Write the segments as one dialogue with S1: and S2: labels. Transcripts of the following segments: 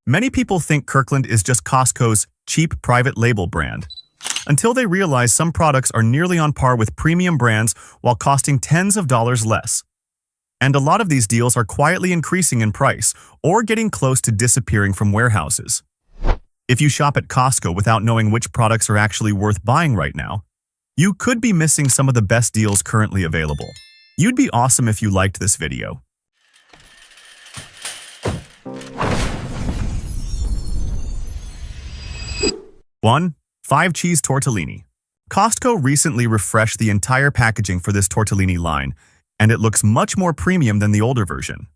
S1: Many people think Kirkland is just Costco's cheap private label brand, until they realize some products are nearly on par with premium brands while costing tens of dollars less. And a lot of these deals are quietly increasing in price or getting close to disappearing from warehouses. If you shop at Costco without knowing which products are actually worth buying right now, you could be missing some of the best deals currently available. You'd be awesome if you liked this video. 1. 5 Cheese Tortellini. Costco recently refreshed the entire packaging for this tortellini line, and it looks much more premium than the older version.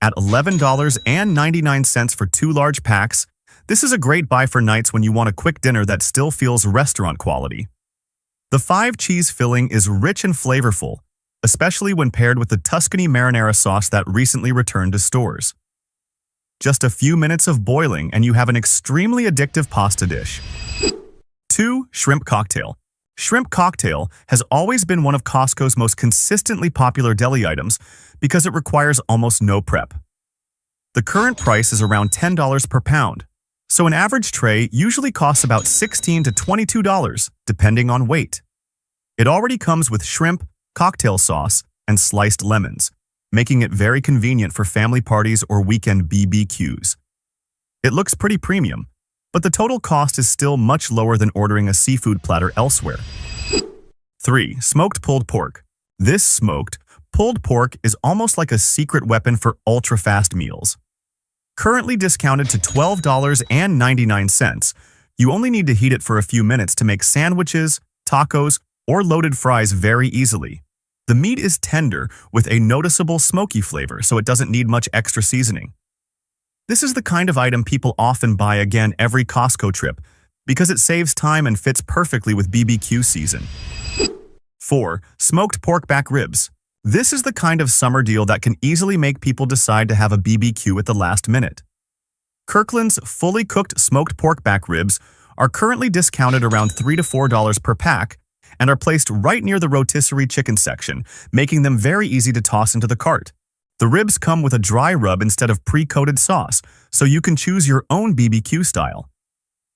S1: At $11.99 for 2 large packs, this is a great buy for nights when you want a quick dinner that still feels restaurant quality. The 5 cheese filling is rich and flavorful, especially when paired with the Tuscany marinara sauce that recently returned to stores. Just a few minutes of boiling and you have an extremely addictive pasta dish. 2. Shrimp Cocktail. Shrimp Cocktail has always been one of Costco's most consistently popular deli items because it requires almost no prep. The current price is around $10 per pound, so an average tray usually costs about $16 to $22, depending on weight. It already comes with shrimp, cocktail sauce, and sliced lemons, making it very convenient for family parties or weekend BBQs. It looks pretty premium, but the total cost is still much lower than ordering a seafood platter elsewhere. 3. Smoked Pulled Pork. This smoked, pulled pork is almost like a secret weapon for ultra-fast meals. Currently discounted to $12.99, you only need to heat it for a few minutes to make sandwiches, tacos, or loaded fries very easily. The meat is tender with a noticeable smoky flavor, so it doesn't need much extra seasoning. This is the kind of item people often buy again every Costco trip because it saves time and fits perfectly with BBQ season. 4. Smoked Pork Back Ribs. This is the kind of summer deal that can easily make people decide to have a BBQ at the last minute. Kirkland's fully cooked smoked pork back ribs are currently discounted around $3 to $4 per pack and are placed right near the rotisserie chicken section, making them very easy to toss into the cart. The ribs come with a dry rub instead of pre-coated sauce, so you can choose your own BBQ style.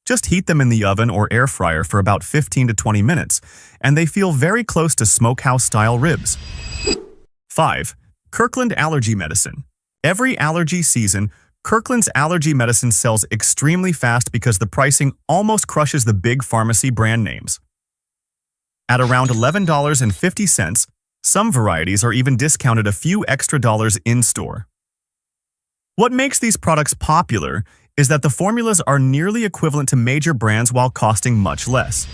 S1: Just heat them in the oven or air fryer for about 15 to 20 minutes, and they feel very close to smokehouse-style ribs. 5. Kirkland Allergy Medicine. Every allergy season, Kirkland's allergy medicine sells extremely fast because the pricing almost crushes the big pharmacy brand names. At around $11.50, some varieties are even discounted a few extra dollars in-store. What makes these products popular is that the formulas are nearly equivalent to major brands while costing much less.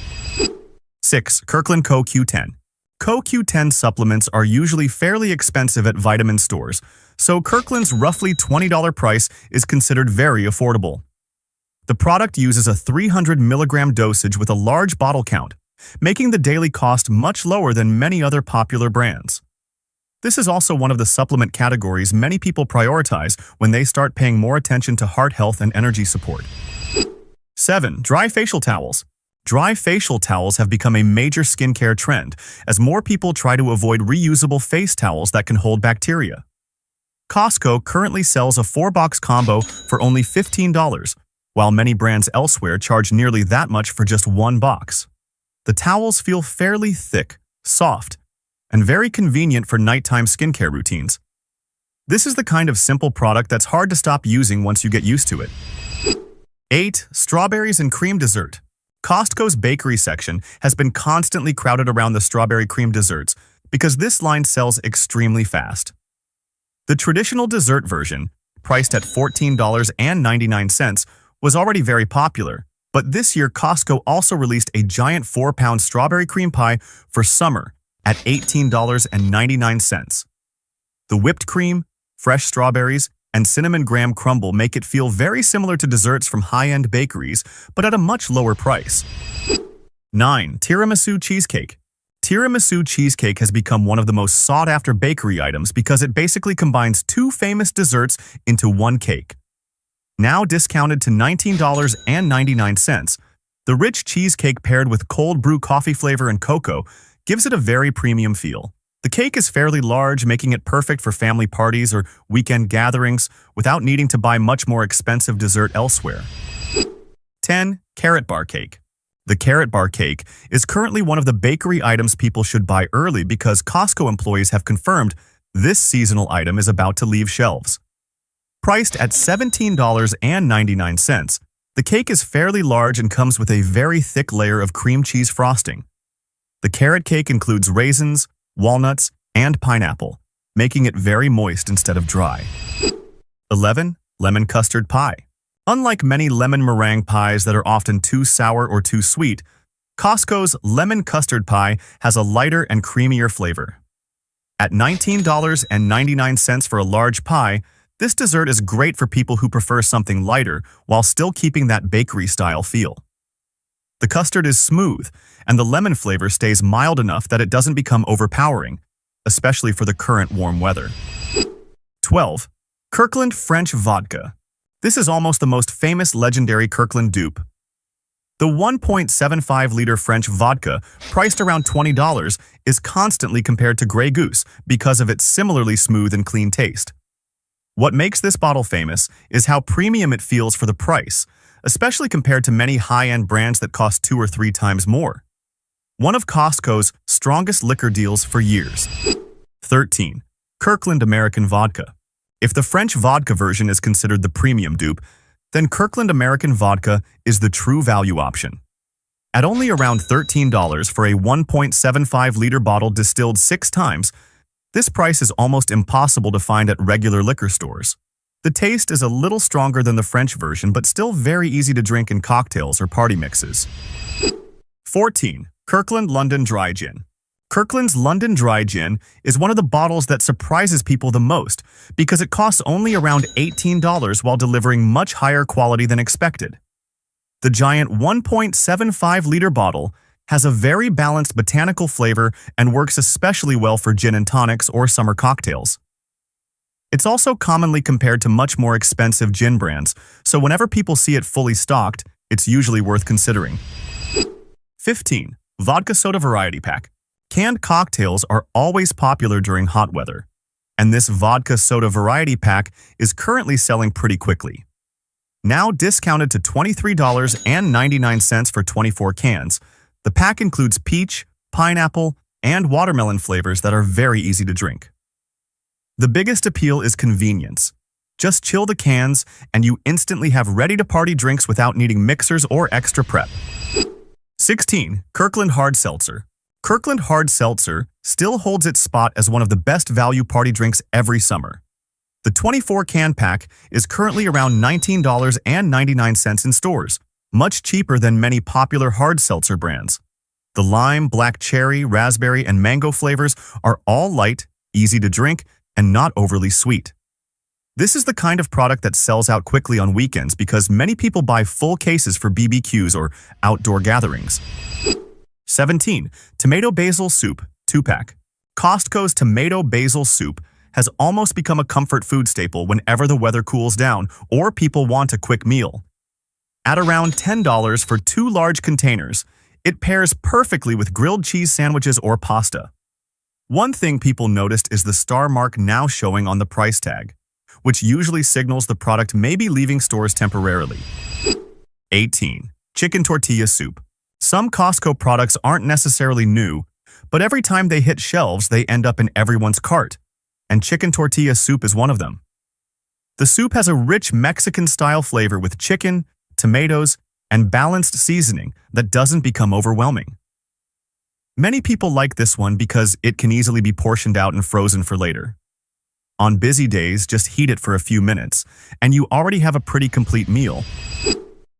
S1: 6. Kirkland CoQ10. CoQ10 supplements are usually fairly expensive at vitamin stores, so Kirkland's roughly $20 price is considered very affordable. The product uses a 300 milligram dosage with a large bottle count, making the daily cost much lower than many other popular brands. This is also one of the supplement categories many people prioritize when they start paying more attention to heart health and energy support. 7. Dry Facial Towels. Dry facial towels have become a major skincare trend as more people try to avoid reusable face towels that can hold bacteria. Costco currently sells a 4-box combo for only $15, while many brands elsewhere charge nearly that much for just 1 box. The towels feel fairly thick, soft, and very convenient for nighttime skincare routines. This is the kind of simple product that's hard to stop using once you get used to it. 8. Strawberries and Cream Dessert. Costco's bakery section has been constantly crowded around the strawberry cream desserts because this line sells extremely fast. The traditional dessert version, priced at $14.99, was already very popular, but this year Costco also released a giant 4-pound strawberry cream pie for summer at $18.99. The whipped cream, fresh strawberries, and cinnamon graham crumble make it feel very similar to desserts from high-end bakeries, but at a much lower price. 9. Tiramisu Cheesecake. Tiramisu cheesecake has become one of the most sought-after bakery items because it basically combines 2 famous desserts into one cake. Now discounted to $19.99, the rich cheesecake paired with cold brew coffee flavor and cocoa gives it a very premium feel. The cake is fairly large, making it perfect for family parties or weekend gatherings without needing to buy much more expensive dessert elsewhere. 10. Carrot bar cake. The carrot bar cake is currently one of the bakery items people should buy early because Costco employees have confirmed this seasonal item is about to leave shelves. Priced at $17.99, the cake is fairly large and comes with a very thick layer of cream cheese frosting. The carrot cake includes raisins, walnuts, and pineapple, making it very moist instead of dry. 11. Lemon custard pie. Unlike many lemon meringue pies that are often too sour or too sweet, Costco's lemon custard pie has a lighter and creamier flavor. At $19.99 for a large pie, this dessert is great for people who prefer something lighter while still keeping that bakery-style feel. The custard is smooth, and the lemon flavor stays mild enough that it doesn't become overpowering, especially for the current warm weather. 12. Kirkland French vodka. This is almost the most famous legendary Kirkland dupe. The 1.75-liter French vodka, priced around $20, is constantly compared to Grey Goose because of its similarly smooth and clean taste. What makes this bottle famous is how premium it feels for the price, especially compared to many high-end brands that cost 2 or 3 times more. One of Costco's strongest liquor deals for years. 13. Kirkland American Vodka. If the French vodka version is considered the premium dupe, then Kirkland American Vodka is the true value option. At only around $13 for a 1.75-liter bottle distilled 6 times, this price is almost impossible to find at regular liquor stores. The taste is a little stronger than the French version, but still very easy to drink in cocktails or party mixes. 14. Kirkland London Dry Gin. Kirkland's London Dry Gin is one of the bottles that surprises people the most because it costs only around $18 while delivering much higher quality than expected. The giant 1.75-liter bottle has a very balanced botanical flavor and works especially well for gin and tonics or summer cocktails. It's also commonly compared to much more expensive gin brands, so whenever people see it fully stocked, it's usually worth considering. 15. Vodka Soda Variety Pack. Canned cocktails are always popular during hot weather, and this vodka soda variety pack is currently selling pretty quickly. Now discounted to $23.99 for 24 cans, the pack includes peach, pineapple, and watermelon flavors that are very easy to drink. The biggest appeal is convenience. Just chill the cans, and you instantly have ready-to-party drinks without needing mixers or extra prep. 16. Kirkland Hard Seltzer. Kirkland Hard Seltzer still holds its spot as one of the best value party drinks every summer. The 24-can pack is currently around $19.99 in stores, much cheaper than many popular hard seltzer brands. The lime, black cherry, raspberry, and mango flavors are all light, easy to drink, and not overly sweet. This is the kind of product that sells out quickly on weekends because many people buy full cases for BBQs or outdoor gatherings. 17. Tomato Basil Soup 2-pack. Costco's tomato basil soup has almost become a comfort food staple whenever the weather cools down or people want a quick meal. At around $10 for 2 large containers, it pairs perfectly with grilled cheese sandwiches or pasta. One thing people noticed is the star mark now showing on the price tag, which usually signals the product may be leaving stores temporarily. 18. Chicken Tortilla Soup. Some Costco products aren't necessarily new, but every time they hit shelves, they end up in everyone's cart, and chicken tortilla soup is one of them. The soup has a rich Mexican-style flavor with chicken, tomatoes, and balanced seasoning that doesn't become overwhelming. Many people like this one because it can easily be portioned out and frozen for later. On busy days, just heat it for a few minutes, and you already have a pretty complete meal.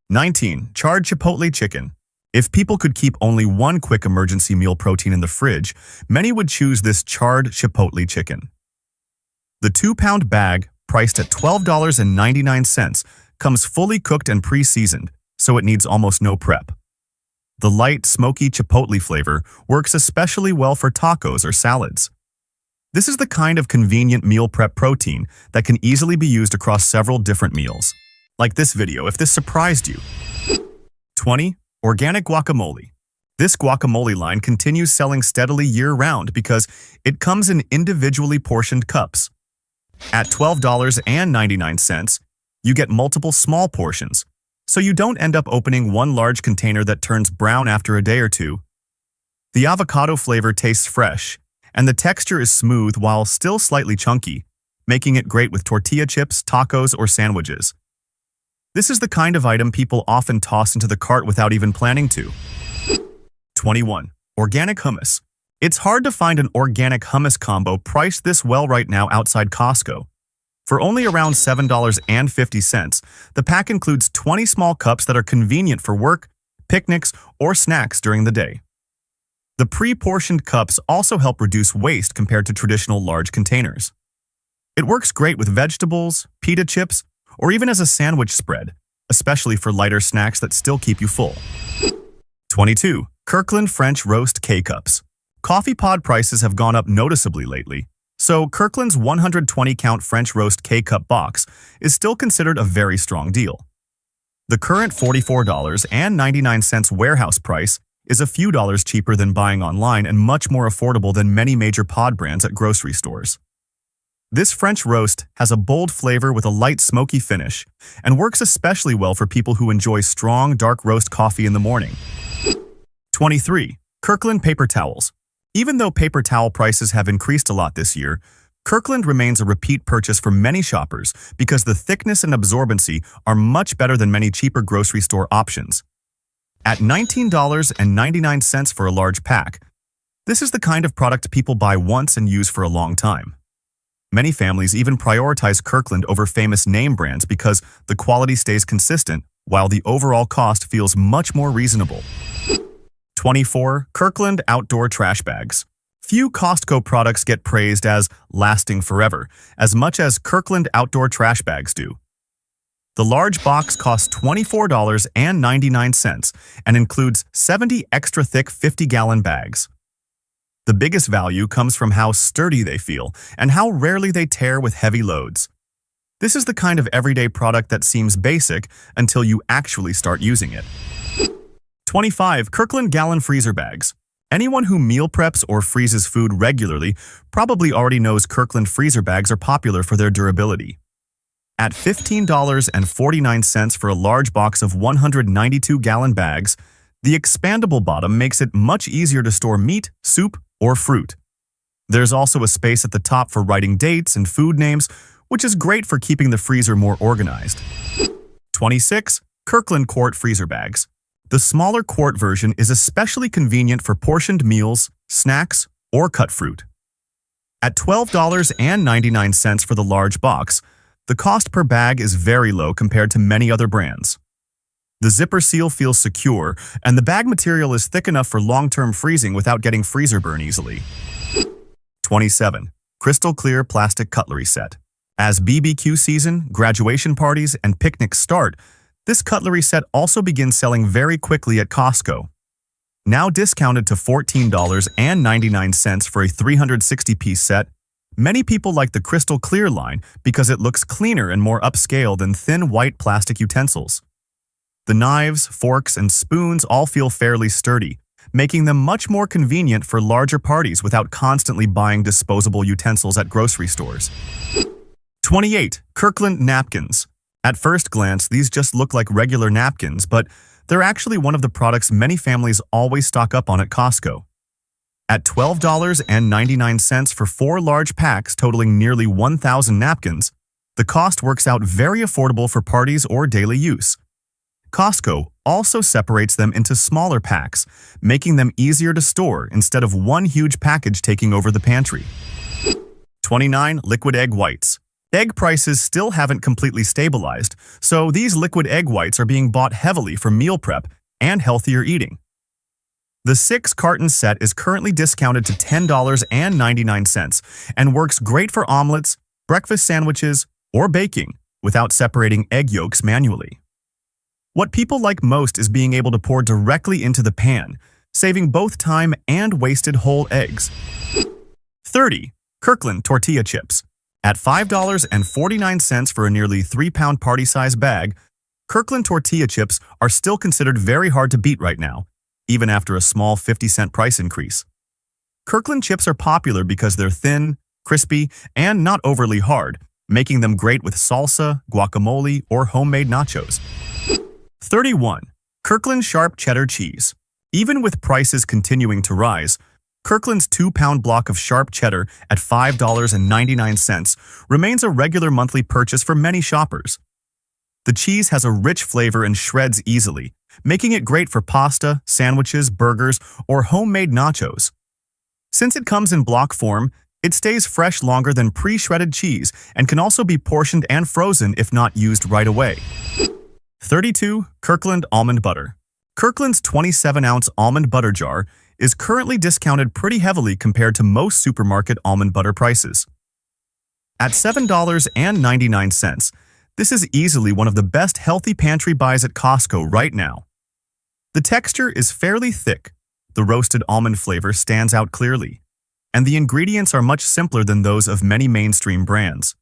S1: 19. Charred Chipotle Chicken. If people could keep only one quick emergency meal protein in the fridge, many would choose this charred Chipotle chicken. The 2-pound bag, priced at $12.99, comes fully cooked and pre-seasoned, so it needs almost no prep. The light, smoky Chipotle flavor works especially well for tacos or salads. This is the kind of convenient meal prep protein that can easily be used across several different meals. Like this video if this surprised you. 20. Organic guacamole. This guacamole line continues selling steadily year-round because it comes in individually portioned cups. At $12.99, you get multiple small portions, so you don't end up opening one large container that turns brown after a day or two. The avocado flavor tastes fresh, and the texture is smooth while still slightly chunky, making it great with tortilla chips, tacos, or sandwiches. This is the kind of item people often toss into the cart without even planning to. 21. Organic hummus. It's hard to find an organic hummus combo priced this well right now outside Costco. For only around $7.50, the pack includes 20 small cups that are convenient for work, picnics, or snacks during the day. The pre-portioned cups also help reduce waste compared to traditional large containers. It works great with vegetables, pita chips, or even as a sandwich spread, especially for lighter snacks that still keep you full. 22. Kirkland French Roast K-Cups. Coffee pod prices have gone up noticeably lately, so Kirkland's 120-count French Roast K-Cup box is still considered a very strong deal. The current $44.99 warehouse price is a few dollars cheaper than buying online and much more affordable than many major pod brands at grocery stores. This French roast has a bold flavor with a light smoky finish and works especially well for people who enjoy strong, dark roast coffee in the morning. 23. Kirkland Paper Towels. Even though paper towel prices have increased a lot this year, Kirkland remains a repeat purchase for many shoppers because the thickness and absorbency are much better than many cheaper grocery store options. At $19.99 for a large pack, this is the kind of product people buy once and use for a long time. Many families even prioritize Kirkland over famous name brands because the quality stays consistent while the overall cost feels much more reasonable. 24. Kirkland Outdoor Trash Bags. Few Costco products get praised as lasting forever, as much as Kirkland Outdoor Trash Bags do. The large box costs $24.99 and includes 70 extra thick 50-gallon bags. The biggest value comes from how sturdy they feel and how rarely they tear with heavy loads. This is the kind of everyday product that seems basic until you actually start using it. 25. Kirkland Gallon Freezer Bags. Anyone who meal preps or freezes food regularly probably already knows Kirkland freezer bags are popular for their durability. At $15.49 for a large box of 192-gallon bags, the expandable bottom makes it much easier to store meat, soup, or fruit. There's also a space at the top for writing dates and food names, which is great for keeping the freezer more organized. 26. Kirkland Quart Freezer Bags. The smaller quart version is especially convenient for portioned meals, snacks, or cut fruit. At $12.99 for the large box, the cost per bag is very low compared to many other brands. The zipper seal feels secure, and the bag material is thick enough for long-term freezing without getting freezer burn easily. 27. Crystal Clear Plastic Cutlery Set. As BBQ season, graduation parties, and picnics start, this cutlery set also begins selling very quickly at Costco. Now discounted to $14.99 for a 360-piece set, many people like the Crystal Clear line because it looks cleaner and more upscale than thin white plastic utensils. The knives, forks, and spoons all feel fairly sturdy, making them much more convenient for larger parties without constantly buying disposable utensils at grocery stores. 28. Kirkland Napkins. At first glance, these just look like regular napkins, but they're actually one of the products many families always stock up on at Costco. At $12.99 for 4 large packs totaling nearly 1,000 napkins, the cost works out very affordable for parties or daily use. Costco also separates them into smaller packs, making them easier to store instead of one huge package taking over the pantry. 29. Liquid Egg Whites. Egg prices still haven't completely stabilized, so these liquid egg whites are being bought heavily for meal prep and healthier eating. The 6-carton set is currently discounted to $10.99 and works great for omelets, breakfast sandwiches, or baking without separating egg yolks manually. What people like most is being able to pour directly into the pan, saving both time and wasted whole eggs. 30. Kirkland Tortilla Chips. At $5.49 for a nearly 3-pound party-size bag, Kirkland tortilla chips are still considered very hard to beat right now, even after a small 50-cent price increase. Kirkland chips are popular because they're thin, crispy, and not overly hard, making them great with salsa, guacamole, or homemade nachos. 31. Kirkland Sharp Cheddar Cheese. Even with prices continuing to rise, Kirkland's 2-pound block of sharp cheddar at $5.99 remains a regular monthly purchase for many shoppers. The cheese has a rich flavor and shreds easily, making it great for pasta, sandwiches, burgers, or homemade nachos. Since it comes in block form, it stays fresh longer than pre-shredded cheese and can also be portioned and frozen if not used right away. 32. Kirkland Almond Butter. Kirkland's 27-ounce almond butter jar is currently discounted pretty heavily compared to most supermarket almond butter prices. At $7.99, this is easily one of the best healthy pantry buys at Costco right now. The texture is fairly thick, the roasted almond flavor stands out clearly, and the ingredients are much simpler than those of many mainstream brands.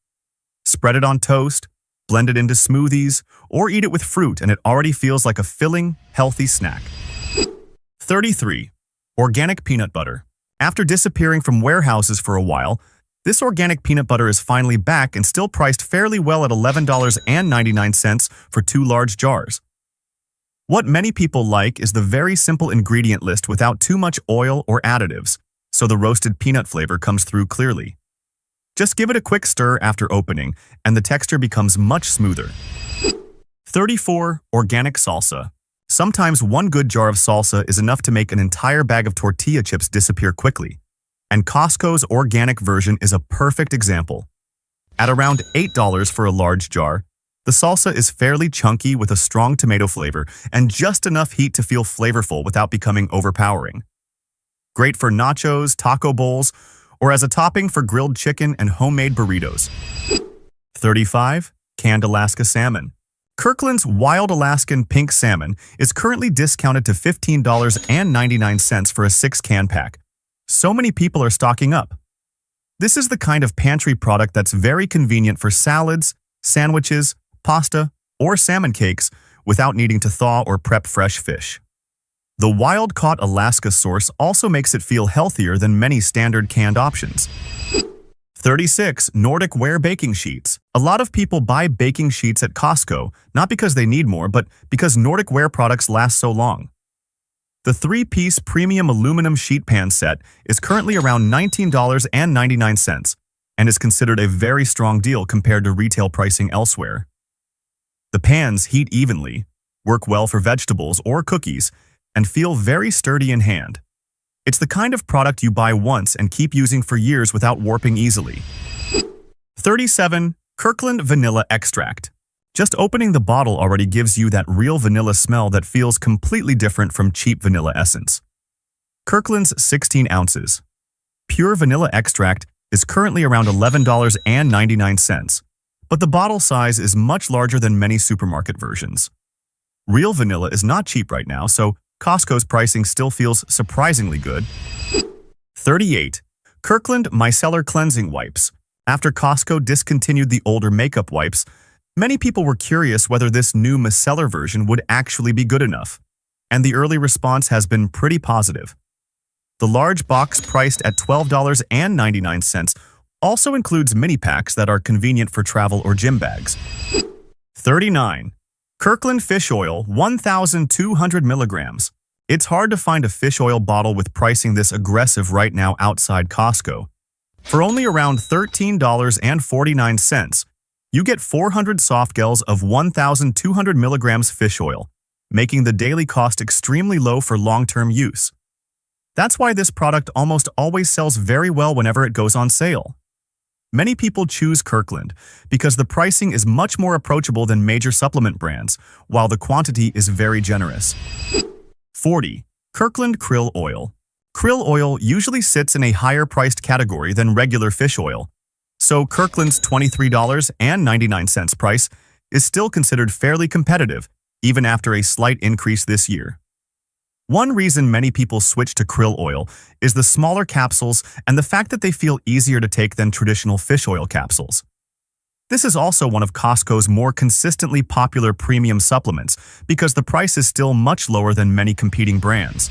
S1: Spread it on toast, blend it into smoothies, or eat it with fruit and it already feels like a filling, healthy snack. 33. Organic Peanut Butter. After disappearing from warehouses for a while, this organic peanut butter is finally back and still priced fairly well at $11.99 for 2 large jars. What many people like is the very simple ingredient list without too much oil or additives, so the roasted peanut flavor comes through clearly. Just give it a quick stir after opening, and the texture becomes much smoother. 34. Organic Salsa. Sometimes one good jar of salsa is enough to make an entire bag of tortilla chips disappear quickly, and Costco's organic version is a perfect example. At around $8 for a large jar, the salsa is fairly chunky with a strong tomato flavor and just enough heat to feel flavorful without becoming overpowering. Great for nachos, taco bowls, or as a topping for grilled chicken and homemade burritos. 35. Canned Alaska Salmon. Kirkland's Wild Alaskan Pink Salmon is currently discounted to $15.99 for a 6-can pack. So many people are stocking up. This is the kind of pantry product that's very convenient for salads, sandwiches, pasta, or salmon cakes without needing to thaw or prep fresh fish. The wild-caught Alaska source also makes it feel healthier than many standard canned options. 36. Nordic Ware Baking Sheets. A lot of people buy baking sheets at Costco, not because they need more, but because Nordic Ware products last so long. The 3-piece premium aluminum sheet pan set is currently around $19.99 and is considered a very strong deal compared to retail pricing elsewhere. The pans heat evenly, work well for vegetables or cookies, and feel very sturdy in hand. It's the kind of product you buy once and keep using for years without warping easily. 37. Kirkland Vanilla Extract. Just opening the bottle already gives you that real vanilla smell that feels completely different from cheap vanilla essence. Kirkland's 16 ounces. Pure vanilla extract is currently around $11.99, but the bottle size is much larger than many supermarket versions. Real vanilla is not cheap right now, so Costco's pricing still feels surprisingly good. 38. Kirkland Micellar Cleansing Wipes. After Costco discontinued the older makeup wipes, many people were curious whether this new micellar version would actually be good enough, and the early response has been pretty positive. The large box priced at $12.99 also includes mini packs that are convenient for travel or gym bags. 39. Kirkland Fish Oil 1,200 milligrams. It's hard to find a fish oil bottle with pricing this aggressive right now outside Costco. For only around $13.49, you get 400 soft gels of 1,200 milligrams fish oil, making the daily cost extremely low for long-term use. That's why this product almost always sells very well whenever it goes on sale. Many people choose Kirkland because the pricing is much more approachable than major supplement brands, while the quantity is very generous. 40. Kirkland Krill Oil. Krill oil usually sits in a higher-priced category than regular fish oil, so Kirkland's $23.99 price is still considered fairly competitive, even after a slight increase this year. One reason many people switch to krill oil is the smaller capsules and the fact that they feel easier to take than traditional fish oil capsules. This is also one of Costco's more consistently popular premium supplements because the price is still much lower than many competing brands.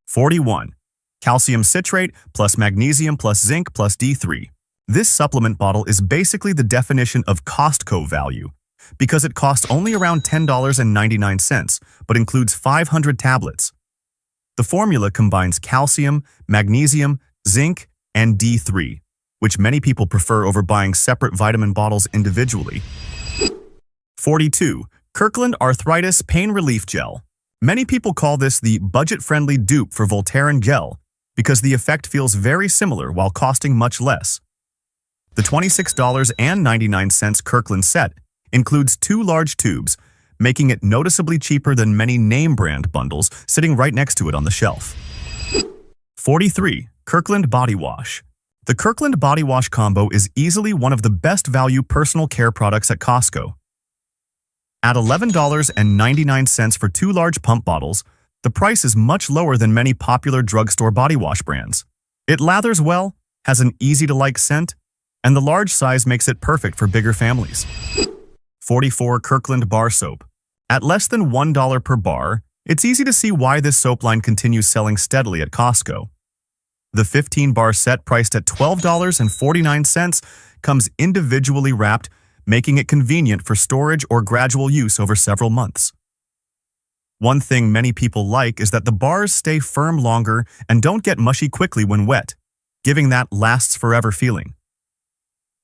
S1: 41. Calcium citrate plus magnesium plus zinc plus D3. This supplement bottle is basically the definition of Costco value because it costs only around $10.99, but includes 500 tablets. The formula combines calcium, magnesium, zinc, and D3, which many people prefer over buying separate vitamin bottles individually. 42. Kirkland Arthritis Pain Relief Gel. Many people call this the budget-friendly dupe for Voltaren Gel because the effect feels very similar while costing much less. The $26.99 Kirkland set includes 2 large tubes, making it noticeably cheaper than many name-brand bundles sitting right next to it on the shelf. 43. Kirkland Body Wash. The Kirkland Body Wash combo is easily one of the best value personal care products at Costco. At $11.99 for 2 large pump bottles, the price is much lower than many popular drugstore body wash brands. It lathers well, has an easy-to-like scent, and the large size makes it perfect for bigger families. 44. Kirkland Bar Soap. At less than $1 per bar, it's easy to see why this soap line continues selling steadily at Costco. The 15-bar set priced at $12.49 comes individually wrapped, making it convenient for storage or gradual use over several months. One thing many people like is that the bars stay firm longer and don't get mushy quickly when wet, giving that lasts forever feeling.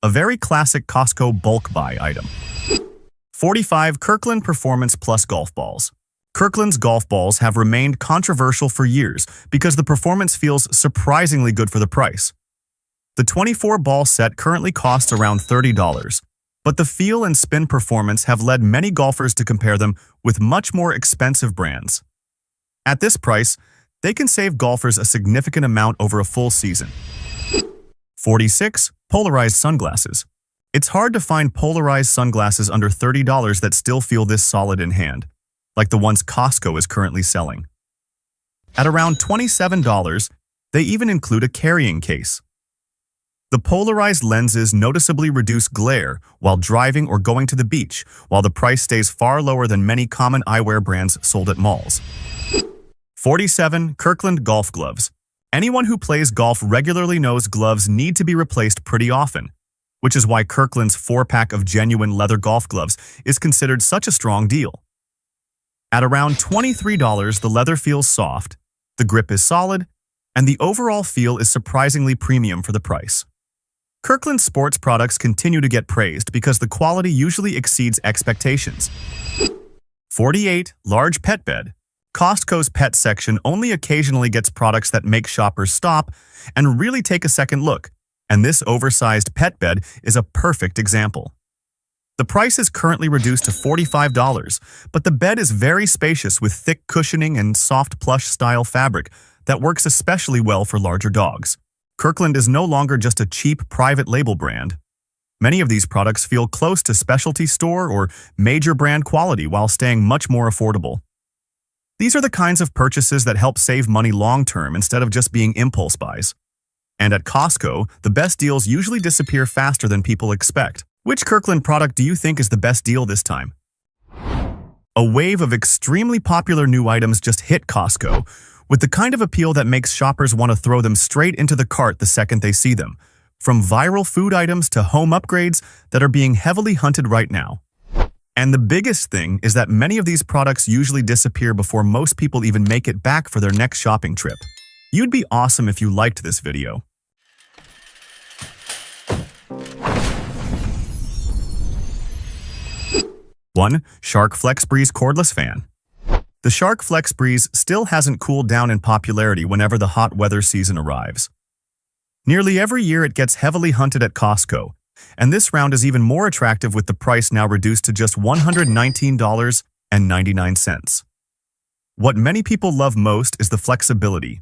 S1: A very classic Costco bulk buy item. 45. Kirkland Performance Plus Golf Balls. Kirkland's golf balls have remained controversial for years because the performance feels surprisingly good for the price. The 24-ball set currently costs around $30, but the feel and spin performance have led many golfers to compare them with much more expensive brands. At this price, they can save golfers a significant amount over a full season. 46. Polarized Sunglasses. It's hard to find polarized sunglasses under $30 that still feel this solid in hand, like the ones Costco is currently selling. At around $27, they even include a carrying case. The polarized lenses noticeably reduce glare while driving or going to the beach, while the price stays far lower than many common eyewear brands sold at malls. 47. Kirkland Golf Gloves. Anyone who plays golf regularly knows gloves need to be replaced pretty often, which is why Kirkland's 4-pack of genuine leather golf gloves is considered such a strong deal. At around $23, the leather feels soft, the grip is solid, and the overall feel is surprisingly premium for the price. Kirkland sports products continue to get praised because the quality usually exceeds expectations. 48. Large Pet Bed. Costco's pet section only occasionally gets products that make shoppers stop and really take a second look, and this oversized pet bed is a perfect example. The price is currently reduced to $45, but the bed is very spacious with thick cushioning and soft plush-style fabric that works especially well for larger dogs. Kirkland is no longer just a cheap private label brand. Many of these products feel close to specialty store or major brand quality while staying much more affordable. These are the kinds of purchases that help save money long-term instead of just being impulse buys. And at Costco, the best deals usually disappear faster than people expect. Which Kirkland product do you think is the best deal this time? A wave of extremely popular new items just hit Costco, with the kind of appeal that makes shoppers want to throw them straight into the cart the second they see them, from viral food items to home upgrades that are being heavily hunted right now. And the biggest thing is that many of these products usually disappear before most people even make it back for their next shopping trip. You'd be awesome if you liked this video. One, Shark FlexBreeze Cordless Fan. The Shark FlexBreeze still hasn't cooled down in popularity whenever the hot weather season arrives. Nearly every year it gets heavily hunted at Costco, and this round is even more attractive with the price now reduced to just $119.99. What many people love most is the flexibility.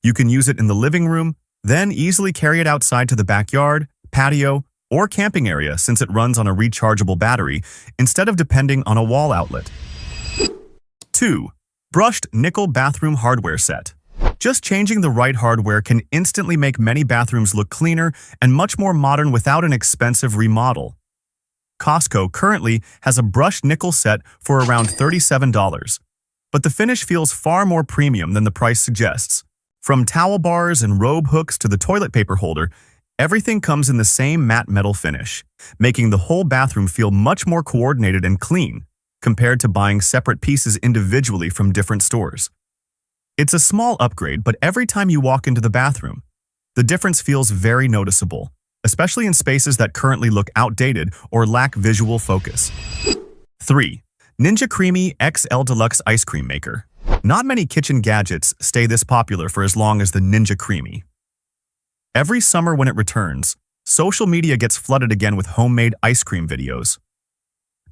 S1: You can use it in the living room, then easily carry it outside to the backyard, patio, or camping area since it runs on a rechargeable battery instead of depending on a wall outlet. 2. Brushed Nickel Bathroom Hardware Set. Just changing the right hardware can instantly make many bathrooms look cleaner and much more modern without an expensive remodel. Costco currently has a brushed nickel set for around $37, but the finish feels far more premium than the price suggests. From towel bars and robe hooks to the toilet paper holder, everything comes in the same matte metal finish, making the whole bathroom feel much more coordinated and clean compared to buying separate pieces individually from different stores. It's a small upgrade, but every time you walk into the bathroom, the difference feels very noticeable, especially in spaces that currently look outdated or lack visual focus. 3. Ninja Creami XL Deluxe Ice Cream Maker. Not many kitchen gadgets stay this popular for as long as the Ninja Creami. Every summer when it returns, social media gets flooded again with homemade ice cream videos.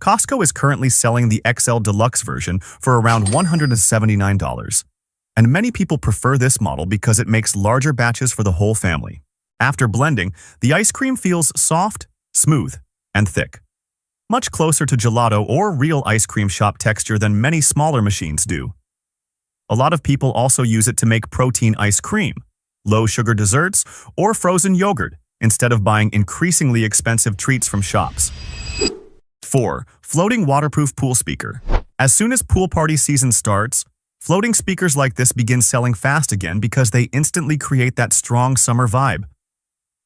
S1: Costco is currently selling the XL Deluxe version for around $179, and many people prefer this model because it makes larger batches for the whole family. After blending, the ice cream feels soft, smooth, and thick, much closer to gelato or real ice cream shop texture than many smaller machines do. A lot of people also use it to make protein ice cream, low-sugar desserts, or frozen yogurt instead of buying increasingly expensive treats from shops. 4. Floating waterproof pool speaker. As soon as pool party season starts, floating speakers like this begin selling fast again because they instantly create that strong summer vibe.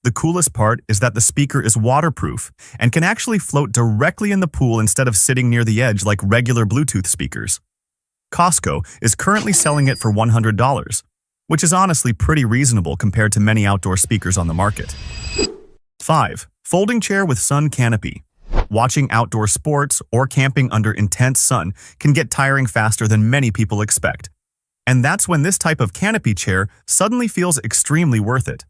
S1: The coolest part is that the speaker is waterproof and can actually float directly in the pool instead of sitting near the edge like regular Bluetooth speakers. Costco is currently selling it for $100, which is honestly pretty reasonable compared to many outdoor speakers on the market. 5. Folding chair with sun canopy. Watching outdoor sports or camping under intense sun can get tiring faster than many people expect. And that's when this type of canopy chair suddenly feels extremely worth it.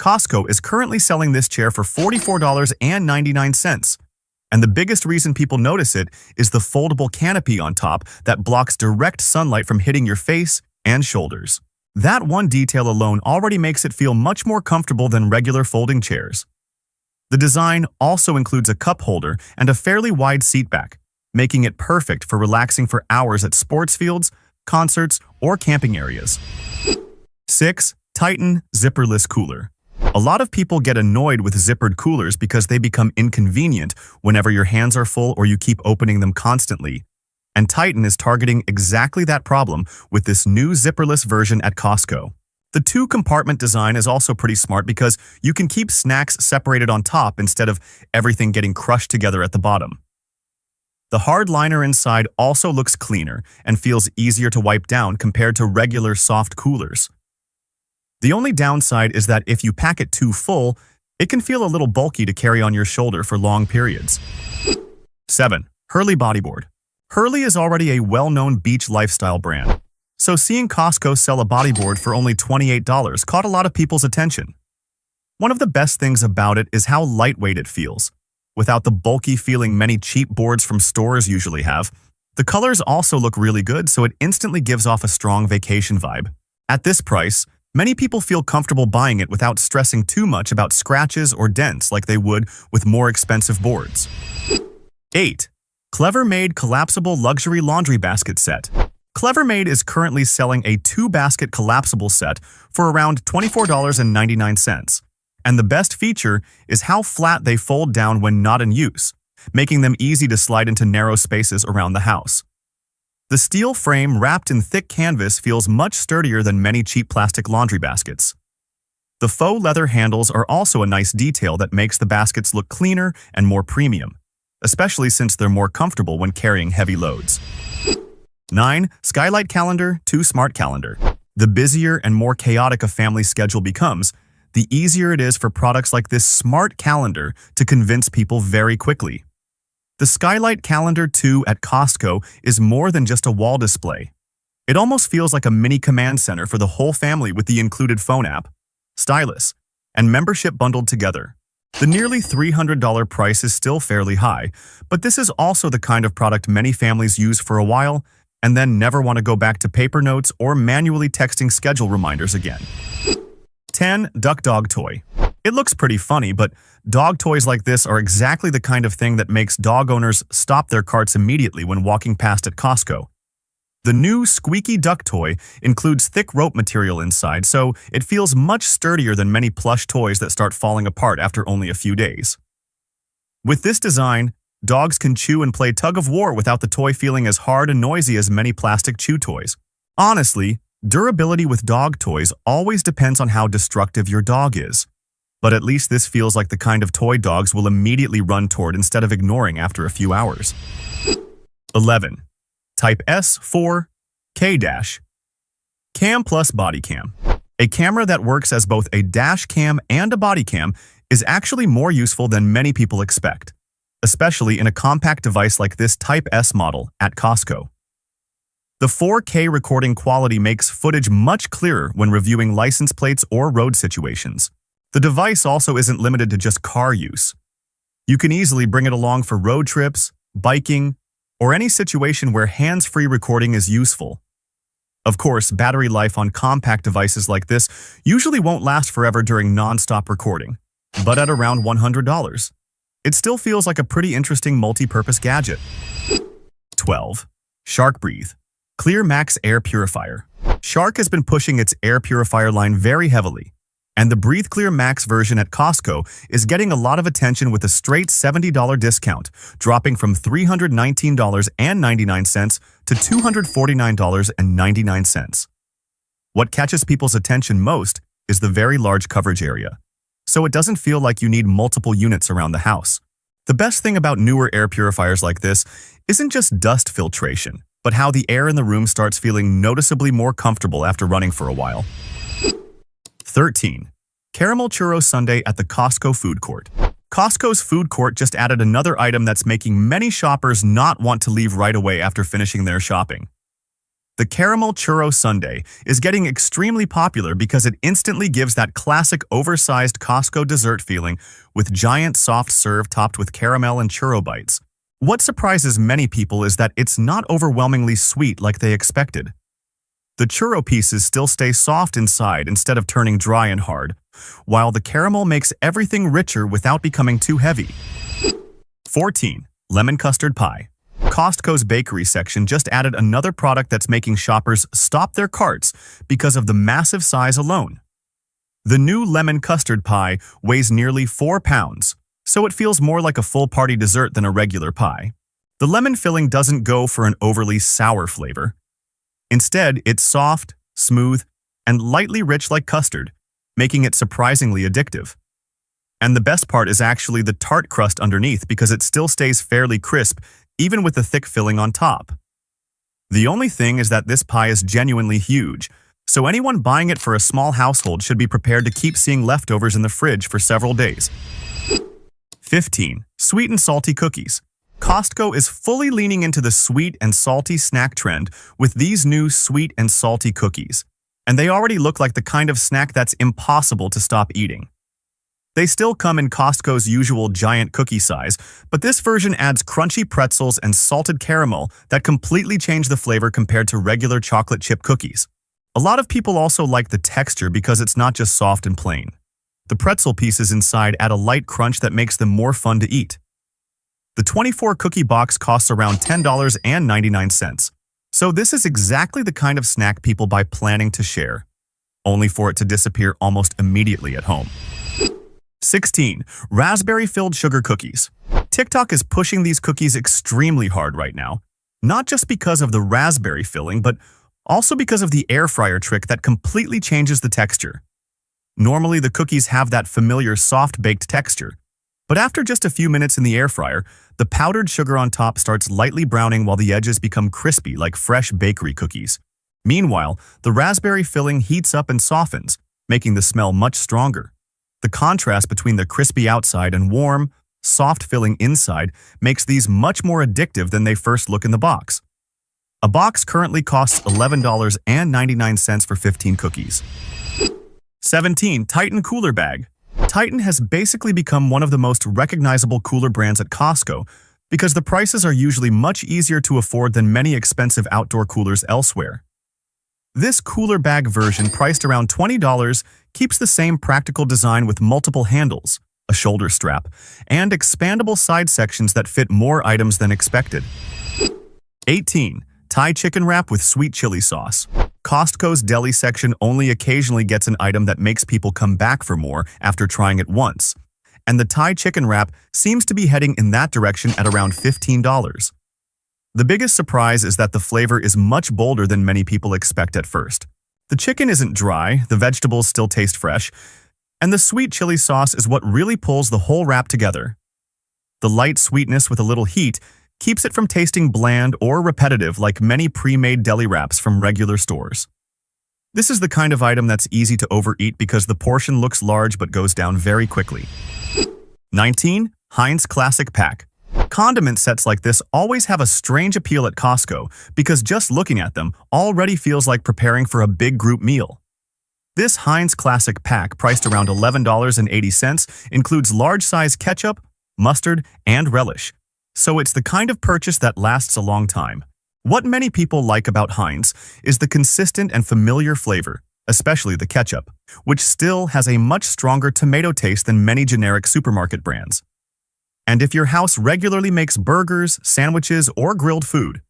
S1: Costco is currently selling this chair for $44.99. And the biggest reason people notice it is the foldable canopy on top that blocks direct sunlight from hitting your face and shoulders. That one detail alone already makes it feel much more comfortable than regular folding chairs. The design also includes a cup holder and a fairly wide seat back, making it perfect for relaxing for hours at sports fields, concerts, or camping areas. 6. Titan Zipperless Cooler. A lot of people get annoyed with zippered coolers because they become inconvenient whenever your hands are full or you keep opening them constantly. And Titan is targeting exactly that problem with this new zipperless version at Costco. The two-compartment design is also pretty smart because you can keep snacks separated on top instead of everything getting crushed together at the bottom. The hard liner inside also looks cleaner and feels easier to wipe down compared to regular soft coolers. The only downside is that if you pack it too full, it can feel a little bulky to carry on your shoulder for long periods. 7. Hurley Bodyboard. Hurley is already a well-known beach lifestyle brand, so seeing Costco sell a bodyboard for only $28 caught a lot of people's attention. One of the best things about it is how lightweight it feels. Without the bulky feeling many cheap boards from stores usually have, the colors also look really good, so it instantly gives off a strong vacation vibe. At this price, many people feel comfortable buying it without stressing too much about scratches or dents like they would with more expensive boards. 8. Clever Made Collapsible Luxury Laundry Basket Set. Clever Made is currently selling a 2-basket collapsible set for around $24.99. And the best feature is how flat they fold down when not in use, making them easy to slide into narrow spaces around the house. The steel frame wrapped in thick canvas feels much sturdier than many cheap plastic laundry baskets. The faux leather handles are also a nice detail that makes the baskets look cleaner and more premium, especially since they're more comfortable when carrying heavy loads. 9. Skylight Calendar 2 Smart Calendar. The busier and more chaotic a family schedule becomes, the easier it is for products like this smart calendar to convince people very quickly. The Skylight Calendar 2 at Costco is more than just a wall display. It almost feels like a mini command center for the whole family with the included phone app, stylus, and membership bundled together. The nearly $300 price is still fairly high, but this is also the kind of product many families use for a while and then never want to go back to paper notes or manually texting schedule reminders again. 10. Duck Dog Toy. It looks pretty funny, but dog toys like this are exactly the kind of thing that makes dog owners stop their carts immediately when walking past at Costco. The new squeaky duck toy includes thick rope material inside, so it feels much sturdier than many plush toys that start falling apart after only a few days. With this design, dogs can chew and play tug-of-war without the toy feeling as hard and noisy as many plastic chew toys. Honestly, durability with dog toys always depends on how destructive your dog is. But at least this feels like the kind of toy dogs will immediately run toward instead of ignoring after a few hours. 11. Type S4 K-Dash Cam plus Body Cam. A camera that works as both a dash cam and a body cam is actually more useful than many people expect, especially in a compact device like this Type S model at Costco. The 4K recording quality makes footage much clearer when reviewing license plates or road situations. The device also isn't limited to just car use. You can easily bring it along for road trips, biking, or any situation where hands-free recording is useful. Of course, battery life on compact devices like this usually won't last forever during non-stop recording, but at around $100, it still feels like a pretty interesting multi-purpose gadget. 12. Shark Breathe Clear Max Air Purifier. Shark has been pushing its air purifier line very heavily, and the Breathe Clear Max version at Costco is getting a lot of attention with a straight $70 discount, dropping from $319.99 to $249.99. What catches people's attention most is the very large coverage area, so it doesn't feel like you need multiple units around the house. The best thing about newer air purifiers like this isn't just dust filtration, but how the air in the room starts feeling noticeably more comfortable after running for a while. 13. Caramel Churro Sundae at the Costco food court. Costco's food court just added another item that's making many shoppers not want to leave right away after finishing their shopping. The Caramel Churro Sundae is getting extremely popular because it instantly gives that classic oversized Costco dessert feeling with giant soft serve topped with caramel and churro bites. What surprises many people is that it's not overwhelmingly sweet like they expected. The churro pieces still stay soft inside instead of turning dry and hard, while the caramel makes everything richer without becoming too heavy. 14. Lemon Custard Pie. Costco's bakery section just added another product that's making shoppers stop their carts because of the massive size alone. The new lemon custard pie weighs nearly 4 pounds, so it feels more like a full party dessert than a regular pie. The lemon filling doesn't go for an overly sour flavor. Instead, it's soft, smooth, and lightly rich like custard, making it surprisingly addictive. And the best part is actually the tart crust underneath because it still stays fairly crisp even with the thick filling on top. The only thing is that this pie is genuinely huge, so anyone buying it for a small household should be prepared to keep seeing leftovers in the fridge for several days. 15. Sweet and salty cookies. Costco is fully leaning into the sweet and salty snack trend with these new sweet and salty cookies, and they already look like the kind of snack that's impossible to stop eating. They still come in Costco's usual giant cookie size, but this version adds crunchy pretzels and salted caramel that completely change the flavor compared to regular chocolate chip cookies. A lot of people also like the texture because it's not just soft and plain. The pretzel pieces inside add a light crunch that makes them more fun to eat. The 24-cookie box costs around $10.99, so this is exactly the kind of snack people buy planning to share, only for it to disappear almost immediately at home. 16. Raspberry-filled sugar cookies. TikTok is pushing these cookies extremely hard right now, not just because of the raspberry filling, but also because of the air fryer trick that completely changes the texture. Normally, the cookies have that familiar soft-baked texture, but after just a few minutes in the air fryer, the powdered sugar on top starts lightly browning while the edges become crispy like fresh bakery cookies. Meanwhile, the raspberry filling heats up and softens, making the smell much stronger. The contrast between the crispy outside and warm, soft filling inside makes these much more addictive than they first look in the box. A box currently costs $11.99 for 15 cookies. 17. Titan Cooler Bag. Titan has basically become one of the most recognizable cooler brands at Costco because the prices are usually much easier to afford than many expensive outdoor coolers elsewhere. This cooler bag version, priced around $20, keeps the same practical design with multiple handles, a shoulder strap, and expandable side sections that fit more items than expected. 18. Thai chicken wrap with sweet chili sauce. Costco's deli section only occasionally gets an item that makes people come back for more after trying it once, and the Thai chicken wrap seems to be heading in that direction at around $15. The biggest surprise is that the flavor is much bolder than many people expect at first. The chicken isn't dry, the vegetables still taste fresh, and the sweet chili sauce is what really pulls the whole wrap together. The light sweetness with a little heat keeps it from tasting bland or repetitive like many pre-made deli wraps from regular stores. This is the kind of item that's easy to overeat because the portion looks large but goes down very quickly. 19. Heinz Classic Pack. Condiment sets like this always have a strange appeal at Costco because just looking at them already feels like preparing for a big group meal. This Heinz Classic Pack, priced around $11.80, includes large-size ketchup, mustard, and relish, so it's the kind of purchase that lasts a long time. What many people like about Heinz is the consistent and familiar flavor, especially the ketchup, which still has a much stronger tomato taste than many generic supermarket brands. And if your house regularly makes burgers, sandwiches, or grilled food,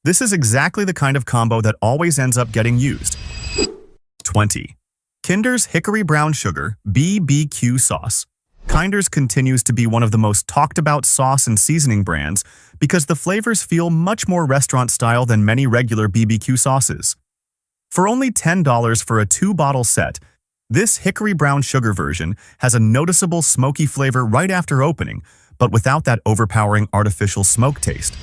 S1: this is exactly the kind of combo that always ends up getting used. 20. Kinder's Hickory Brown Sugar BBQ Sauce. Kinder's continues to be one of the most talked about sauce and seasoning brands because the flavors feel much more restaurant-style than many regular BBQ sauces. For only $10 for a 2-bottle set, this Hickory Brown Sugar version has a noticeable smoky flavor right after opening, but without that overpowering artificial smoke taste.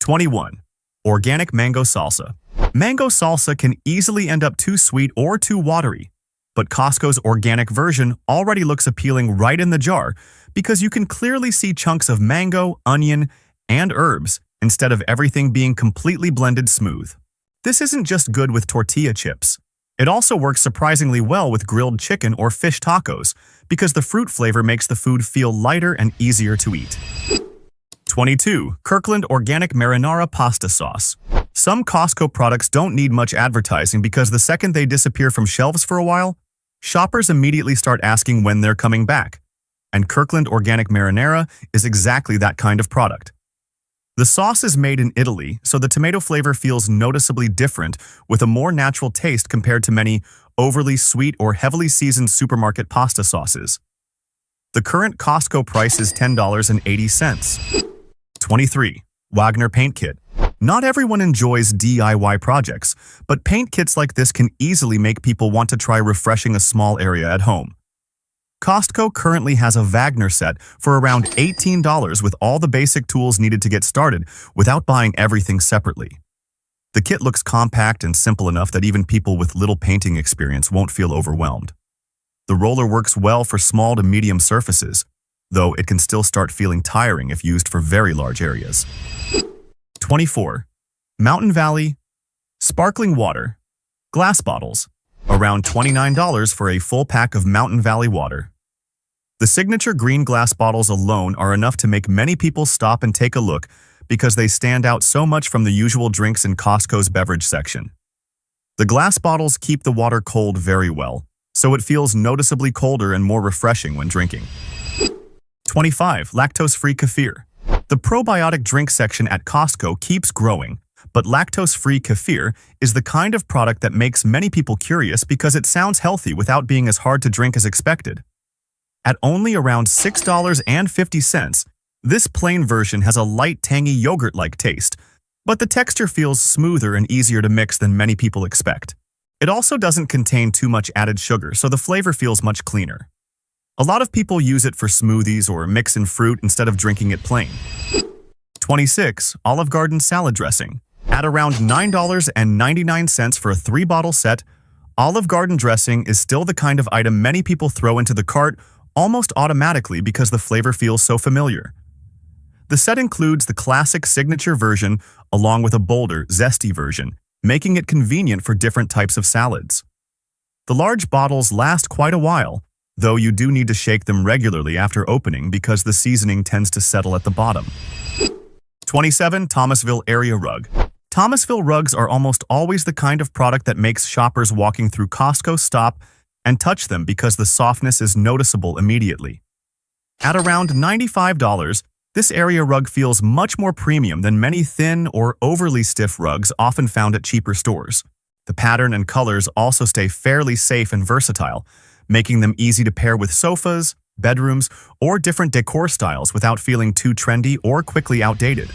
S1: 21. Organic Mango Salsa. Mango salsa can easily end up too sweet or too watery, but Costco's organic version already looks appealing right in the jar because you can clearly see chunks of mango, onion, and herbs instead of everything being completely blended smooth. This isn't just good with tortilla chips. It also works surprisingly well with grilled chicken or fish tacos because the fruit flavor makes the food feel lighter and easier to eat. 22. Kirkland Organic Marinara Pasta Sauce. Some Costco products don't need much advertising because the second they disappear from shelves for a while, shoppers immediately start asking when they're coming back. And Kirkland Organic Marinara is exactly that kind of product. The sauce is made in Italy, so the tomato flavor feels noticeably different with a more natural taste compared to many overly sweet or heavily seasoned supermarket pasta sauces. The current Costco price is $10.80. 23. Wagner Paint Kit. Not everyone enjoys DIY projects, but paint kits like this can easily make people want to try refreshing a small area at home. Costco currently has a Wagner set for around $18 with all the basic tools needed to get started without buying everything separately. The kit looks compact and simple enough that even people with little painting experience won't feel overwhelmed. The roller works well for small to medium surfaces, though it can still start feeling tiring if used for very large areas. 24. Mountain Valley Sparkling Water. Glass bottles. Around $29 for a full pack of Mountain Valley water. The signature green glass bottles alone are enough to make many people stop and take a look because they stand out so much from the usual drinks in Costco's beverage section. The glass bottles keep the water cold very well, so it feels noticeably colder and more refreshing when drinking. 25. Lactose-free kefir. The probiotic drink section at Costco keeps growing, but lactose-free kefir is the kind of product that makes many people curious because it sounds healthy without being as hard to drink as expected. At only around $6.50, this plain version has a light, tangy yogurt-like taste, but the texture feels smoother and easier to mix than many people expect. It also doesn't contain too much added sugar, so the flavor feels much cleaner. A lot of people use it for smoothies or mix in fruit instead of drinking it plain. 26. Olive Garden Salad Dressing. At around $9.99 for a 3-bottle set, Olive Garden dressing is still the kind of item many people throw into the cart almost automatically because the flavor feels so familiar. The set includes the classic signature version along with a bolder, zesty version, making it convenient for different types of salads. The large bottles last quite a while, though you do need to shake them regularly after opening because the seasoning tends to settle at the bottom. 27. Thomasville Area Rug. Thomasville rugs are almost always the kind of product that makes shoppers walking through Costco stop and touch them because the softness is noticeable immediately. At around $95, this area rug feels much more premium than many thin or overly stiff rugs often found at cheaper stores. The pattern and colors also stay fairly safe and versatile, making them easy to pair with sofas, bedrooms, or different decor styles without feeling too trendy or quickly outdated.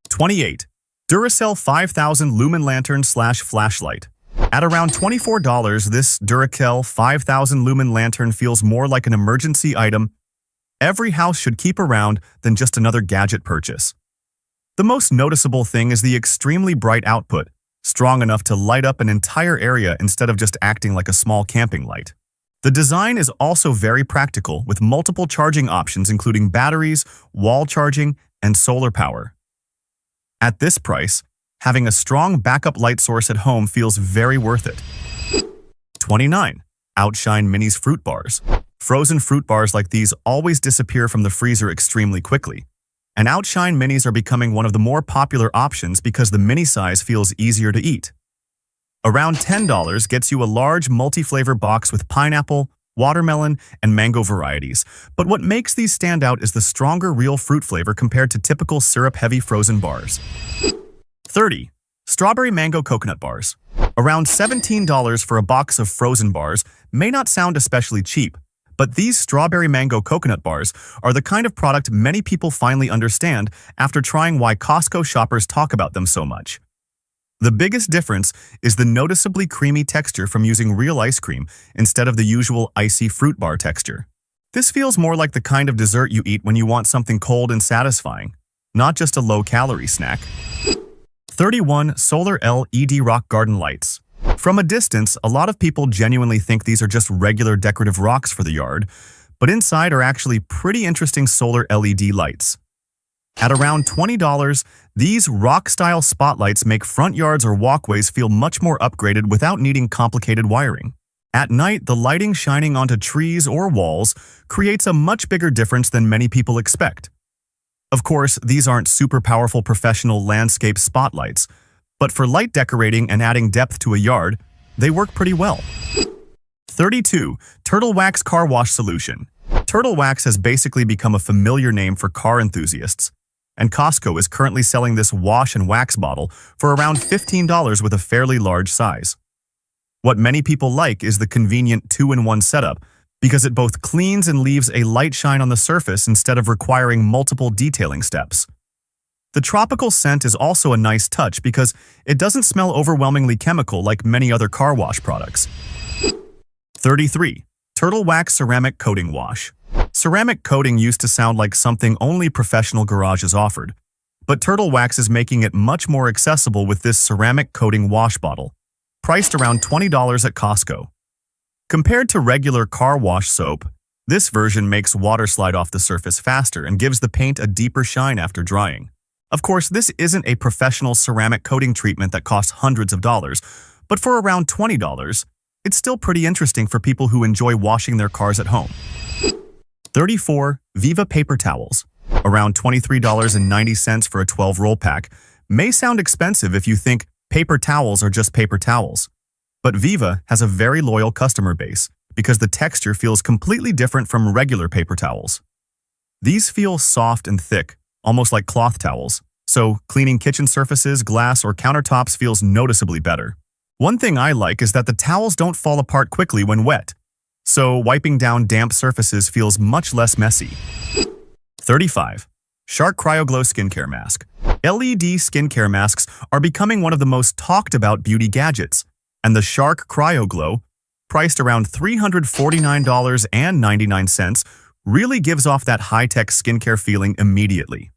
S1: 28. Duracell 5000 Lumen Lantern/Flashlight. At around $24, this Duracell 5000 Lumen Lantern feels more like an emergency item every house should keep around than just another gadget purchase. The most noticeable thing is the extremely bright output, strong enough to light up an entire area instead of just acting like a small camping light. The design is also very practical, with multiple charging options including batteries, wall charging, and solar power. At this price, having a strong backup light source at home feels very worth it. 29. Outshine Minis Fruit Bars. Frozen fruit bars like these always disappear from the freezer extremely quickly, and Outshine Minis are becoming one of the more popular options because the mini size feels easier to eat. Around $10 gets you a large multi-flavor box with pineapple, watermelon, and mango varieties, but what makes these stand out is the stronger real fruit flavor compared to typical syrup-heavy frozen bars. 30. Strawberry Mango Coconut Bars. Around $17 for a box of frozen bars may not sound especially cheap, but these Strawberry Mango Coconut Bars are the kind of product many people finally understand after trying why Costco shoppers talk about them so much. The biggest difference is the noticeably creamy texture from using real ice cream instead of the usual icy fruit bar texture. This feels more like the kind of dessert you eat when you want something cold and satisfying, not just a low-calorie snack. 31. Solar LED Rock Garden Lights. From a distance, a lot of people genuinely think these are just regular decorative rocks for the yard, but inside are actually pretty interesting solar LED lights. At around $20, these rock-style spotlights make front yards or walkways feel much more upgraded without needing complicated wiring. At night, the lighting shining onto trees or walls creates a much bigger difference than many people expect. Of course, these aren't super powerful professional landscape spotlights, but for light decorating and adding depth to a yard, they work pretty well. 32. Turtle Wax Car Wash Solution. Turtle Wax has basically become a familiar name for car enthusiasts, and Costco is currently selling this wash and wax bottle for around $15 with a fairly large size. What many people like is the convenient 2-in-1 setup because it both cleans and leaves a light shine on the surface instead of requiring multiple detailing steps. The tropical scent is also a nice touch because it doesn't smell overwhelmingly chemical like many other car wash products. 33. Turtle Wax Ceramic Coating Wash. Ceramic coating used to sound like something only professional garages offered, but Turtle Wax is making it much more accessible with this ceramic coating wash bottle, priced around $20 at Costco. Compared to regular car wash soap, this version makes water slide off the surface faster and gives the paint a deeper shine after drying. Of course, this isn't a professional ceramic coating treatment that costs hundreds of dollars, but for around $20, it's still pretty interesting for people who enjoy washing their cars at home. 34. Viva Paper Towels. Around $23.90 for a 12-roll pack may sound expensive if you think paper towels are just paper towels. But Viva has a very loyal customer base because the texture feels completely different from regular paper towels. These feel soft and thick, almost like cloth towels, so cleaning kitchen surfaces, glass, or countertops feels noticeably better. One thing I like is that the towels don't fall apart quickly when wet, so wiping down damp surfaces feels much less messy. 35. Shark CryoGlow Skincare Mask. LED skincare masks are becoming one of the most talked about beauty gadgets, and the Shark CryoGlow, priced around $349.99, really gives off that high-tech skincare feeling immediately.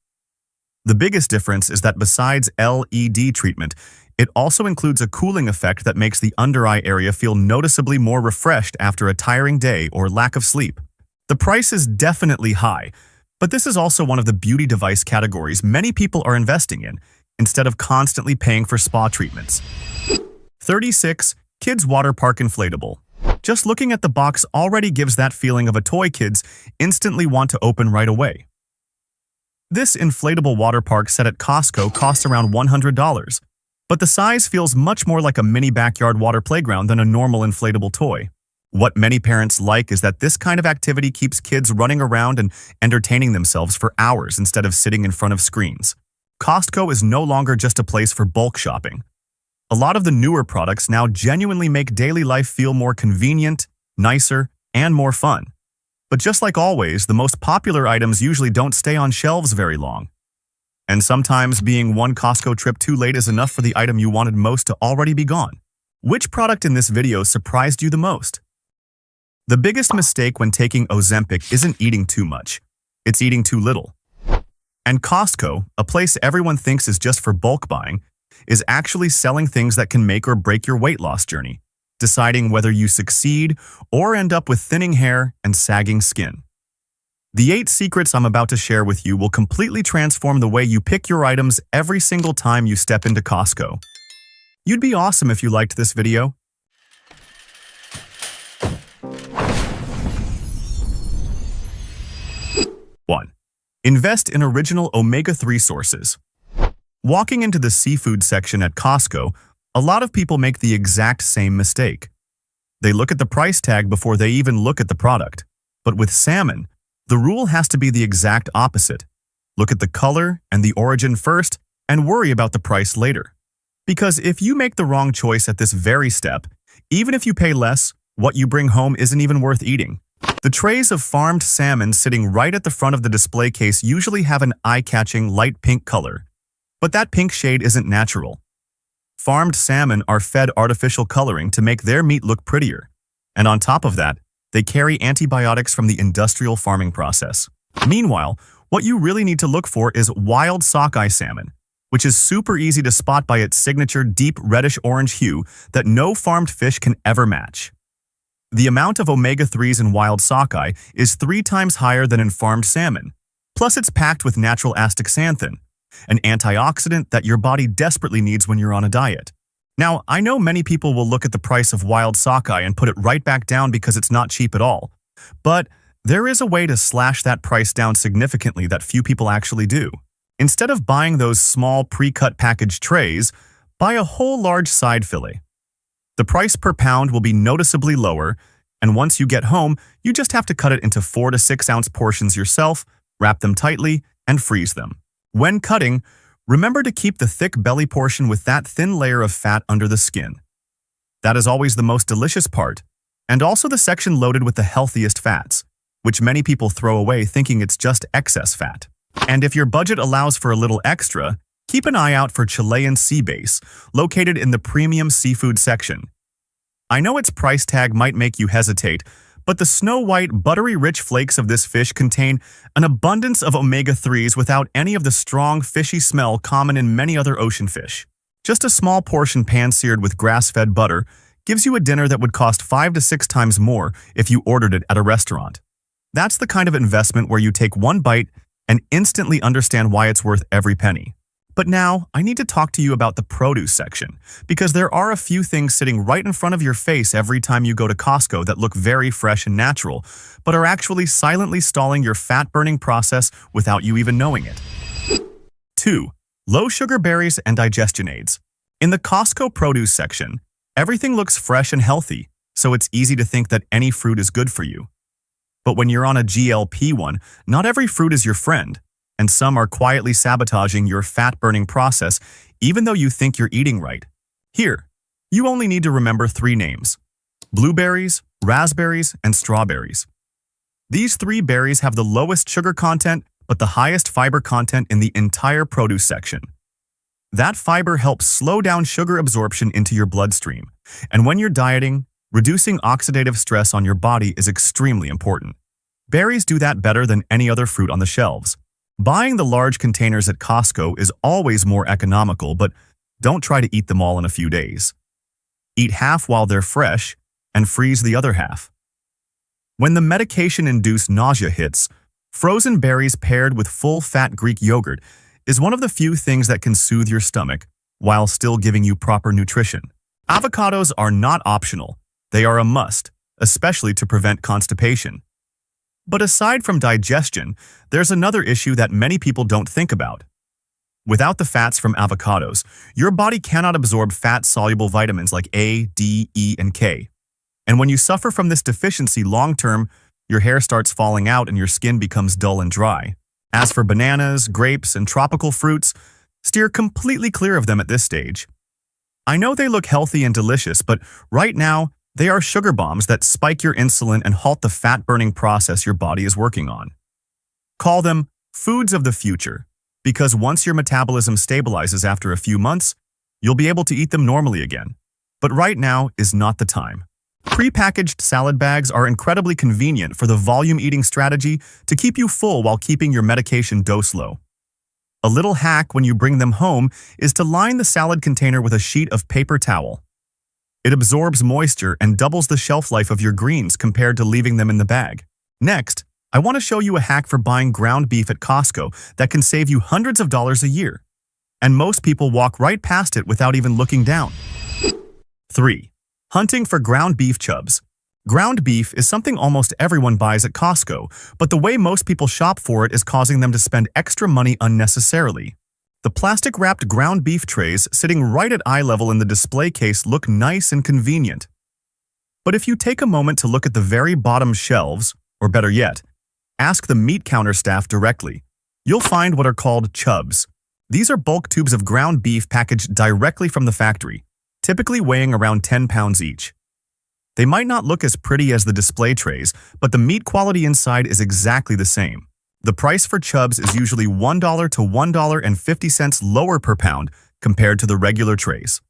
S1: The biggest difference is that besides LED treatment, it also includes a cooling effect that makes the under-eye area feel noticeably more refreshed after a tiring day or lack of sleep. The price is definitely high, but this is also one of the beauty device categories many people are investing in, instead of constantly paying for spa treatments. 36. Kids Water Park Inflatable. Just looking at the box already gives that feeling of a toy kids instantly want to open right away. This inflatable water park set at Costco costs around $100, but the size feels much more like a mini backyard water playground than a normal inflatable toy. What many parents like is that this kind of activity keeps kids running around and entertaining themselves for hours instead of sitting in front of screens. Costco is no longer just a place for bulk shopping. A lot of the newer products now genuinely make daily life feel more convenient, nicer, and more fun. But just like always, the most popular items usually don't stay on shelves very long. And sometimes being one Costco trip too late is enough for the item you wanted most to already be gone. Which product in this video surprised you the most? The biggest mistake when taking Ozempic isn't eating too much. It's eating too little. And Costco, a place everyone thinks is just for bulk buying, is actually selling things that can make or break your weight loss journey, deciding whether you succeed or end up with thinning hair and sagging skin. The 8 secrets I'm about to share with you will completely transform the way you pick your items every single time you step into Costco. You'd be awesome if you liked this video. 1. Invest in original omega-3 sources. Walking into the seafood section at Costco, a lot of people make the exact same mistake. They look at the price tag before they even look at the product. But with salmon, the rule has to be the exact opposite. Look at the color and the origin first and worry about the price later. Because if you make the wrong choice at this very step, even if you pay less, what you bring home isn't even worth eating. The trays of farmed salmon sitting right at the front of the display case usually have an eye-catching light pink color. But that pink shade isn't natural. Farmed salmon are fed artificial coloring to make their meat look prettier. And on top of that, they carry antibiotics from the industrial farming process. Meanwhile, what you really need to look for is wild sockeye salmon, which is super easy to spot by its signature deep reddish-orange hue that no farmed fish can ever match. The amount of omega-3s in wild sockeye is 3 times higher than in farmed salmon. Plus, it's packed with natural astaxanthin, an antioxidant that your body desperately needs when you're on a diet. Now, I know many people will look at the price of wild sockeye and put it right back down because it's not cheap at all. But there is a way to slash that price down significantly that few people actually do. Instead of buying those small pre-cut packaged trays, buy a whole large side fillet. The price per pound will be noticeably lower, and once you get home, you just have to cut it into 4 to 6 ounce portions yourself, wrap them tightly, and freeze them. When cutting, remember to keep the thick belly portion with that thin layer of fat under the skin. That is always the most delicious part, and also the section loaded with the healthiest fats, which many people throw away thinking it's just excess fat. And if your budget allows for a little extra, keep an eye out for Chilean sea bass, located in the premium seafood section. I know its price tag might make you hesitate, but the snow-white, buttery-rich flakes of this fish contain an abundance of omega-3s without any of the strong, fishy smell common in many other ocean fish. Just a small portion pan-seared with grass-fed butter gives you a dinner that would cost 5 to 6 times more if you ordered it at a restaurant. That's the kind of investment where you take one bite and instantly understand why it's worth every penny. But now, I need to talk to you about the produce section, because there are a few things sitting right in front of your face every time you go to Costco that look very fresh and natural, but are actually silently stalling your fat-burning process without you even knowing it. 2. Low-sugar berries and digestion aids. In the Costco produce section, everything looks fresh and healthy, so it's easy to think that any fruit is good for you. But when you're on a GLP-1, not every fruit is your friend, and some are quietly sabotaging your fat-burning process even though you think you're eating right. Here, you only need to remember 3 names: blueberries, raspberries, and strawberries. These 3 berries have the lowest sugar content but the highest fiber content in the entire produce section. That fiber helps slow down sugar absorption into your bloodstream, and when you're dieting, reducing oxidative stress on your body is extremely important. Berries do that better than any other fruit on the shelves. Buying the large containers at Costco is always more economical, but don't try to eat them all in a few days. Eat half while they're fresh and freeze the other half. When the medication-induced nausea hits, frozen berries paired with full-fat Greek yogurt is one of the few things that can soothe your stomach while still giving you proper nutrition. Avocados are not optional. They are a must, especially to prevent constipation. But aside from digestion, there's another issue that many people don't think about. Without the fats from avocados, your body cannot absorb fat-soluble vitamins like A, D, E, and K. And when you suffer from this deficiency long-term, your hair starts falling out and your skin becomes dull and dry. As for bananas, grapes, and tropical fruits, steer completely clear of them at this stage. I know they look healthy and delicious, but right now, They are sugar bombs that spike your insulin and halt the fat-burning process your body is working on. Call them foods of the future, because once your metabolism stabilizes after a few months, you'll be able to eat them normally again. But right now is not the time. Pre-packaged salad bags are incredibly convenient for the volume eating strategy to keep you full while keeping your medication dose low. A little hack when you bring them home is to line the salad container with a sheet of paper towel. It absorbs moisture and doubles the shelf life of your greens compared to leaving them in the bag. Next, I want to show you a hack for buying ground beef at Costco that can save you hundreds of dollars a year. And most people walk right past it without even looking down. 3. Hunting for ground beef chubs. Ground beef is something almost everyone buys at Costco, but the way most people shop for it is causing them to spend extra money unnecessarily. The plastic-wrapped ground beef trays sitting right at eye level in the display case look nice and convenient. But if you take a moment to look at the very bottom shelves, or better yet, ask the meat counter staff directly, you'll find what are called chubs. These are bulk tubes of ground beef packaged directly from the factory, typically weighing around 10 pounds each. They might not look as pretty as the display trays, but the meat quality inside is exactly the same. The price for chubs is usually $1 to $1.50 lower per pound compared to the regular trays.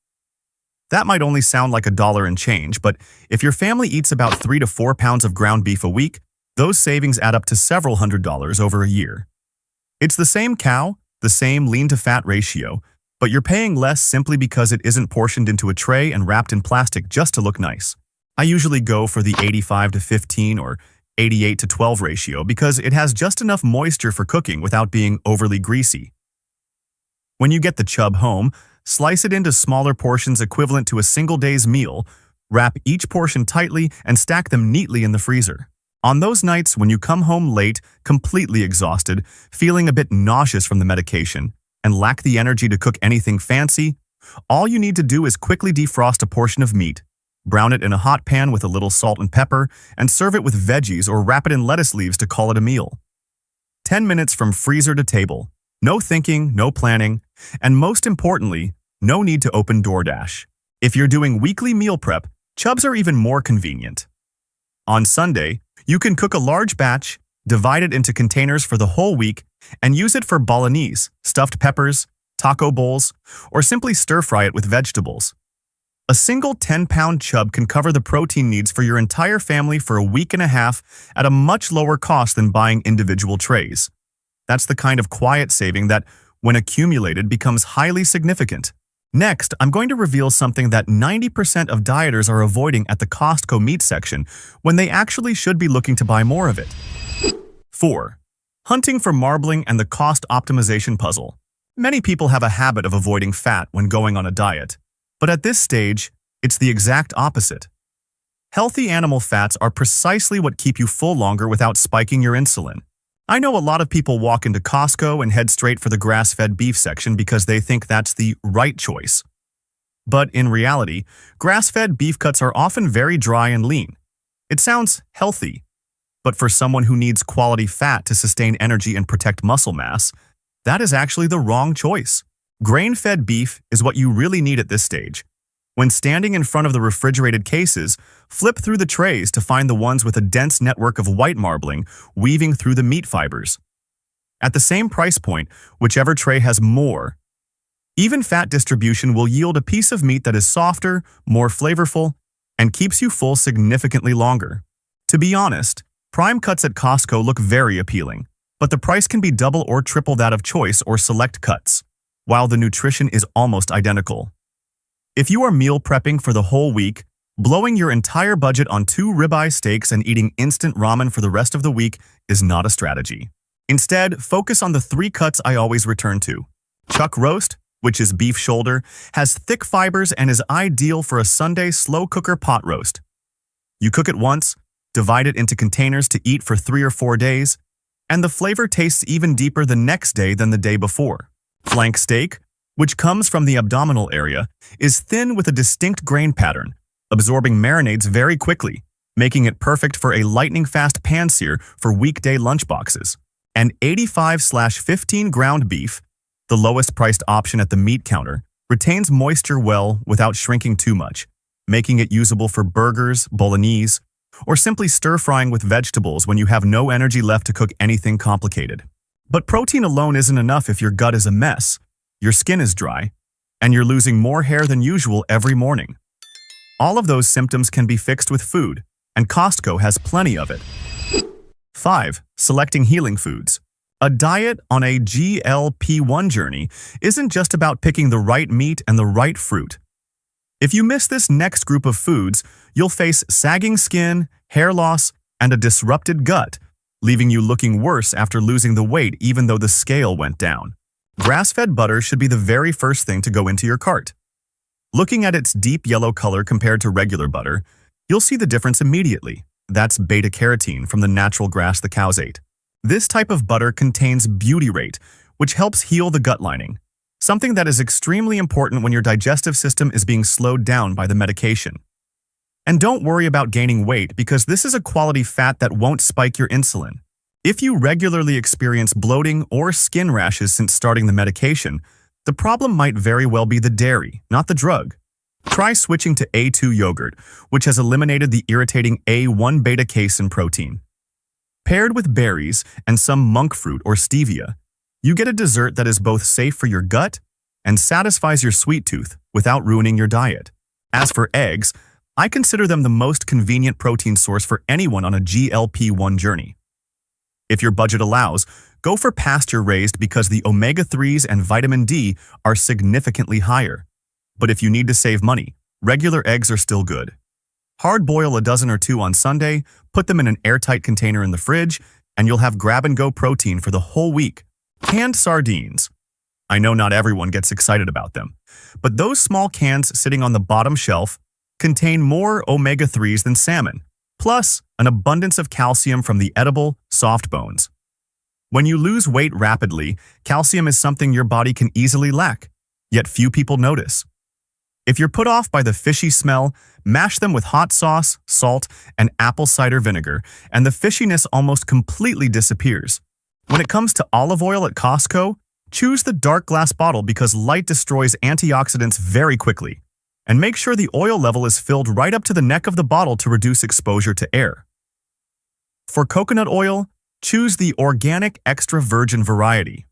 S1: That might only sound like $1 and change, but if your family eats about 3 to 4 pounds of ground beef a week, those savings add up to several $100s over a year. It's the same cow, the same lean-to-fat ratio, but you're paying less simply because it isn't portioned into a tray and wrapped in plastic just to look nice. I usually go for the 85 to 15 or 88 to 12 ratio because it has just enough moisture for cooking without being overly greasy. When you get the chub home, slice it into smaller portions equivalent to a single day's meal, wrap each portion tightly, and stack them neatly in the freezer. On those nights when you come home late, completely exhausted, feeling a bit nauseous from the medication, and lack the energy to cook anything fancy, all you need to do is quickly defrost a portion of meat, brown it in a hot pan with a little salt and pepper, and serve it with veggies or wrap it in lettuce leaves to call it a meal. 10 minutes from freezer to table. No thinking, no planning, and most importantly, no need to open DoorDash. If you're doing weekly meal prep, chubs are even more convenient. On Sunday, you can cook a large batch, divide it into containers for the whole week, and use it for bolognese, stuffed peppers, taco bowls, or simply stir-fry it with vegetables. A single 10-pound chub can cover the protein needs for your entire family for a week and a half at a much lower cost than buying individual trays. That's the kind of quiet saving that, when accumulated, becomes highly significant. Next, I'm going to reveal something that 90% of dieters are avoiding at the Costco meat section when they actually should be looking to buy more of it. 4. Hunting for marbling and the cost optimization puzzle. Many people have a habit of avoiding fat when going on a diet, but at this stage, it's the exact opposite. Healthy animal fats are precisely what keep you full longer without spiking your insulin. I know a lot of people walk into Costco and head straight for the grass-fed beef section because they think that's the right choice. But in reality, grass-fed beef cuts are often very dry and lean. It sounds healthy, but for someone who needs quality fat to sustain energy and protect muscle mass, that is actually the wrong choice. Grain-fed beef is what you really need at this stage. When standing in front of the refrigerated cases, flip through the trays to find the ones with a dense network of white marbling weaving through the meat fibers. At the same price point, whichever tray has more, even fat distribution will yield a piece of meat that is softer, more flavorful, and keeps you full significantly longer. To be honest, prime cuts at Costco look very appealing, but the price can be double or triple that of choice or select cuts, while the nutrition is almost identical. If you are meal prepping for the whole week, blowing your entire budget on 2 ribeye steaks and eating instant ramen for the rest of the week is not a strategy. Instead, focus on the 3 cuts I always return to. Chuck roast, which is beef shoulder, has thick fibers and is ideal for a Sunday slow cooker pot roast. You cook it once, divide it into containers to eat for 3 or 4 days, and the flavor tastes even deeper the next day than the day before. Flank steak, which comes from the abdominal area, is thin with a distinct grain pattern, absorbing marinades very quickly, making it perfect for a lightning-fast pan-sear for weekday lunchboxes. And 85/15 ground beef, the lowest-priced option at the meat counter, retains moisture well without shrinking too much, making it usable for burgers, bolognese, or simply stir-frying with vegetables when you have no energy left to cook anything complicated. But protein alone isn't enough if your gut is a mess, your skin is dry, and you're losing more hair than usual every morning. All of those symptoms can be fixed with food, and Costco has plenty of it. 5. Selecting healing foods. A diet on a GLP-1 journey isn't just about picking the right meat and the right fruit. If you miss this next group of foods, you'll face sagging skin, hair loss, and a disrupted gut, leaving you looking worse after losing the weight even though the scale went down. Grass-fed butter should be the very first thing to go into your cart. Looking at its deep yellow color compared to regular butter, you'll see the difference immediately. That's beta-carotene from the natural grass the cows ate. This type of butter contains butyrate, which helps heal the gut lining, something that is extremely important when your digestive system is being slowed down by the medication. And don't worry about gaining weight because this is a quality fat that won't spike your insulin. If you regularly experience bloating or skin rashes since starting the medication, the problem might very well be the dairy, not the drug. Try switching to A2 yogurt, which has eliminated the irritating A1 beta-casein protein. Paired with berries and some monk fruit or stevia, you get a dessert that is both safe for your gut and satisfies your sweet tooth without ruining your diet. As for eggs, I consider them the most convenient protein source for anyone on a GLP-1 journey. If your budget allows, go for pasture-raised because the omega-3s and vitamin D are significantly higher. But if you need to save money, regular eggs are still good. Hard-boil a dozen or two on Sunday, put them in an airtight container in the fridge, and you'll have grab-and-go protein for the whole week. Canned sardines. I know not everyone gets excited about them, but those small cans sitting on the bottom shelf contain more omega-3s than salmon, plus an abundance of calcium from the edible, soft bones. When you lose weight rapidly, calcium is something your body can easily lack, yet few people notice. If you're put off by the fishy smell, mash them with hot sauce, salt, and apple cider vinegar, and the fishiness almost completely disappears. When it comes to olive oil at Costco, choose the dark glass bottle because light destroys antioxidants very quickly. And make sure the oil level is filled right up to the neck of the bottle to reduce exposure to air. For coconut oil, choose the organic extra virgin variety.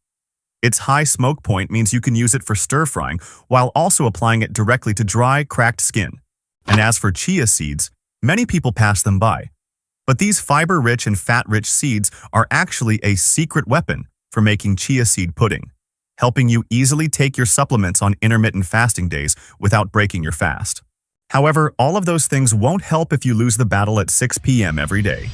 S1: Its high smoke point means you can use it for stir-frying while also applying it directly to dry, cracked skin. And as for chia seeds, many people pass them by. But these fiber-rich and fat-rich seeds are actually a secret weapon for making chia seed pudding, helping you easily take your supplements on intermittent fasting days without breaking your fast. However, all of those things won't help if you lose the battle at 6 p.m. every day.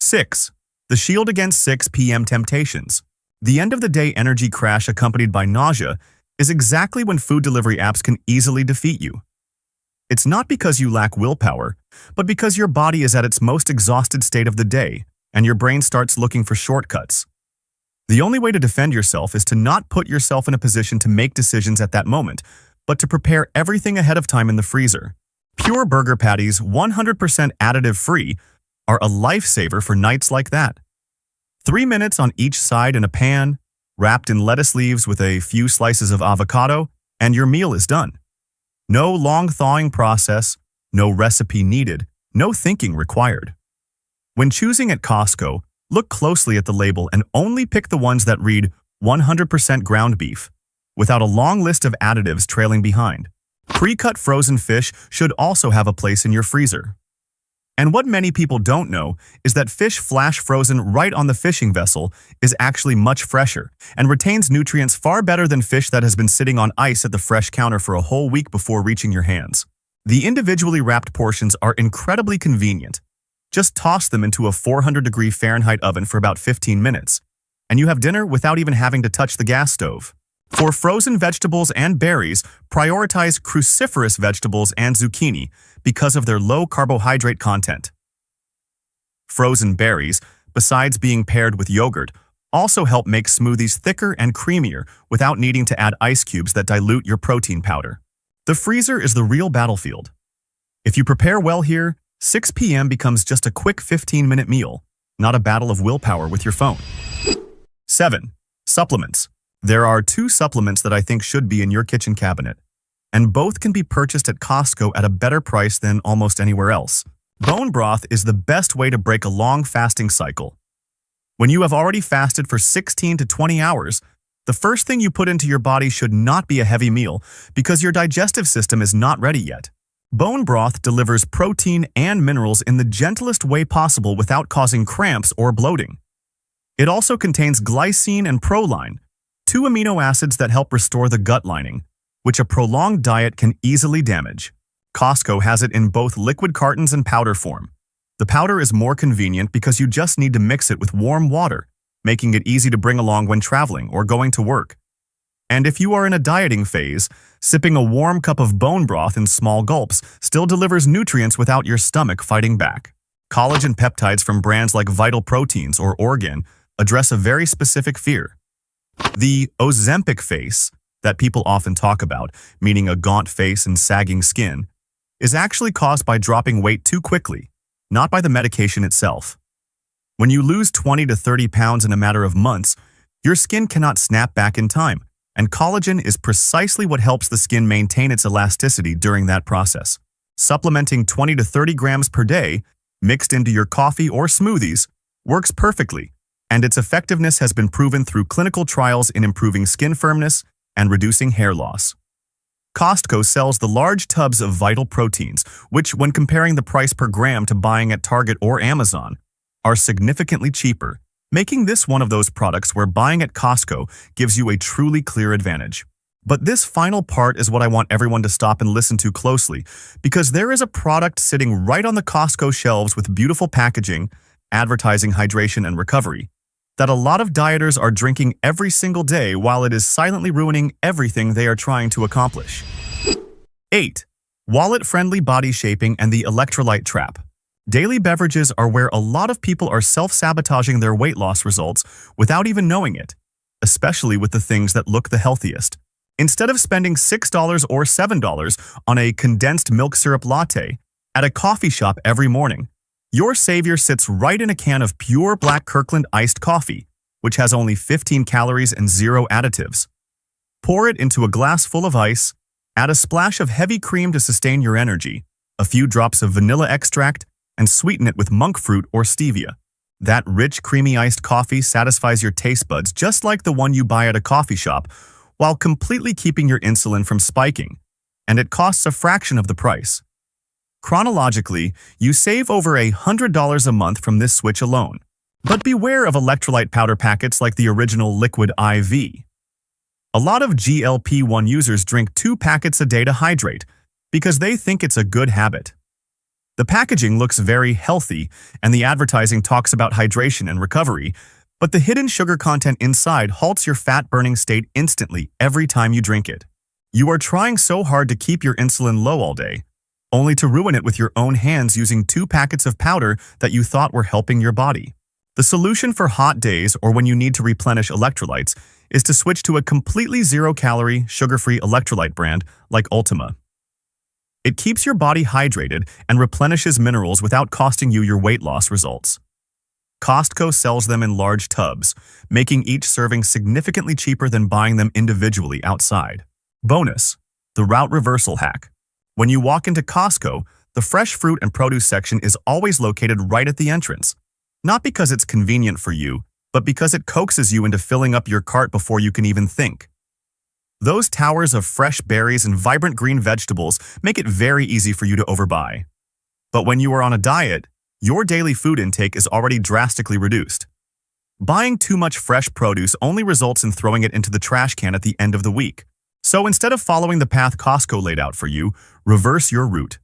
S1: 6. The shield against 6 p.m. temptations. The end-of-the-day energy crash accompanied by nausea is exactly when food delivery apps can easily defeat you. It's not because you lack willpower, but because your body is at its most exhausted state of the day, and your brain starts looking for shortcuts. The only way to defend yourself is to not put yourself in a position to make decisions at that moment, but to prepare everything ahead of time in the freezer. Pure burger patties, 100% additive-free, are a lifesaver for nights like that. 3 minutes on each side in a pan, wrapped in lettuce leaves with a few slices of avocado, and your meal is done. No long thawing process, no recipe needed, no thinking required. When choosing at Costco, look closely at the label and only pick the ones that read 100% ground beef, without a long list of additives trailing behind. Pre-cut frozen fish should also have a place in your freezer. And what many people don't know is that fish flash frozen right on the fishing vessel is actually much fresher and retains nutrients far better than fish that has been sitting on ice at the fresh counter for a whole week before reaching your hands. The individually wrapped portions are incredibly convenient. Just toss them into a 400-degree Fahrenheit oven for about 15 minutes, and you have dinner without even having to touch the gas stove. For frozen vegetables and berries, prioritize cruciferous vegetables and zucchini because of their low carbohydrate content. Frozen berries, besides being paired with yogurt, also help make smoothies thicker and creamier without needing to add ice cubes that dilute your protein powder. The freezer is the real battlefield. If you prepare well here, 6 p.m. becomes just a quick 15-minute meal, not a battle of willpower with your phone. 7. Supplements. There are 2 supplements that I think should be in your kitchen cabinet, and both can be purchased at Costco at a better price than almost anywhere else. Bone broth is the best way to break a long fasting cycle. When you have already fasted for 16 to 20 hours, the first thing you put into your body should not be a heavy meal because your digestive system is not ready yet. Bone broth delivers protein and minerals in the gentlest way possible without causing cramps or bloating. It also contains glycine and proline, two amino acids that help restore the gut lining, which a prolonged diet can easily damage. Costco has it in both liquid cartons and powder form. The powder is more convenient because you just need to mix it with warm water, making it easy to bring along when traveling or going to work. And if you are in a dieting phase, sipping a warm cup of bone broth in small gulps still delivers nutrients without your stomach fighting back. Collagen peptides from brands like Vital Proteins or Organ address a very specific fear. The Ozempic face that people often talk about, meaning a gaunt face and sagging skin, is actually caused by dropping weight too quickly, not by the medication itself. When you lose 20 to 30 pounds in a matter of months, your skin cannot snap back in time, and collagen is precisely what helps the skin maintain its elasticity during that process. Supplementing 20 to 30 grams per day, mixed into your coffee or smoothies, works perfectly, and its effectiveness has been proven through clinical trials in improving skin firmness and reducing hair loss. Costco sells the large tubs of Vital Proteins, which, when comparing the price per gram to buying at Target or Amazon, are significantly cheaper, making this one of those products where buying at Costco gives you a truly clear advantage. But this final part is what I want everyone to stop and listen to closely, because there is a product sitting right on the Costco shelves with beautiful packaging, advertising hydration and recovery, that a lot of dieters are drinking every single day while it is silently ruining everything they are trying to accomplish. 8. Wallet-friendly body shaping and the electrolyte trap. Daily beverages are where a lot of people are self-sabotaging their weight loss results without even knowing it, especially with the things that look the healthiest. Instead of spending $6 or $7 on a condensed milk syrup latte at a coffee shop every morning, your savior sits right in a can of pure black Kirkland iced coffee, which has only 15 calories and 0 additives. Pour it into a glass full of ice, add a splash of heavy cream to sustain your energy, a few drops of vanilla extract, and sweeten it with monk fruit or stevia. That rich, creamy iced coffee satisfies your taste buds just like the one you buy at a coffee shop, while completely keeping your insulin from spiking, and it costs a fraction of the price. Chronologically, you save over $100 a month from this switch alone. But beware of electrolyte powder packets like the original Liquid IV. A lot of GLP-1 users drink 2 packets a day to hydrate because they think it's a good habit. The packaging looks very healthy, and the advertising talks about hydration and recovery, but the hidden sugar content inside halts your fat-burning state instantly every time you drink it. You are trying so hard to keep your insulin low all day, only to ruin it with your own hands using 2 packets of powder that you thought were helping your body. The solution for hot days or when you need to replenish electrolytes is to switch to a completely zero-calorie, sugar-free electrolyte brand like Ultima. It keeps your body hydrated and replenishes minerals without costing you your weight loss results. Costco sells them in large tubs, making each serving significantly cheaper than buying them individually outside. Bonus: the route reversal hack. When you walk into Costco, the fresh fruit and produce section is always located right at the entrance. Not because it's convenient for you, but because it coaxes you into filling up your cart before you can even think. Those towers of fresh berries and vibrant green vegetables make it very easy for you to overbuy. But when you are on a diet, your daily food intake is already drastically reduced. Buying too much fresh produce only results in throwing it into the trash can at the end of the week. So instead of following the path Costco laid out for you, reverse your route.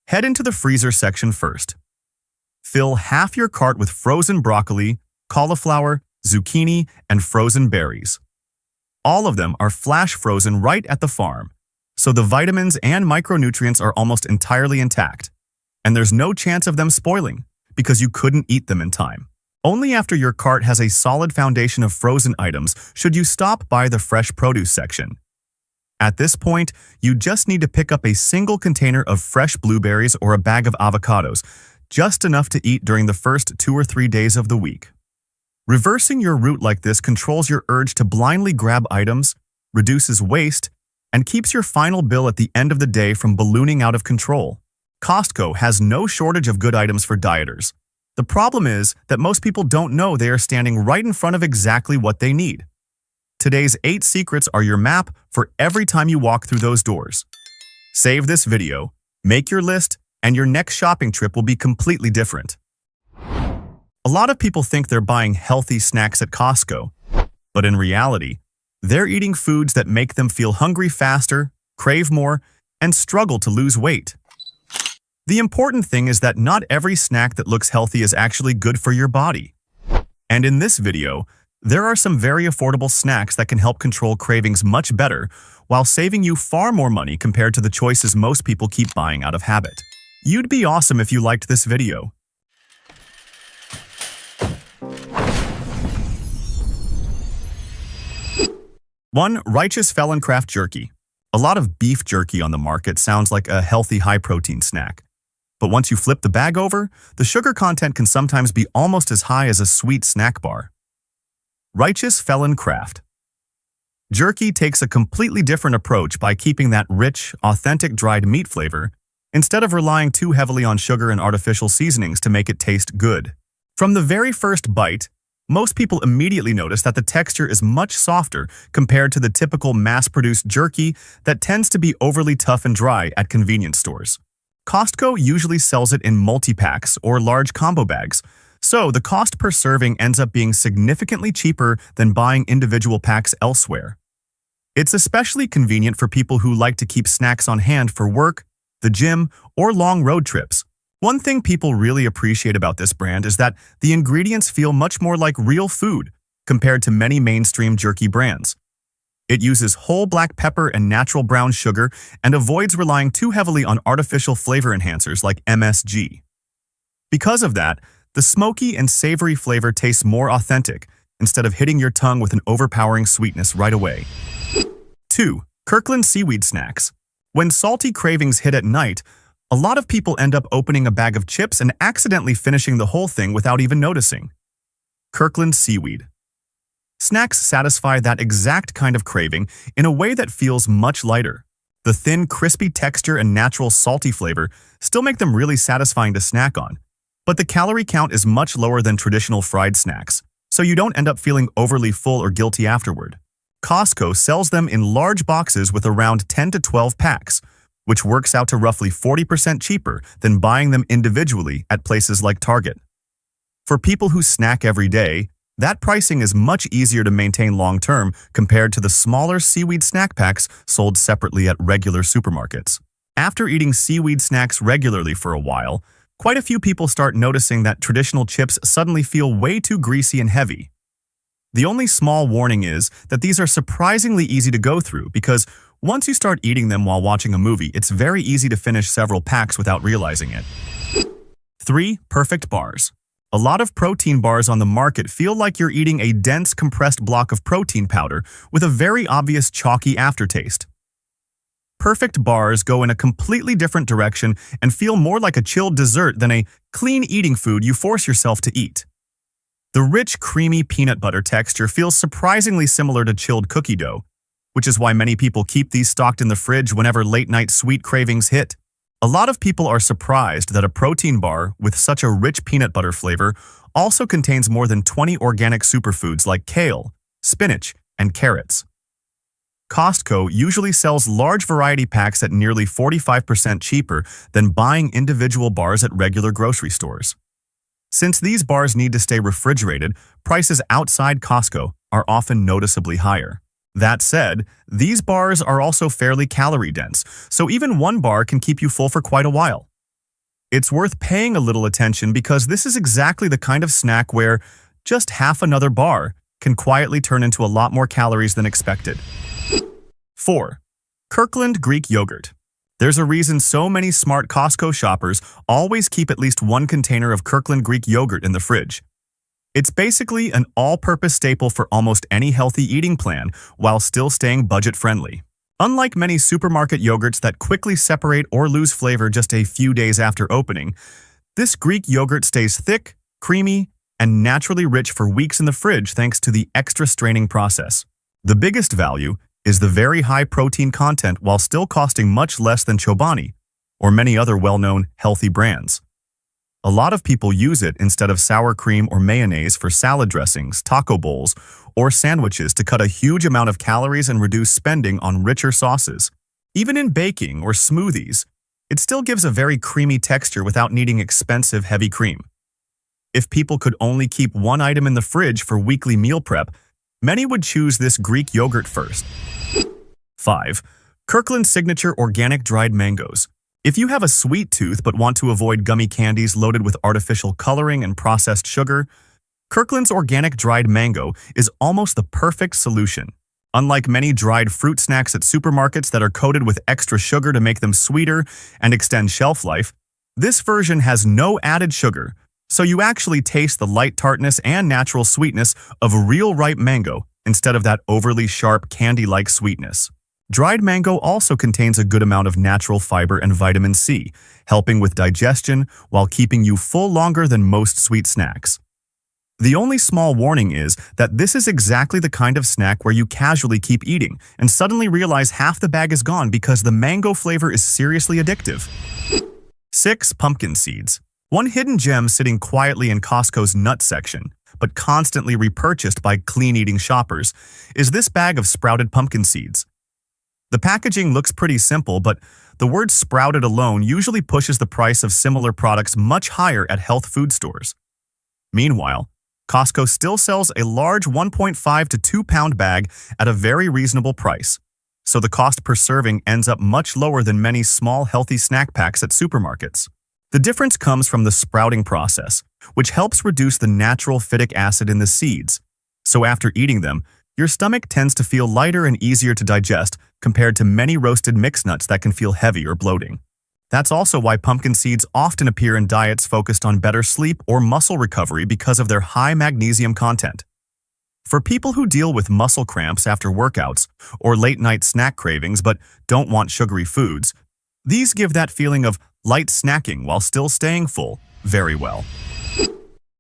S1: Head into the freezer section first. Fill half your cart with frozen broccoli, cauliflower, zucchini, and frozen berries. All of them are flash frozen right at the farm, so the vitamins and micronutrients are almost entirely intact. And there's no chance of them spoiling, because you couldn't eat them in time. Only after your cart has a solid foundation of frozen items should you stop by the fresh produce section. At this point, you just need to pick up a single container of fresh blueberries or a bag of avocados, just enough to eat during the first 2 or 3 days of the week. Reversing your route like this controls your urge to blindly grab items, reduces waste, and keeps your final bill at the end of the day from ballooning out of control. Costco has no shortage of good items for dieters. The problem is that most people don't know they are standing right in front of exactly what they need. Today's 8 secrets are your map for every time you walk through those doors. Save this video, make your list, and your next shopping trip will be completely different. A lot of people think they're buying healthy snacks at Costco, but in reality, they're eating foods that make them feel hungry faster, crave more, and struggle to lose weight. The important thing is that not every snack that looks healthy is actually good for your body. And in this video, there are some very affordable snacks that can help control cravings much better while saving you far more money compared to the choices most people keep buying out of habit. You'd be awesome if you liked this video. 1. Righteous Felon Craft Jerky. A lot of beef jerky on the market sounds like a healthy high-protein snack. But once you flip the bag over, the sugar content can sometimes be almost as high as a sweet snack bar. Righteous Felon Craft. Jerky takes a completely different approach by keeping that rich, authentic dried meat flavor instead of relying too heavily on sugar and artificial seasonings to make it taste good. From the very first bite, most people immediately notice that the texture is much softer compared to the typical mass-produced jerky that tends to be overly tough and dry at convenience stores. Costco usually sells it in multi-packs or large combo bags, so the cost per serving ends up being significantly cheaper than buying individual packs elsewhere. It's especially convenient for people who like to keep snacks on hand for work, the gym, or long road trips. One thing people really appreciate about this brand is that the ingredients feel much more like real food compared to many mainstream jerky brands. It uses whole black pepper and natural brown sugar and avoids relying too heavily on artificial flavor enhancers like MSG. Because of that, the smoky and savory flavor tastes more authentic instead of hitting your tongue with an overpowering sweetness right away. 2. Kirkland Seaweed Snacks. When salty cravings hit at night, a lot of people end up opening a bag of chips and accidentally finishing the whole thing without even noticing. Kirkland Seaweed. Snacks satisfy that exact kind of craving in a way that feels much lighter. The thin, crispy texture and natural salty flavor still make them really satisfying to snack on, but the calorie count is much lower than traditional fried snacks, so you don't end up feeling overly full or guilty afterward. Costco sells them in large boxes with around 10 to 12 packs, which works out to roughly 40% cheaper than buying them individually at places like Target. For people who snack every day, that pricing is much easier to maintain long-term compared to the smaller seaweed snack packs sold separately at regular supermarkets. After eating seaweed snacks regularly for a while, quite a few people start noticing that traditional chips suddenly feel way too greasy and heavy. The only small warning is that these are surprisingly easy to go through because once you start eating them while watching a movie, it's very easy to finish several packs without realizing it. 3. Perfect Bars. A lot of protein bars on the market feel like you're eating a dense, compressed block of protein powder with a very obvious chalky aftertaste. Perfect Bars go in a completely different direction and feel more like a chilled dessert than a clean eating food you force yourself to eat. The rich, creamy peanut butter texture feels surprisingly similar to chilled cookie dough, which is why many people keep these stocked in the fridge whenever late-night sweet cravings hit. A lot of people are surprised that a protein bar with such a rich peanut butter flavor also contains more than 20 organic superfoods like kale, spinach, and carrots. Costco usually sells large variety packs at nearly 45% cheaper than buying individual bars at regular grocery stores. Since these bars need to stay refrigerated, prices outside Costco are often noticeably higher. That said, these bars are also fairly calorie-dense, so even one bar can keep you full for quite a while. It's worth paying a little attention because this is exactly the kind of snack where just half another bar can quietly turn into a lot more calories than expected. 4. Kirkland Greek Yogurt. There's a reason so many smart Costco shoppers always keep at least one container of Kirkland Greek yogurt in the fridge. It's basically an all-purpose staple for almost any healthy eating plan while still staying budget-friendly. Unlike many supermarket yogurts that quickly separate or lose flavor just a few days after opening, this Greek yogurt stays thick, creamy, and naturally rich for weeks in the fridge thanks to the extra straining process. The biggest value is the very high protein content while still costing much less than Chobani or many other well-known healthy brands. A lot of people use it instead of sour cream or mayonnaise for salad dressings, taco bowls, or sandwiches to cut a huge amount of calories and reduce spending on richer sauces. Even in baking or smoothies, it still gives a very creamy texture without needing expensive heavy cream. If people could only keep one item in the fridge for weekly meal prep, many would choose this Greek yogurt first. 5. Kirkland Signature Organic Dried Mangoes. If you have a sweet tooth but want to avoid gummy candies loaded with artificial coloring and processed sugar, Kirkland's Organic Dried Mango is almost the perfect solution. Unlike many dried fruit snacks at supermarkets that are coated with extra sugar to make them sweeter and extend shelf life, this version has no added sugar, so you actually taste the light tartness and natural sweetness of real ripe mango instead of that overly sharp candy-like sweetness. Dried mango also contains a good amount of natural fiber and vitamin C, helping with digestion while keeping you full longer than most sweet snacks. The only small warning is that this is exactly the kind of snack where you casually keep eating and suddenly realize half the bag is gone because the mango flavor is seriously addictive. 6. Pumpkin seeds. One hidden gem sitting quietly in Costco's nut section, but constantly repurchased by clean-eating shoppers, is this bag of sprouted pumpkin seeds. The packaging looks pretty simple, but the word sprouted alone usually pushes the price of similar products much higher at health food stores. Meanwhile, Costco still sells a large 1.5 to 2 pound bag at a very reasonable price, so the cost per serving ends up much lower than many small healthy snack packs at supermarkets. The difference comes from the sprouting process, which helps reduce the natural phytic acid in the seeds, so after eating them, your stomach tends to feel lighter and easier to digest compared to many roasted mixed nuts that can feel heavy or bloating. That's also why pumpkin seeds often appear in diets focused on better sleep or muscle recovery because of their high magnesium content. For people who deal with muscle cramps after workouts or late-night snack cravings but don't want sugary foods, these give that feeling of light snacking while still staying full very well.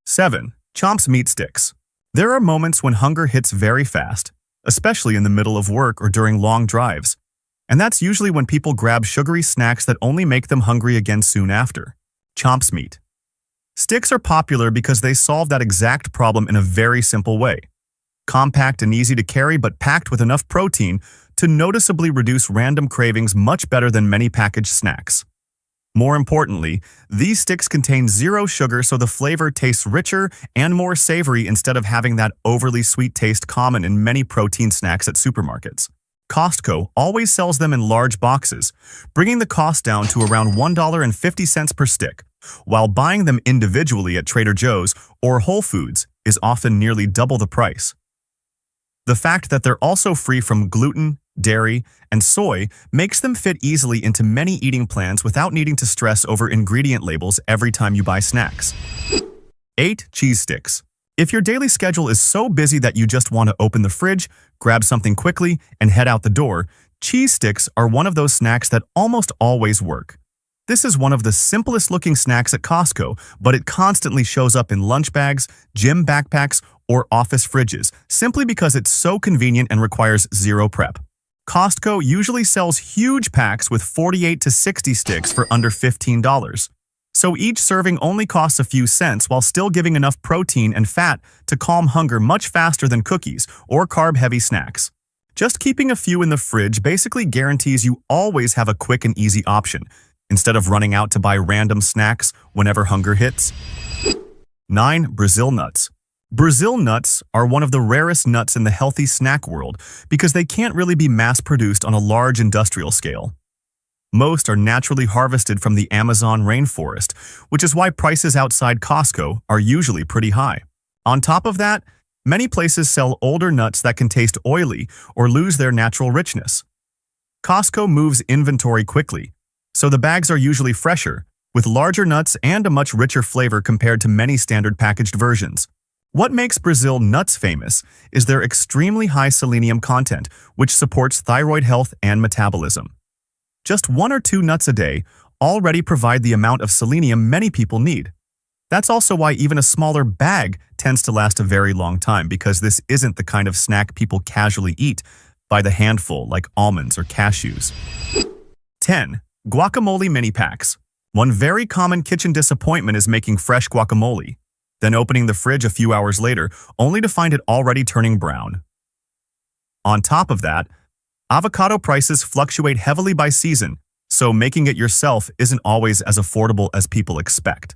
S1: 7. Chomps Meat Sticks. There are moments when hunger hits very fast, especially in the middle of work or during long drives. And that's usually when people grab sugary snacks that only make them hungry again soon after. Chomps Meat. Sticks are popular because they solve that exact problem in a very simple way. Compact and easy to carry but packed with enough protein to noticeably reduce random cravings much better than many packaged snacks. More importantly, these sticks contain zero sugar so the flavor tastes richer and more savory instead of having that overly sweet taste common in many protein snacks at supermarkets. Costco always sells them in large boxes, bringing the cost down to around $1.50 per stick, while buying them individually at Trader Joe's or Whole Foods is often nearly double the price. The fact that they're also free from gluten, dairy, and soy makes them fit easily into many eating plans without needing to stress over ingredient labels every time you buy snacks. 8. Cheese sticks. If your daily schedule is so busy that you just want to open the fridge, grab something quickly, and head out the door, cheese sticks are one of those snacks that almost always work. This is one of the simplest looking snacks at Costco, but it constantly shows up in lunch bags, gym backpacks, or office fridges, simply because it's so convenient and requires zero prep. Costco usually sells huge packs with 48 to 60 sticks for under $15. So each serving only costs a few cents while still giving enough protein and fat to calm hunger much faster than cookies or carb-heavy snacks. Just keeping a few in the fridge basically guarantees you always have a quick and easy option, instead of running out to buy random snacks whenever hunger hits. 9. Brazil nuts. Brazil nuts are one of the rarest nuts in the healthy snack world because they can't really be mass-produced on a large industrial scale. Most are naturally harvested from the Amazon rainforest, which is why prices outside Costco are usually pretty high. On top of that, many places sell older nuts that can taste oily or lose their natural richness. Costco moves inventory quickly, so the bags are usually fresher, with larger nuts and a much richer flavor compared to many standard packaged versions. What makes Brazil nuts famous is their extremely high selenium content, which supports thyroid health and metabolism. Just 1 or 2 nuts a day already provide the amount of selenium many people need. That's also why even a smaller bag tends to last a very long time, because this isn't the kind of snack people casually eat, by the handful like almonds or cashews. 10. Guacamole mini packs. One very common kitchen disappointment is making fresh guacamole, then opening the fridge a few hours later only to find it already turning brown. On top of that, avocado prices fluctuate heavily by season, so making it yourself isn't always as affordable as people expect.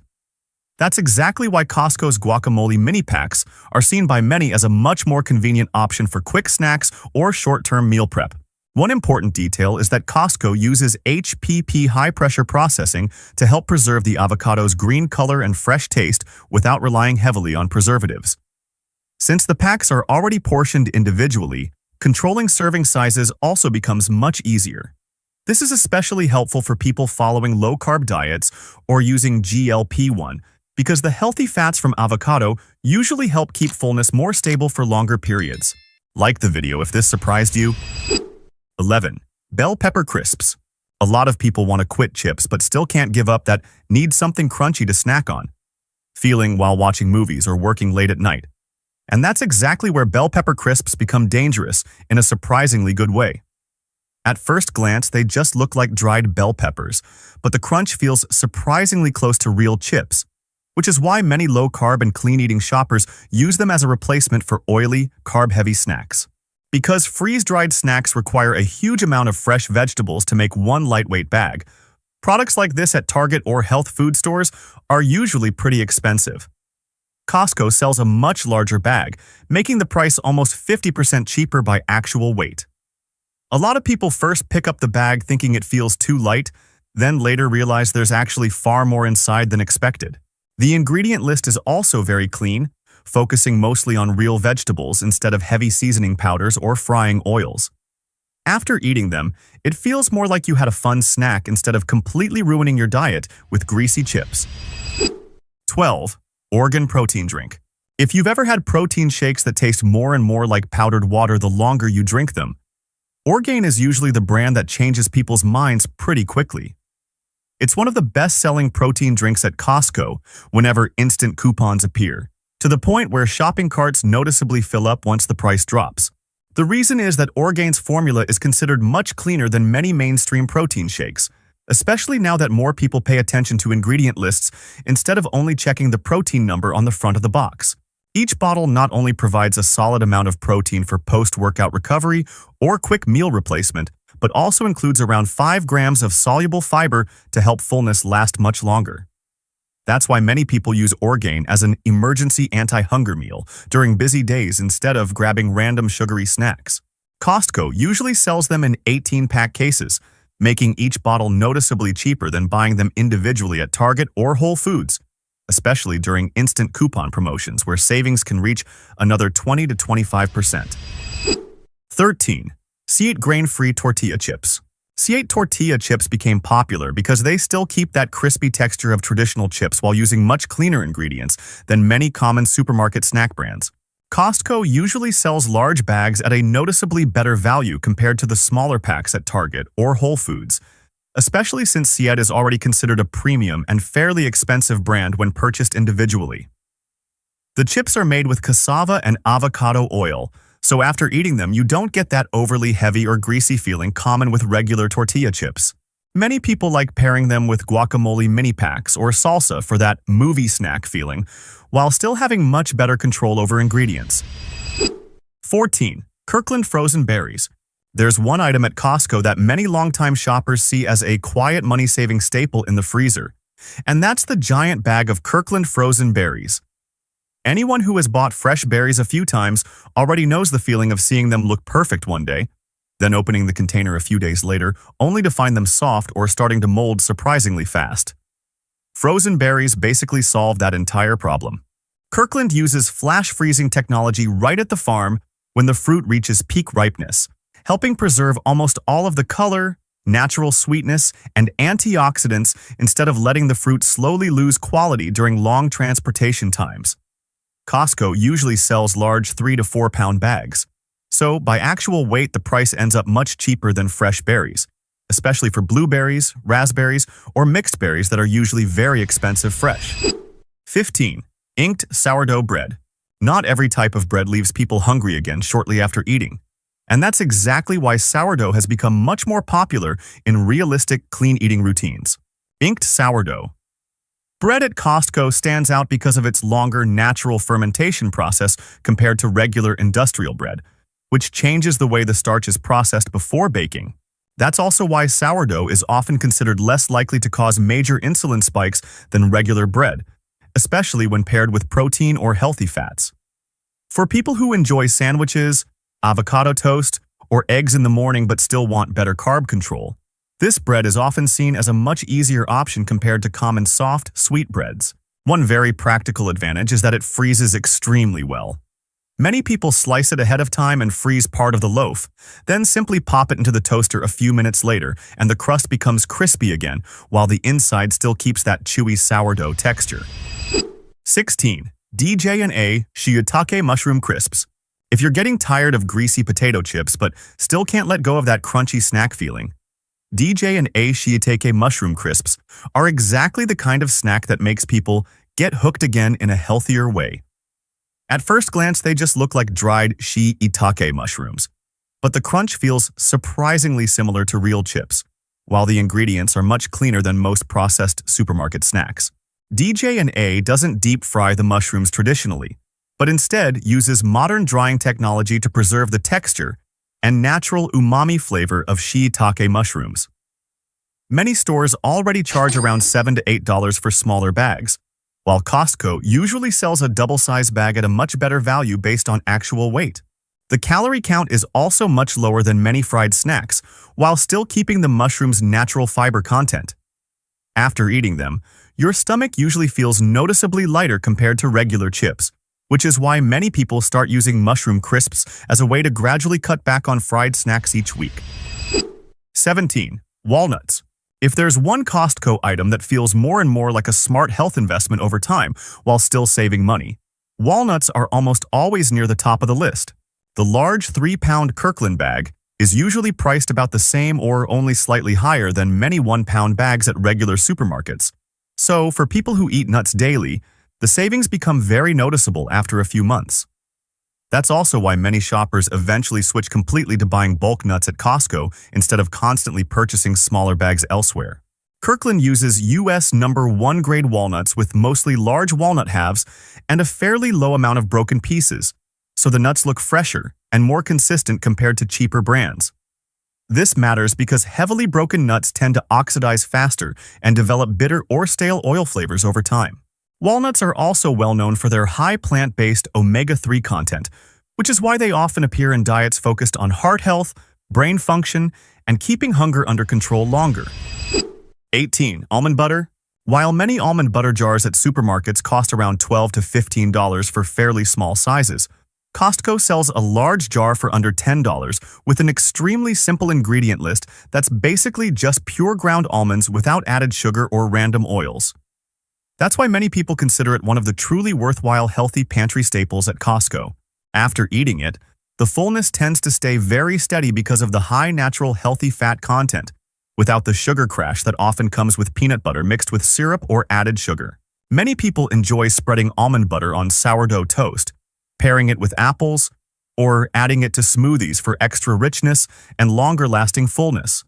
S1: That's exactly why Costco's guacamole mini packs are seen by many as a much more convenient option for quick snacks or short-term meal prep. One important detail is that Costco uses HPP high-pressure processing to help preserve the avocado's green color and fresh taste without relying heavily on preservatives. Since the packs are already portioned individually, controlling serving sizes also becomes much easier. This is especially helpful for people following low-carb diets or using GLP-1, because the healthy fats from avocado usually help keep fullness more stable for longer periods. Like the video if this surprised you. 11. Bell pepper crisps. A lot of people want to quit chips but still can't give up that need something crunchy to snack on feeling while watching movies or working late at night. And that's exactly where bell pepper crisps become dangerous in a surprisingly good way. At first glance, they just look like dried bell peppers, but the crunch feels surprisingly close to real chips, which is why many low-carb and clean-eating shoppers use them as a replacement for oily, carb-heavy snacks. Because freeze-dried snacks require a huge amount of fresh vegetables to make one lightweight bag, products like this at Target or health food stores are usually pretty expensive. Costco sells a much larger bag, making the price almost 50% cheaper by actual weight. A lot of people first pick up the bag thinking it feels too light, then later realize there's actually far more inside than expected. The ingredient list is also very clean, focusing mostly on real vegetables instead of heavy seasoning powders or frying oils. After eating them, it feels more like you had a fun snack instead of completely ruining your diet with greasy chips. 12. Organ protein drink. If you've ever had protein shakes that taste more and more like powdered water the longer you drink them, Orgain is usually the brand that changes people's minds pretty quickly. It's one of the best-selling protein drinks at Costco whenever instant coupons appear, to the point where shopping carts noticeably fill up once the price drops. The reason is that Orgain's formula is considered much cleaner than many mainstream protein shakes, especially now that more people pay attention to ingredient lists instead of only checking the protein number on the front of the box. Each bottle not only provides a solid amount of protein for post-workout recovery or quick meal replacement, but also includes around 5 grams of soluble fiber to help fullness last much longer. That's why many people use Orgain as an emergency anti-hunger meal during busy days instead of grabbing random sugary snacks. Costco usually sells them in 18-pack cases, making each bottle noticeably cheaper than buying them individually at Target or Whole Foods, especially during instant coupon promotions where savings can reach another 20 to 25%. 13. C8 grain-free tortilla chips. C8 tortilla chips became popular because they still keep that crispy texture of traditional chips while using much cleaner ingredients than many common supermarket snack brands. Costco usually sells large bags at a noticeably better value compared to the smaller packs at Target or Whole Foods, especially since C8 is already considered a premium and fairly expensive brand when purchased individually. The chips are made with cassava and avocado oil, so after eating them, you don't get that overly heavy or greasy feeling common with regular tortilla chips. Many people like pairing them with guacamole mini packs or salsa for that movie snack feeling, while still having much better control over ingredients. 14. Kirkland frozen berries. There's one item at Costco that many longtime shoppers see as a quiet money-saving staple in the freezer, and that's the giant bag of Kirkland frozen berries. Anyone who has bought fresh berries a few times already knows the feeling of seeing them look perfect one day, then opening the container a few days later only to find them soft or starting to mold surprisingly fast. Frozen berries basically solve that entire problem. Kirkland uses flash freezing technology right at the farm when the fruit reaches peak ripeness, helping preserve almost all of the color, natural sweetness, and antioxidants instead of letting the fruit slowly lose quality during long transportation times. Costco usually sells large 3 to 4 pound bags, so by actual weight the price ends up much cheaper than fresh berries, especially for blueberries, raspberries, or mixed berries that are usually very expensive fresh. 15. Inked sourdough bread. Not every type of bread leaves people hungry again shortly after eating. And that's exactly why sourdough has become much more popular in realistic, clean eating routines. Inked sourdough. Bread at Costco stands out because of its longer natural fermentation process compared to regular industrial bread, which changes the way the starch is processed before baking. That's also why sourdough is often considered less likely to cause major insulin spikes than regular bread, especially when paired with protein or healthy fats. For people who enjoy sandwiches, avocado toast, or eggs in the morning but still want better carb control, this bread is often seen as a much easier option compared to common soft, sweet breads. One very practical advantage is that it freezes extremely well. Many people slice it ahead of time and freeze part of the loaf, then simply pop it into the toaster a few minutes later, and the crust becomes crispy again, while the inside still keeps that chewy sourdough texture. 16. DJ&A Shiitake Mushroom Crisps. If you're getting tired of greasy potato chips but still can't let go of that crunchy snack feeling, DJ&A Shiitake Mushroom Crisps are exactly the kind of snack that makes people get hooked again in a healthier way. At first glance, they just look like dried shiitake mushrooms, but the crunch feels surprisingly similar to real chips, while the ingredients are much cleaner than most processed supermarket snacks. DJ&A doesn't deep fry the mushrooms traditionally, but instead uses modern drying technology to preserve the texture and natural umami flavor of shiitake mushrooms. Many stores already charge around $7 to $8 for smaller bags, while Costco usually sells a double-sized bag at a much better value based on actual weight. The calorie count is also much lower than many fried snacks, while still keeping the mushroom's natural fiber content. After eating them, your stomach usually feels noticeably lighter compared to regular chips, which is why many people start using mushroom crisps as a way to gradually cut back on fried snacks each week. 17. Walnuts. If there's one Costco item that feels more and more like a smart health investment over time while still saving money, walnuts are almost always near the top of the list. The large 3-pound Kirkland bag is usually priced about the same or only slightly higher than many 1-pound bags at regular supermarkets. So, for people who eat nuts daily, the savings become very noticeable after a few months. That's also why many shoppers eventually switch completely to buying bulk nuts at Costco instead of constantly purchasing smaller bags elsewhere. Kirkland uses US number 1 grade walnuts with mostly large walnut halves and a fairly low amount of broken pieces, so the nuts look fresher and more consistent compared to cheaper brands. This matters because heavily broken nuts tend to oxidize faster and develop bitter or stale oil flavors over time. Walnuts are also well known for their high plant-based omega-3 content, which is why they often appear in diets focused on heart health, brain function, and keeping hunger under control longer. 18. Almond butter. While many almond butter jars at supermarkets cost around $12 to $15 for fairly small sizes, Costco sells a large jar for under $10 with an extremely simple ingredient list that's basically just pure ground almonds without added sugar or random oils. That's why many people consider it one of the truly worthwhile healthy pantry staples at Costco. After eating it, the fullness tends to stay very steady because of the high natural healthy fat content, without the sugar crash that often comes with peanut butter mixed with syrup or added sugar. Many people enjoy spreading almond butter on sourdough toast, pairing it with apples, or adding it to smoothies for extra richness and longer-lasting fullness.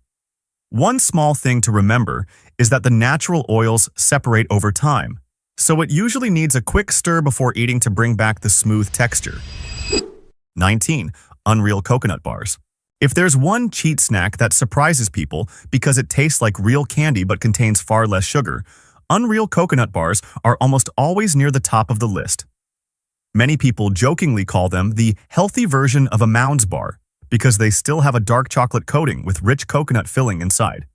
S1: One small thing to remember is that the natural oils separate over time, so it usually needs a quick stir before eating to bring back the smooth texture. 19. Unreal coconut bars. If there's one cheat snack that surprises people because it tastes like real candy but contains far less sugar, Unreal coconut bars are almost always near the top of the list. Many people jokingly call them the healthy version of a Mounds bar because they still have a dark chocolate coating with rich coconut filling inside.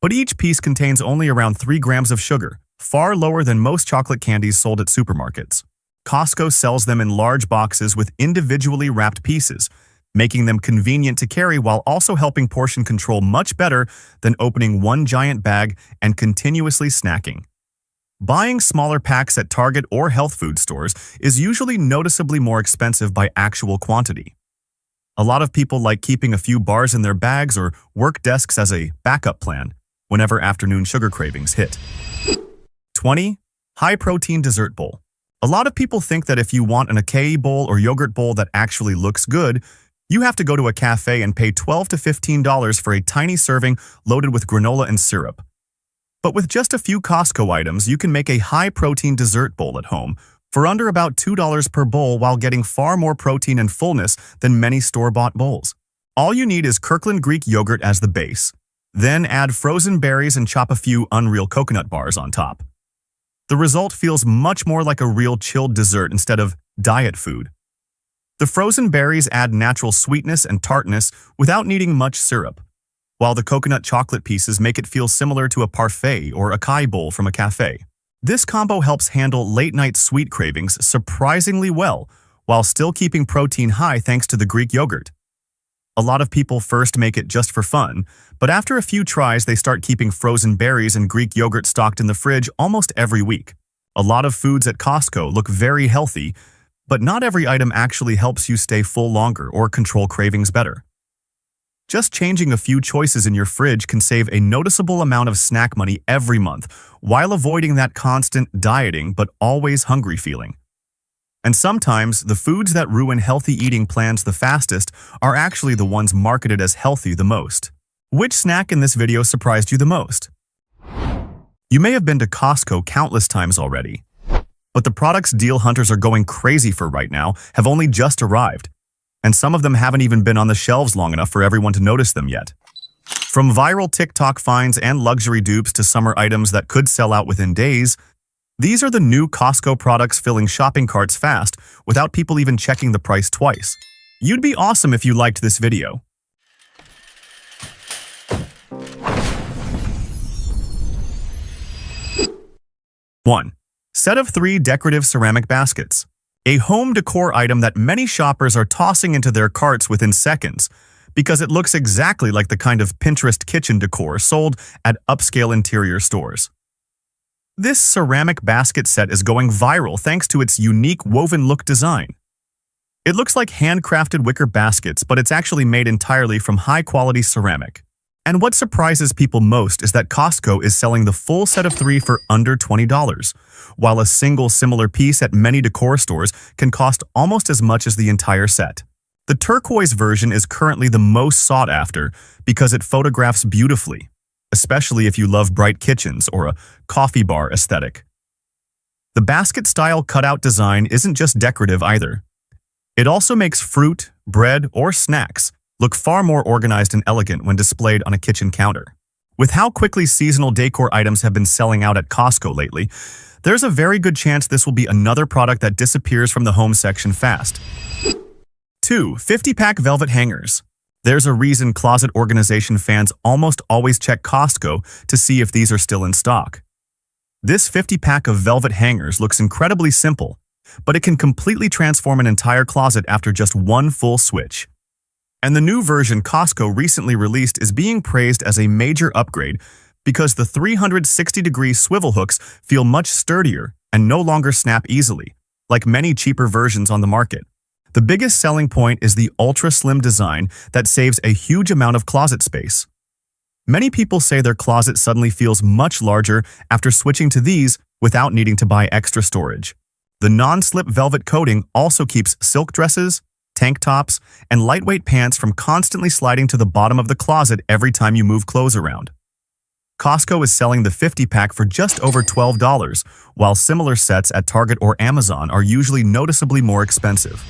S1: But each piece contains only around 3 grams of sugar, far lower than most chocolate candies sold at supermarkets. Costco sells them in large boxes with individually wrapped pieces, making them convenient to carry while also helping portion control much better than opening one giant bag and continuously snacking. Buying smaller packs at Target or health food stores is usually noticeably more expensive by actual quantity. A lot of people like keeping a few bars in their bags or work desks as a backup plan whenever afternoon sugar cravings hit. 20. High-protein dessert bowl. A lot of people think that if you want an acai bowl or yogurt bowl that actually looks good, You have to go to a cafe and pay $12 to $15 for a tiny serving loaded with granola and syrup. But with just a few Costco items, you can make a high-protein dessert bowl at home for under about $2 per bowl while getting far more protein and fullness than many store-bought bowls. All you need is Kirkland Greek yogurt as the base. Then add frozen berries and chop a few unreal coconut bars on top. The result feels much more like a real chilled dessert instead of diet food. The frozen berries add natural sweetness and tartness without needing much syrup, while the coconut chocolate pieces make it feel similar to a parfait or acai bowl from a cafe. This combo helps handle late-night sweet cravings surprisingly well, while still keeping protein high thanks to the Greek yogurt. A lot of people first make it just for fun, but after a few tries they start keeping frozen berries and Greek yogurt stocked in the fridge almost every week. A lot of foods at Costco look very healthy, but not every item actually helps you stay full longer or control cravings better. Just changing a few choices in your fridge can save a noticeable amount of snack money every month, while avoiding that constant dieting but always hungry feeling. And sometimes, the foods that ruin healthy eating plans the fastest are actually the ones marketed as healthy the most. Which snack in this video surprised you the most? You may have been to Costco countless times already, but the products deal hunters are going crazy for right now have only just arrived, and some of them haven't even been on the shelves long enough for everyone to notice them yet. From viral TikTok finds and luxury dupes to summer items that could sell out within days, these are the new Costco products filling shopping carts fast without people even checking the price twice. You'd be awesome if you liked this video. 1. Set of 3 decorative ceramic baskets. A home decor item that many shoppers are tossing into their carts within seconds because it looks exactly like the kind of Pinterest kitchen decor sold at upscale interior stores. This ceramic basket set is going viral thanks to its unique woven look design. It looks like handcrafted wicker baskets, but it's actually made entirely from high-quality ceramic. And what surprises people most is that Costco is selling the full set of 3 for under $20, while a single similar piece at many decor stores can cost almost as much as the entire set. The turquoise version is currently the most sought after because it photographs beautifully, especially if you love bright kitchens or a coffee bar aesthetic. The basket-style cutout design isn't just decorative either. It also makes fruit, bread, or snacks look far more organized and elegant when displayed on a kitchen counter. With how quickly seasonal decor items have been selling out at Costco lately, there's a very good chance this will be another product that disappears from the home section fast. 2. 50-pack velvet hangers. There's a reason closet organization fans almost always check Costco to see if these are still in stock. This 50-pack of velvet hangers looks incredibly simple, but it can completely transform an entire closet after just one full switch. And the new version Costco recently released is being praised as a major upgrade because the 360-degree swivel hooks feel much sturdier and no longer snap easily, like many cheaper versions on the market. The biggest selling point is the ultra-slim design that saves a huge amount of closet space. Many people say their closet suddenly feels much larger after switching to these without needing to buy extra storage. The non-slip velvet coating also keeps silk dresses, tank tops, and lightweight pants from constantly sliding to the bottom of the closet every time you move clothes around. Costco is selling the 50-pack for just over $12, while similar sets at Target or Amazon are usually noticeably more expensive.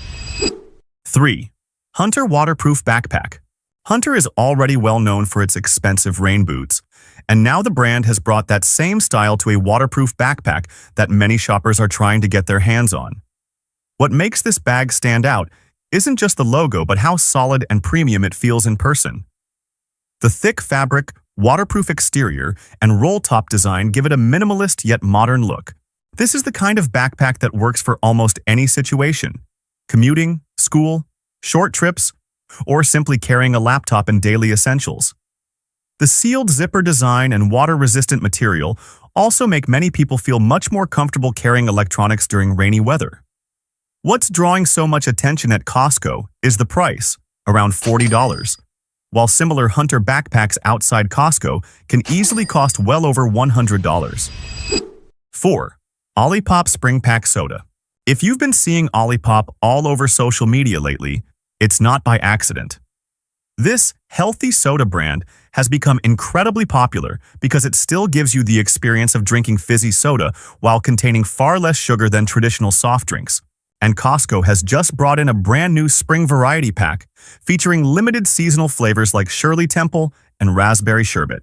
S1: 3. Hunter Waterproof Backpack. Hunter is already well known for its expensive rain boots, and now the brand has brought that same style to a waterproof backpack that many shoppers are trying to get their hands on. What makes this bag stand out isn't just the logo, but how solid and premium it feels in person. The thick fabric, waterproof exterior, and roll-top design give it a minimalist yet modern look. This is the kind of backpack that works for almost any situation: commuting, school, short trips, or simply carrying a laptop and daily essentials. The sealed zipper design and water-resistant material also make many people feel much more comfortable carrying electronics during rainy weather. What's drawing so much attention at Costco is the price, around $40, while similar Hunter backpacks outside Costco can easily cost well over $100. 4. Olipop Spring Pack Soda. If you've been seeing Olipop all over social media lately, It's not by accident. This healthy soda brand has become incredibly popular because it still gives you the experience of drinking fizzy soda while containing far less sugar than traditional soft drinks. And Costco has just brought in a brand new spring variety pack featuring limited seasonal flavors like Shirley Temple and raspberry sherbet.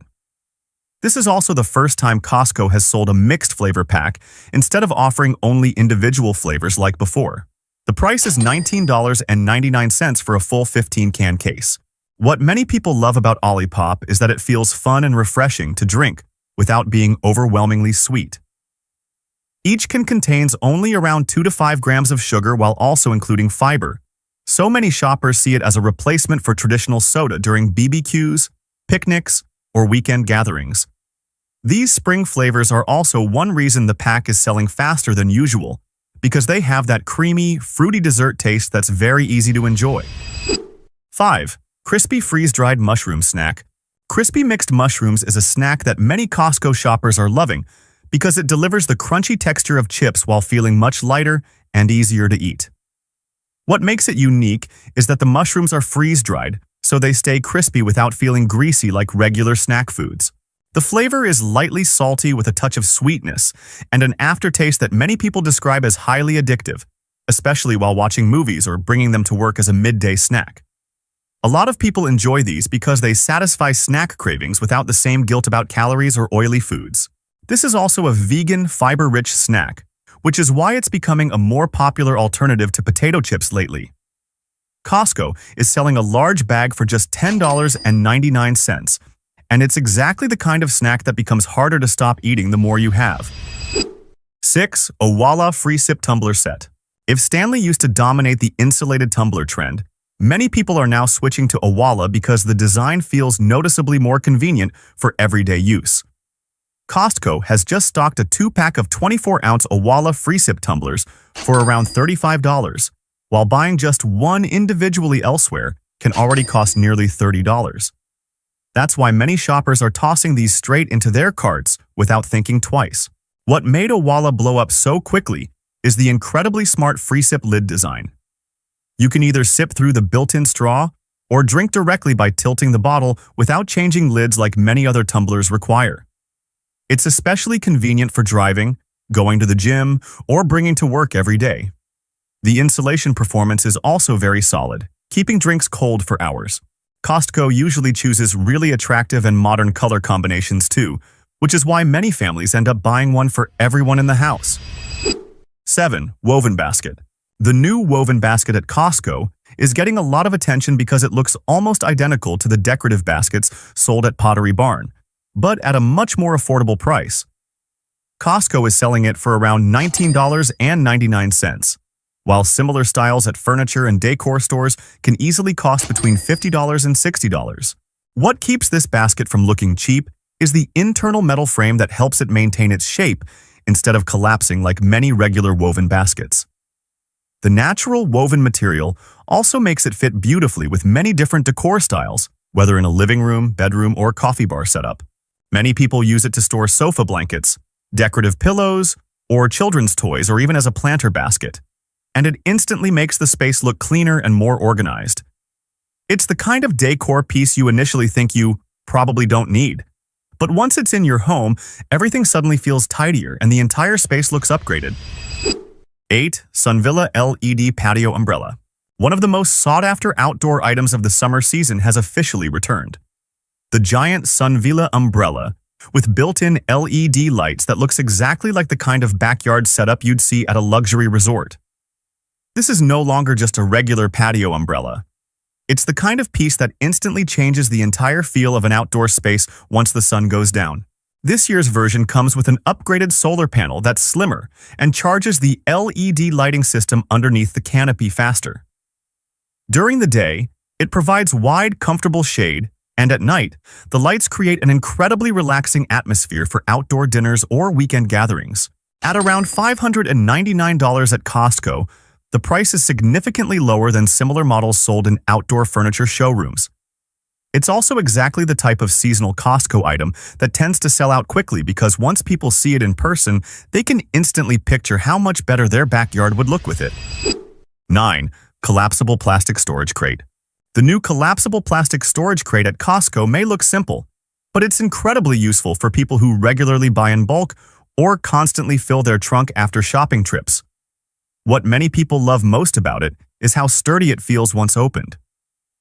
S1: This is also the first time Costco has sold a mixed flavor pack instead of offering only individual flavors like before. The price is $19.99 for a full 15-can case. What many people love about Olipop is that it feels fun and refreshing to drink without being overwhelmingly sweet. Each can contains only around 2 to 5 grams of sugar while also including fiber. So many shoppers see it as a replacement for traditional soda during BBQs, picnics, or weekend gatherings. These spring flavors are also one reason the pack is selling faster than usual, because they have that creamy, fruity dessert taste that's very easy to enjoy. 5. Crispy freeze-dried mushroom snack. Crispy mixed mushrooms is a snack that many Costco shoppers are loving because it delivers the crunchy texture of chips while feeling much lighter and easier to eat. What makes it unique is that the mushrooms are freeze-dried, so they stay crispy without feeling greasy like regular snack foods. The flavor is lightly salty with a touch of sweetness and an aftertaste that many people describe as highly addictive, especially while watching movies or bringing them to work as a midday snack. A lot of people enjoy these because they satisfy snack cravings without the same guilt about calories or oily foods. This is also a vegan, fiber-rich snack, which is why it's becoming a more popular alternative to potato chips lately. Costco is selling a large bag for just $10.99, and it's exactly the kind of snack that becomes harder to stop eating the more you have. 6. Owala Free Sip Tumbler Set. If Stanley used to dominate the insulated tumbler trend, many people are now switching to Owala because the design feels noticeably more convenient for everyday use. Costco has just stocked a 2-pack of 24-ounce Owala Free Sip tumblers for around $35, while buying just one individually elsewhere can already cost nearly $30. That's why many shoppers are tossing these straight into their carts without thinking twice. What made Owala blow up so quickly is the incredibly smart Free Sip lid design. You can either sip through the built-in straw or drink directly by tilting the bottle without changing lids like many other tumblers require. It's especially convenient for driving, going to the gym, or bringing to work every day. The insulation performance is also very solid, keeping drinks cold for hours. Costco usually chooses really attractive and modern color combinations too, which is why many families end up buying one for everyone in the house. 7. Woven Basket. The new woven basket at Costco is getting a lot of attention because it looks almost identical to the decorative baskets sold at Pottery Barn, but at a much more affordable price. Costco is selling it for around $19.99, while similar styles at furniture and decor stores can easily cost between $50 and $60. What keeps this basket from looking cheap is the internal metal frame that helps it maintain its shape instead of collapsing like many regular woven baskets. The natural woven material also makes it fit beautifully with many different decor styles, whether in a living room, bedroom, or coffee bar setup. Many people use it to store sofa blankets, decorative pillows, or children's toys, or even as a planter basket. And it instantly makes the space look cleaner and more organized. It's the kind of decor piece you initially think you probably don't need. But once it's in your home, everything suddenly feels tidier and the entire space looks upgraded. 8. Sunvilla LED Patio Umbrella. One of the most sought-after outdoor items of the summer season has officially returned. The giant Sunvilla umbrella, with built-in LED lights that looks exactly like the kind of backyard setup you'd see at a luxury resort. This is no longer just a regular patio umbrella. It's the kind of piece that instantly changes the entire feel of an outdoor space once the sun goes down. This year's version comes with an upgraded solar panel that's slimmer and charges the LED lighting system underneath the canopy faster. During the day, it provides wide, comfortable shade, and at night, the lights create an incredibly relaxing atmosphere for outdoor dinners or weekend gatherings. At around $599 at Costco, the price is significantly lower than similar models sold in outdoor furniture showrooms. It's also exactly the type of seasonal Costco item that tends to sell out quickly because once people see it in person, they can instantly picture how much better their backyard would look with it. 9. Collapsible plastic storage crate. The new collapsible plastic storage crate at Costco may look simple, but it's incredibly useful for people who regularly buy in bulk or constantly fill their trunk after shopping trips. What many people love most about it is how sturdy it feels once opened.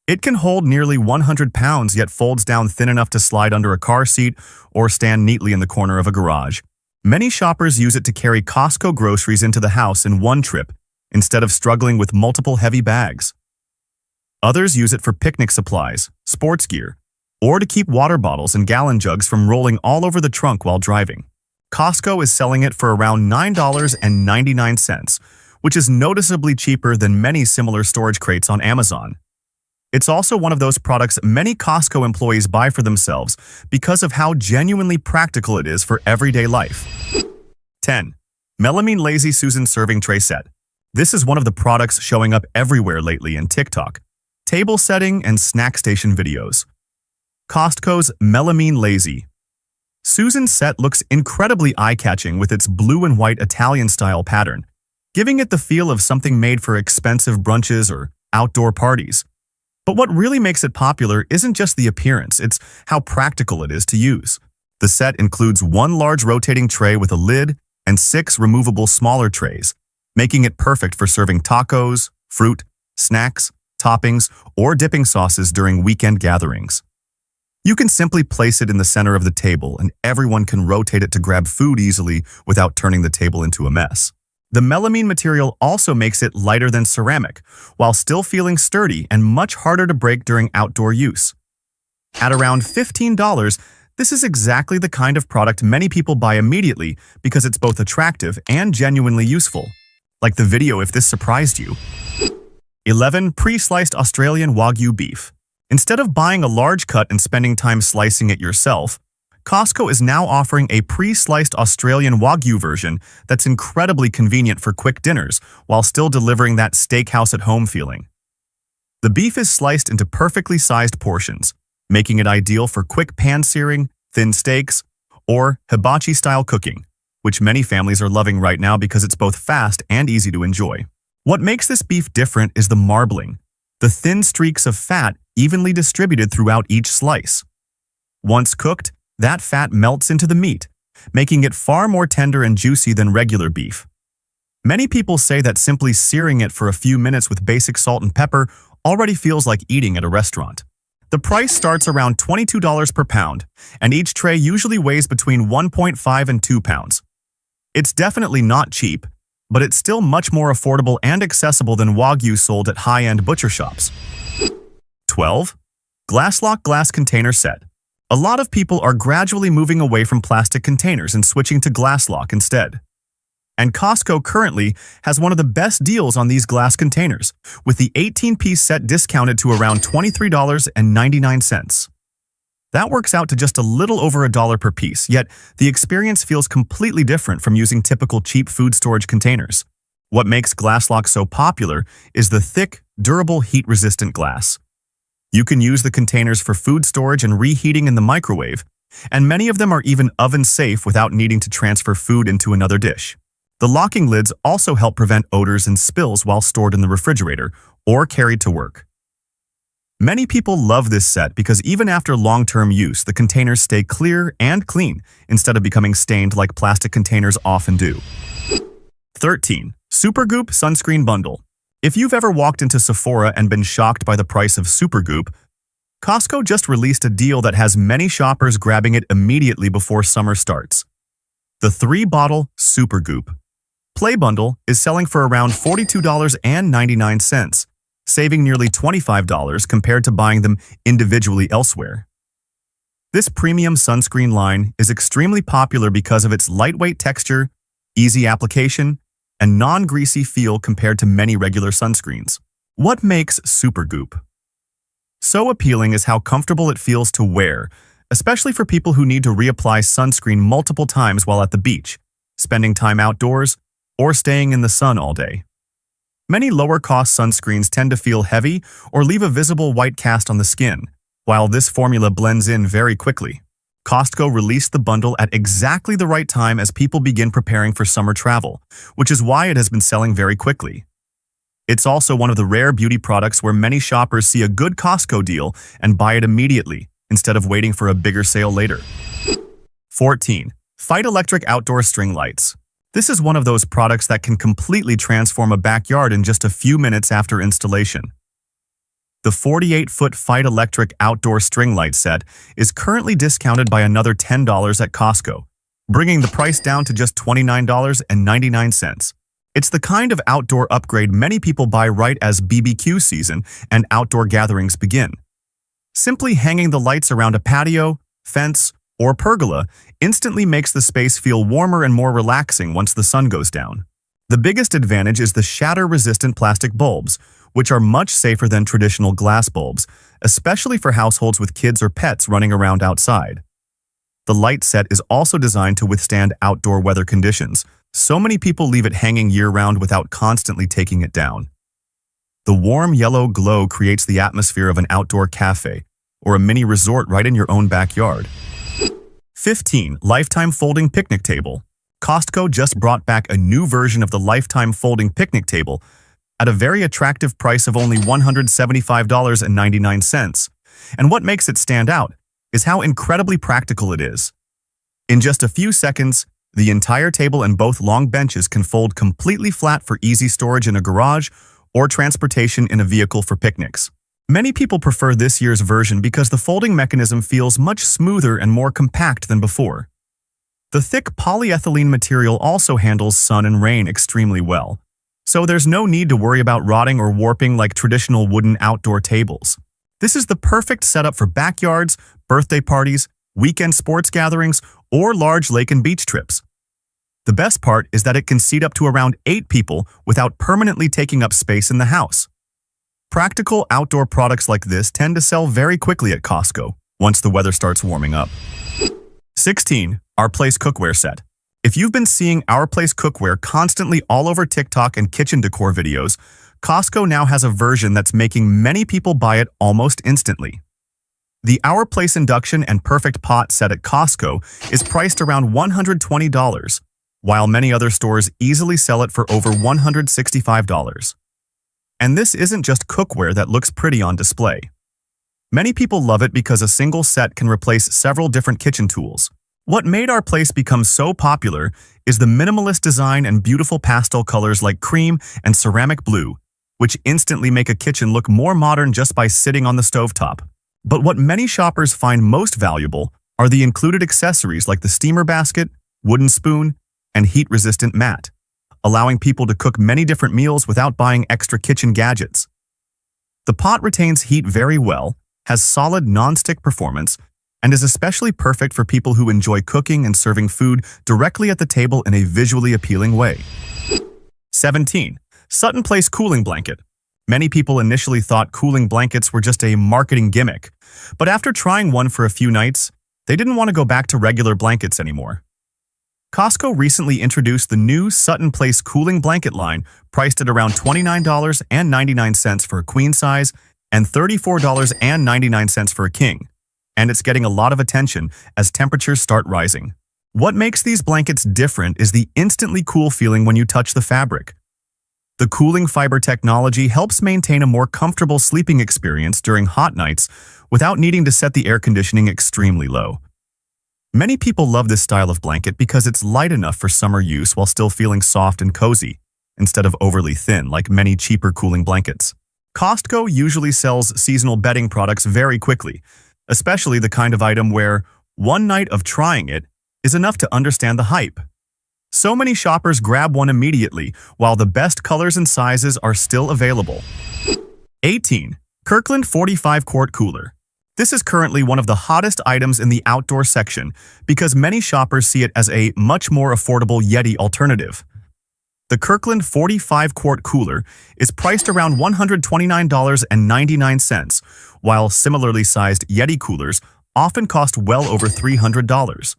S1: It can hold nearly 100 pounds yet folds down thin enough to slide under a car seat or stand neatly in the corner of a garage. Many shoppers use it to carry Costco groceries into the house in one trip instead of struggling with multiple heavy bags. Others use it for picnic supplies, sports gear, or to keep water bottles and gallon jugs from rolling all over the trunk while driving. Costco is selling it for around $9.99, which is noticeably cheaper than many similar storage crates on Amazon. It's also one of those products many Costco employees buy for themselves because of how genuinely practical it is for everyday life. 10. Melamine Lazy Susan Serving Tray Set. This is one of the products showing up everywhere lately in TikTok, table setting, and snack station videos. Costco's Melamine Lazy Susan set looks incredibly eye-catching with its blue and white Italian-style pattern, giving it the feel of something made for expensive brunches or outdoor parties. But what really makes it popular isn't just the appearance, it's how practical it is to use. The set includes one large rotating tray with a lid and 6 removable smaller trays, making it perfect for serving tacos, fruit, snacks, toppings, or dipping sauces during weekend gatherings. You can simply place it in the center of the table and everyone can rotate it to grab food easily without turning the table into a mess. The melamine material also makes it lighter than ceramic, while still feeling sturdy and much harder to break during outdoor use. At around $15, this is exactly the kind of product many people buy immediately because it's both attractive and genuinely useful. Like the video if this surprised you. 11. Pre-sliced Australian Wagyu beef. Instead of buying a large cut and spending time slicing it yourself, Costco is now offering a pre-sliced Australian Wagyu version that's incredibly convenient for quick dinners while still delivering that steakhouse at home feeling. The beef is sliced into perfectly sized portions, making it ideal for quick pan searing, thin steaks, or hibachi-style cooking, which many families are loving right now because it's both fast and easy to enjoy. What makes this beef different is the marbling, the thin streaks of fat evenly distributed throughout each slice. Once cooked, that fat melts into the meat, making it far more tender and juicy than regular beef. Many people say that simply searing it for a few minutes with basic salt and pepper already feels like eating at a restaurant. The price starts around $22 per pound, and each tray usually weighs between 1.5 and 2 pounds. It's definitely not cheap, but it's still much more affordable and accessible than Wagyu sold at high-end butcher shops. 12. Glasslock Glass Container Set. A lot of people are gradually moving away from plastic containers and switching to Glasslock instead. And Costco currently has one of the best deals on these glass containers, with the 18-piece set discounted to around $23.99. That works out to just a little over $1 per piece, yet the experience feels completely different from using typical cheap food storage containers. What makes Glasslock so popular is the thick, durable, heat-resistant glass. You can use the containers for food storage and reheating in the microwave, and many of them are even oven-safe without needing to transfer food into another dish. The locking lids also help prevent odors and spills while stored in the refrigerator or carried to work. Many people love this set because even after long-term use, the containers stay clear and clean instead of becoming stained like plastic containers often do. 13. Supergoop Sunscreen Bundle. If you've ever walked into Sephora and been shocked by the price of Supergoop, Costco just released a deal that has many shoppers grabbing it immediately before summer starts. The 3-bottle Supergoop Play Bundle is selling for around $42.99, saving nearly $25 compared to buying them individually elsewhere. This premium sunscreen line is extremely popular because of its lightweight texture, easy application, and non-greasy feel compared to many regular sunscreens. What makes Supergoop so appealing is how comfortable it feels to wear, especially for people who need to reapply sunscreen multiple times while at the beach, spending time outdoors, or staying in the sun all day. Many lower-cost sunscreens tend to feel heavy or leave a visible white cast on the skin, while this formula blends in very quickly. Costco released the bundle at exactly the right time as people begin preparing for summer travel, which is why it has been selling very quickly. It's also one of the rare beauty products where many shoppers see a good Costco deal and buy it immediately, instead of waiting for a bigger sale later. 14. Fight Electric Outdoor String Lights. This is one of those products that can completely transform a backyard in just a few minutes after installation. The 48-foot Fight Electric Outdoor String Light set is currently discounted by another $10 at Costco, bringing the price down to just $29.99. It's the kind of outdoor upgrade many people buy right as BBQ season and outdoor gatherings begin. Simply hanging the lights around a patio, fence, or pergola instantly makes the space feel warmer and more relaxing once the sun goes down. The biggest advantage is the shatter-resistant plastic bulbs, which are much safer than traditional glass bulbs, especially for households with kids or pets running around outside. The light set is also designed to withstand outdoor weather conditions, so many people leave it hanging year-round without constantly taking it down. The warm yellow glow creates the atmosphere of an outdoor cafe or a mini resort right in your own backyard. 15. Lifetime Folding Picnic Table. Costco just brought back a new version of the Lifetime Folding Picnic Table at a very attractive price of only $175.99. And what makes it stand out is how incredibly practical it is. In just a few seconds, the entire table and both long benches can fold completely flat for easy storage in a garage or transportation in a vehicle for picnics. Many people prefer this year's version because the folding mechanism feels much smoother and more compact than before. The thick polyethylene material also handles sun and rain extremely well, so there's no need to worry about rotting or warping like traditional wooden outdoor tables. This is the perfect setup for backyards, birthday parties, weekend sports gatherings, or large lake and beach trips. The best part is that it can seat up to around 8 people without permanently taking up space in the house. Practical outdoor products like this tend to sell very quickly at Costco once the weather starts warming up. 16. Our Place Cookware Set. If you've been seeing Our Place Cookware constantly all over TikTok and kitchen decor videos, Costco now has a version that's making many people buy it almost instantly. The Our Place Induction and Perfect Pot set at Costco is priced around $120, while many other stores easily sell it for over $165. And this isn't just cookware that looks pretty on display. Many people love it because a single set can replace several different kitchen tools. What made Our Place become so popular is the minimalist design and beautiful pastel colors like cream and ceramic blue, which instantly make a kitchen look more modern just by sitting on the stovetop. But what many shoppers find most valuable are the included accessories like the steamer basket, wooden spoon, and heat-resistant mat, allowing people to cook many different meals without buying extra kitchen gadgets. The pot retains heat very well, has solid non-stick performance, and is especially perfect for people who enjoy cooking and serving food directly at the table in a visually appealing way. 17. Sutton Place Cooling Blanket. Many people initially thought cooling blankets were just a marketing gimmick, but after trying one for a few nights, they didn't want to go back to regular blankets anymore. Costco recently introduced the new Sutton Place Cooling Blanket line, priced at around $29.99 for a queen size and $34.99 for a king. And it's getting a lot of attention as temperatures start rising. What makes these blankets different is the instantly cool feeling when you touch the fabric. The cooling fiber technology helps maintain a more comfortable sleeping experience during hot nights without needing to set the air conditioning extremely low. Many people love this style of blanket because it's light enough for summer use while still feeling soft and cozy, instead of overly thin like many cheaper cooling blankets. Costco usually sells seasonal bedding products very quickly, especially the kind of item where one night of trying it is enough to understand the hype. So many shoppers grab one immediately, while the best colors and sizes are still available. 18. Kirkland 45-Quart Cooler. This is currently one of the hottest items in the outdoor section because many shoppers see it as a much more affordable Yeti alternative. The Kirkland 45-Quart Cooler is priced around $129.99, while similarly sized Yeti coolers often cost well over $300.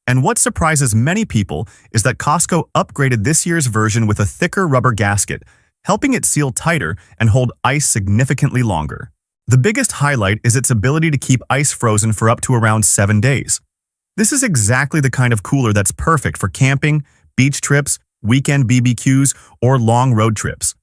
S1: And what surprises many people is that Costco upgraded this year's version with a thicker rubber gasket, helping it seal tighter and hold ice significantly longer. The biggest highlight is its ability to keep ice frozen for up to around 7 days. This is exactly the kind of cooler that's perfect for camping, beach trips, weekend BBQs, or long road trips.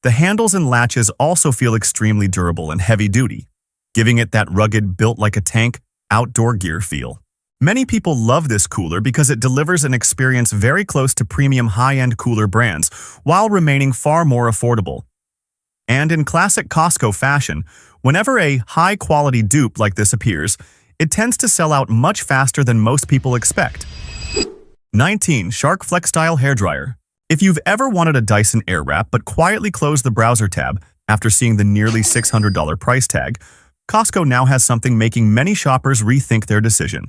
S1: The handles and latches also feel extremely durable and heavy-duty, giving it that rugged, built-like-a-tank, outdoor gear feel. Many people love this cooler because it delivers an experience very close to premium high-end cooler brands while remaining far more affordable. And in classic Costco fashion, whenever a high-quality dupe like this appears, it tends to sell out much faster than most people expect. 19. Shark Flex Style Hairdryer. If you've ever wanted a Dyson Airwrap but quietly closed the browser tab after seeing the nearly $600 price tag, Costco now has something making many shoppers rethink their decision.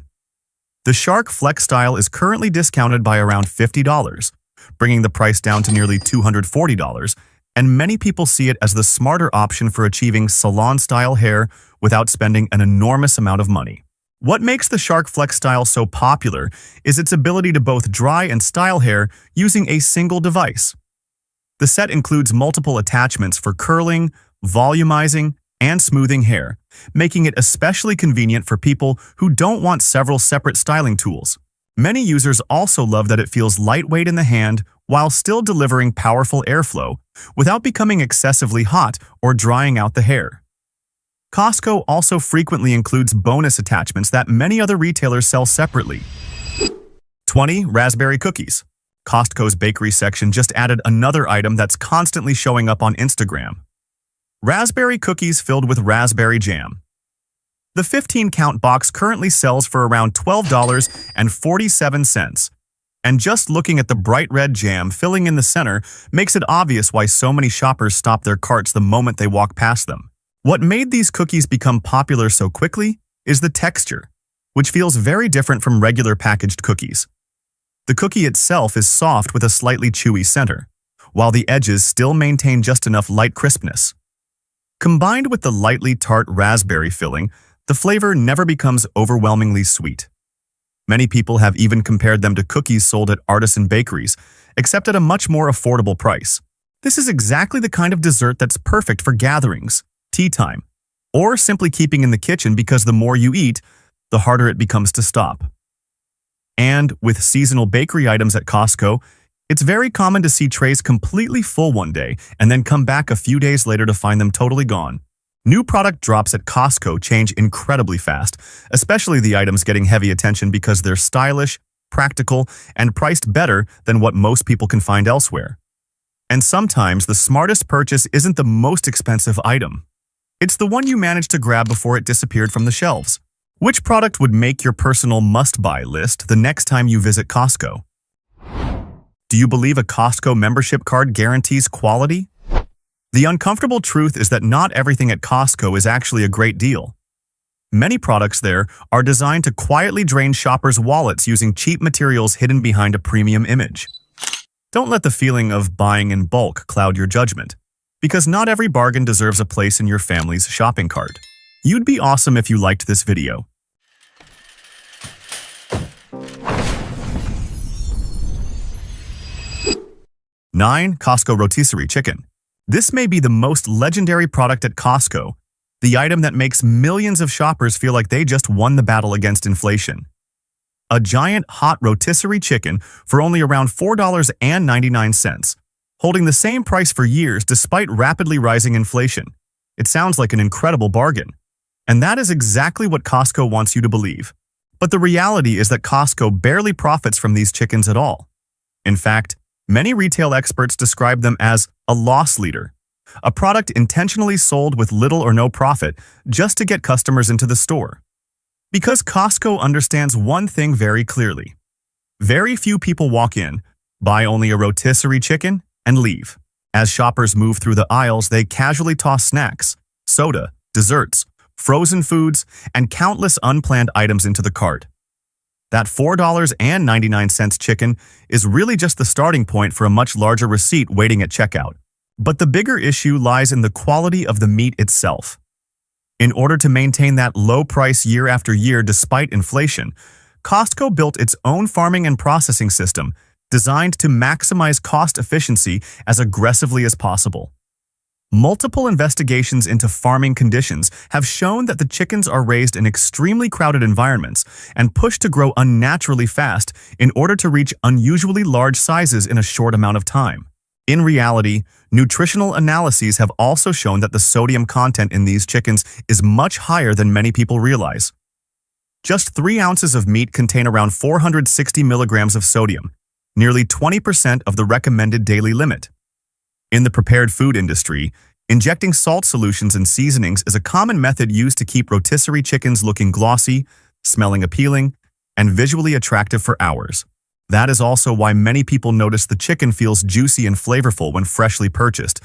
S1: The Shark Flex Style is currently discounted by around $50, bringing the price down to nearly $240, and many people see it as the smarter option for achieving salon-style hair without spending an enormous amount of money. What makes the Shark Flex Style so popular is its ability to both dry and style hair using a single device. The set includes multiple attachments for curling, volumizing, and smoothing hair, making it especially convenient for people who don't want several separate styling tools. Many users also love that it feels lightweight in the hand while still delivering powerful airflow without becoming excessively hot or drying out the hair. Costco also frequently includes bonus attachments that many other retailers sell separately. 20. Raspberry Cookies. Costco's bakery section just added another item that's constantly showing up on Instagram. Raspberry cookies filled with raspberry jam. The 15-count box currently sells for around $12.47, and just looking at the bright red jam filling in the center makes it obvious why so many shoppers stop their carts the moment they walk past them. What made these cookies become popular so quickly is the texture, which feels very different from regular packaged cookies. The cookie itself is soft with a slightly chewy center, while the edges still maintain just enough light crispness. Combined with the lightly tart raspberry filling, the flavor never becomes overwhelmingly sweet. Many people have even compared them to cookies sold at artisan bakeries, except at a much more affordable price. This is exactly the kind of dessert that's perfect for gatherings, tea time, or simply keeping in the kitchen because the more you eat, the harder it becomes to stop. And with seasonal bakery items at Costco, it's very common to see trays completely full one day and then come back a few days later to find them totally gone. New product drops at Costco change incredibly fast, especially the items getting heavy attention because they're stylish, practical, and priced better than what most people can find elsewhere. And sometimes the smartest purchase isn't the most expensive item. It's the one you managed to grab before it disappeared from the shelves. Which product would make your personal must-buy list the next time you visit Costco? Do you believe a Costco membership card guarantees quality? The uncomfortable truth is that not everything at Costco is actually a great deal. Many products there are designed to quietly drain shoppers' wallets using cheap materials hidden behind a premium image. Don't let the feeling of buying in bulk cloud your judgment, because not every bargain deserves a place in your family's shopping cart. You'd be awesome if you liked this video. 9. Costco Rotisserie Chicken. This may be the most legendary product at Costco, the item that makes millions of shoppers feel like they just won the battle against inflation. A giant hot rotisserie chicken for only around $4.99, holding the same price for years despite rapidly rising inflation. It sounds like an incredible bargain. And that is exactly what Costco wants you to believe. But the reality is that Costco barely profits from these chickens at all. In fact, many retail experts describe them as a loss leader, a product intentionally sold with little or no profit just to get customers into the store. Because Costco understands one thing very clearly. Very few people walk in, buy only a rotisserie chicken, and leave. As shoppers move through the aisles, they casually toss snacks, soda, desserts, frozen foods, and countless unplanned items into the cart. That $4.99 chicken is really just the starting point for a much larger receipt waiting at checkout. But the bigger issue lies in the quality of the meat itself. In order to maintain that low price year after year despite inflation, Costco built its own farming and processing system designed to maximize cost efficiency as aggressively as possible. Multiple investigations into farming conditions have shown that the chickens are raised in extremely crowded environments and pushed to grow unnaturally fast in order to reach unusually large sizes in a short amount of time. In reality, nutritional analyses have also shown that the sodium content in these chickens is much higher than many people realize. Just 3 ounces of meat contain around 460 milligrams of sodium, nearly 20% of the recommended daily limit. In the prepared food industry, injecting salt solutions in seasonings is a common method used to keep rotisserie chickens looking glossy, smelling appealing, and visually attractive for hours. That is also why many people notice the chicken feels juicy and flavorful when freshly purchased,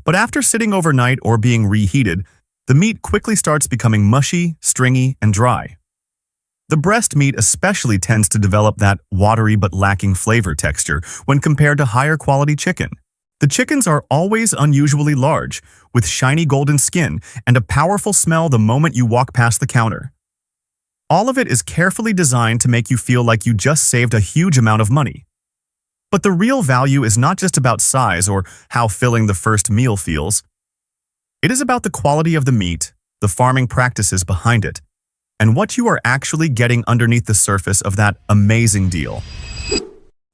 S1: but after sitting overnight or being reheated, the meat quickly starts becoming mushy, stringy, and dry. The breast meat especially tends to develop that watery but lacking flavor texture when compared to higher quality chicken. The chickens are always unusually large, with shiny golden skin and a powerful smell the moment you walk past the counter. All of it is carefully designed to make you feel like you just saved a huge amount of money. But the real value is not just about size or how filling the first meal feels. It is about the quality of the meat, the farming practices behind it, and what you are actually getting underneath the surface of that amazing deal.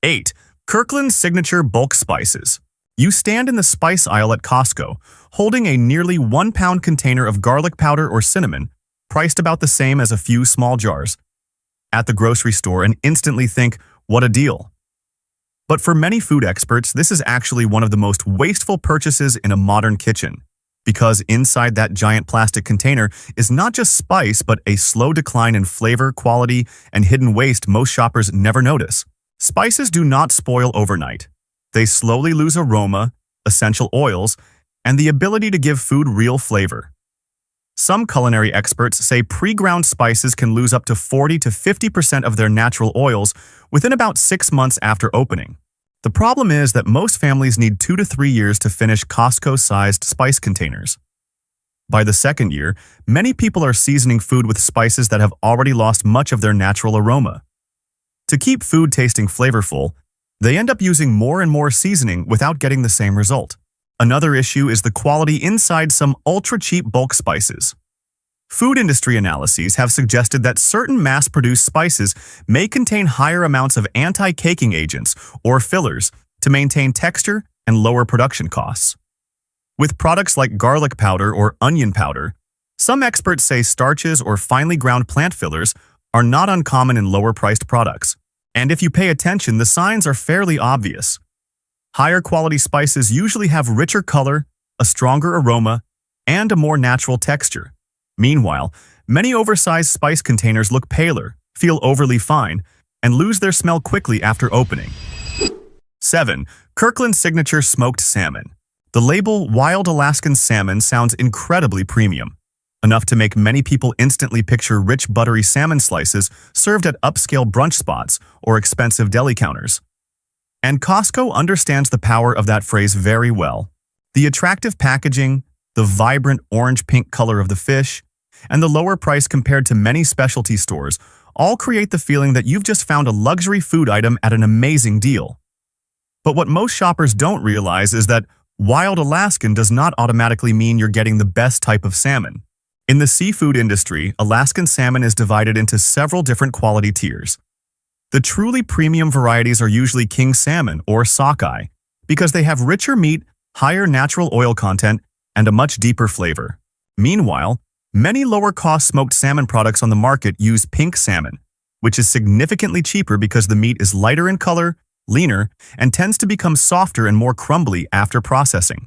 S1: 8. Kirkland Signature Bulk Spices. You stand in the spice aisle at Costco, holding a nearly 1-pound container of garlic powder or cinnamon, priced about the same as a few small jars, at the grocery store and instantly think, what a deal. But for many food experts, this is actually one of the most wasteful purchases in a modern kitchen, because inside that giant plastic container is not just spice but a slow decline in flavor, quality, and hidden waste most shoppers never notice. Spices do not spoil overnight. They slowly lose aroma, essential oils, and the ability to give food real flavor. Some culinary experts say pre-ground spices can lose up to 40 to 50% of their natural oils within about 6 months after opening. The problem is that most families need 2 to 3 years to finish Costco-sized spice containers. By the second year, many people are seasoning food with spices that have already lost much of their natural aroma. To keep food tasting flavorful, they end up using more and more seasoning without getting the same result. Another issue is the quality inside some ultra-cheap bulk spices. Food industry analyses have suggested that certain mass-produced spices may contain higher amounts of anti-caking agents or fillers to maintain texture and lower production costs. With products like garlic powder or onion powder, some experts say starches or finely ground plant fillers are not uncommon in lower-priced products. And if you pay attention, the signs are fairly obvious. Higher quality spices usually have richer color, a stronger aroma, and a more natural texture. Meanwhile, many oversized spice containers look paler, feel overly fine, and lose their smell quickly after opening. 7. Kirkland Signature Smoked Salmon. The label Wild Alaskan Salmon sounds incredibly premium, enough to make many people instantly picture rich buttery salmon slices served at upscale brunch spots or expensive deli counters. And Costco understands the power of that phrase very well. The attractive packaging, the vibrant orange-pink color of the fish, and the lower price compared to many specialty stores all create the feeling that you've just found a luxury food item at an amazing deal. But what most shoppers don't realize is that Wild Alaskan does not automatically mean you're getting the best type of salmon. In the seafood industry, Alaskan salmon is divided into several different quality tiers. The truly premium varieties are usually king salmon or sockeye because they have richer meat, higher natural oil content, and a much deeper flavor. Meanwhile, many lower-cost smoked salmon products on the market use pink salmon, which is significantly cheaper because the meat is lighter in color, leaner, and tends to become softer and more crumbly after processing.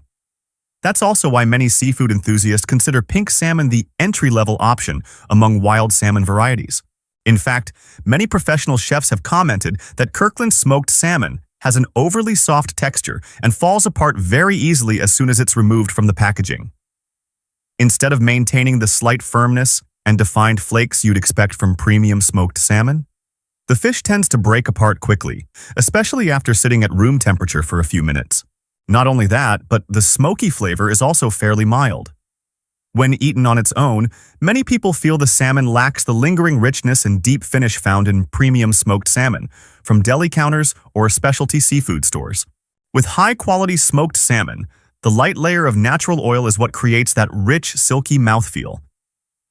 S1: That's also why many seafood enthusiasts consider pink salmon the entry-level option among wild salmon varieties. In fact, many professional chefs have commented that Kirkland smoked salmon has an overly soft texture and falls apart very easily as soon as it's removed from the packaging. Instead of maintaining the slight firmness and defined flakes you'd expect from premium smoked salmon, the fish tends to break apart quickly, especially after sitting at room temperature for a few minutes. Not only that, but the smoky flavor is also fairly mild. When eaten on its own, many people feel the salmon lacks the lingering richness and deep finish found in premium smoked salmon from deli counters or specialty seafood stores. With high-quality smoked salmon, the light layer of natural oil is what creates that rich, silky mouthfeel.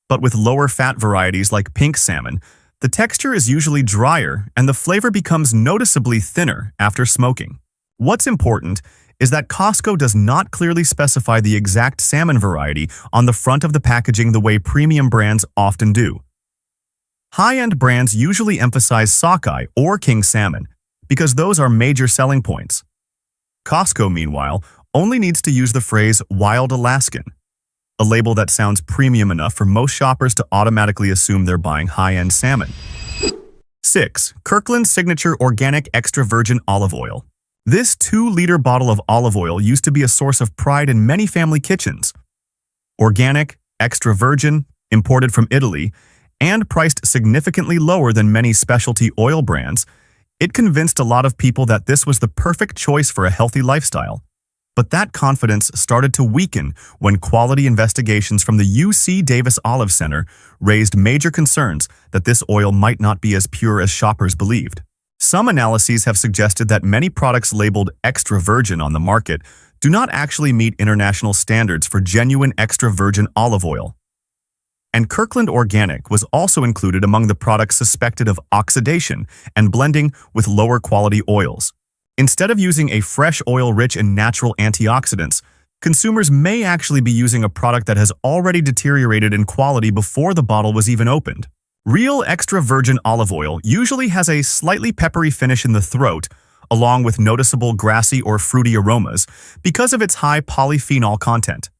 S1: But with lower-fat varieties like pink salmon, the texture is usually drier and the flavor becomes noticeably thinner after smoking. What's important is that Costco does not clearly specify the exact salmon variety on the front of the packaging the way premium brands often do. High-end brands usually emphasize sockeye or king salmon because those are major selling points. Costco, meanwhile, only needs to use the phrase Wild Alaskan, a label that sounds premium enough for most shoppers to automatically assume they're buying high-end salmon. 6. Kirkland's signature organic extra virgin olive oil. This 2-liter bottle of olive oil used to be a source of pride in many family kitchens. Organic, extra virgin, imported from Italy, and priced significantly lower than many specialty oil brands, it convinced a lot of people that this was the perfect choice for a healthy lifestyle. But that confidence started to weaken when quality investigations from the UC Davis Olive Center raised major concerns that this oil might not be as pure as shoppers believed. Some analyses have suggested that many products labeled extra virgin on the market do not actually meet international standards for genuine extra virgin olive oil. And Kirkland Organic was also included among the products suspected of oxidation and blending with lower quality oils. Instead of using a fresh oil rich in natural antioxidants, consumers may actually be using a product that has already deteriorated in quality before the bottle was even opened. Real extra virgin olive oil usually has a slightly peppery finish in the throat, along with noticeable grassy or fruity aromas because of its high polyphenol content.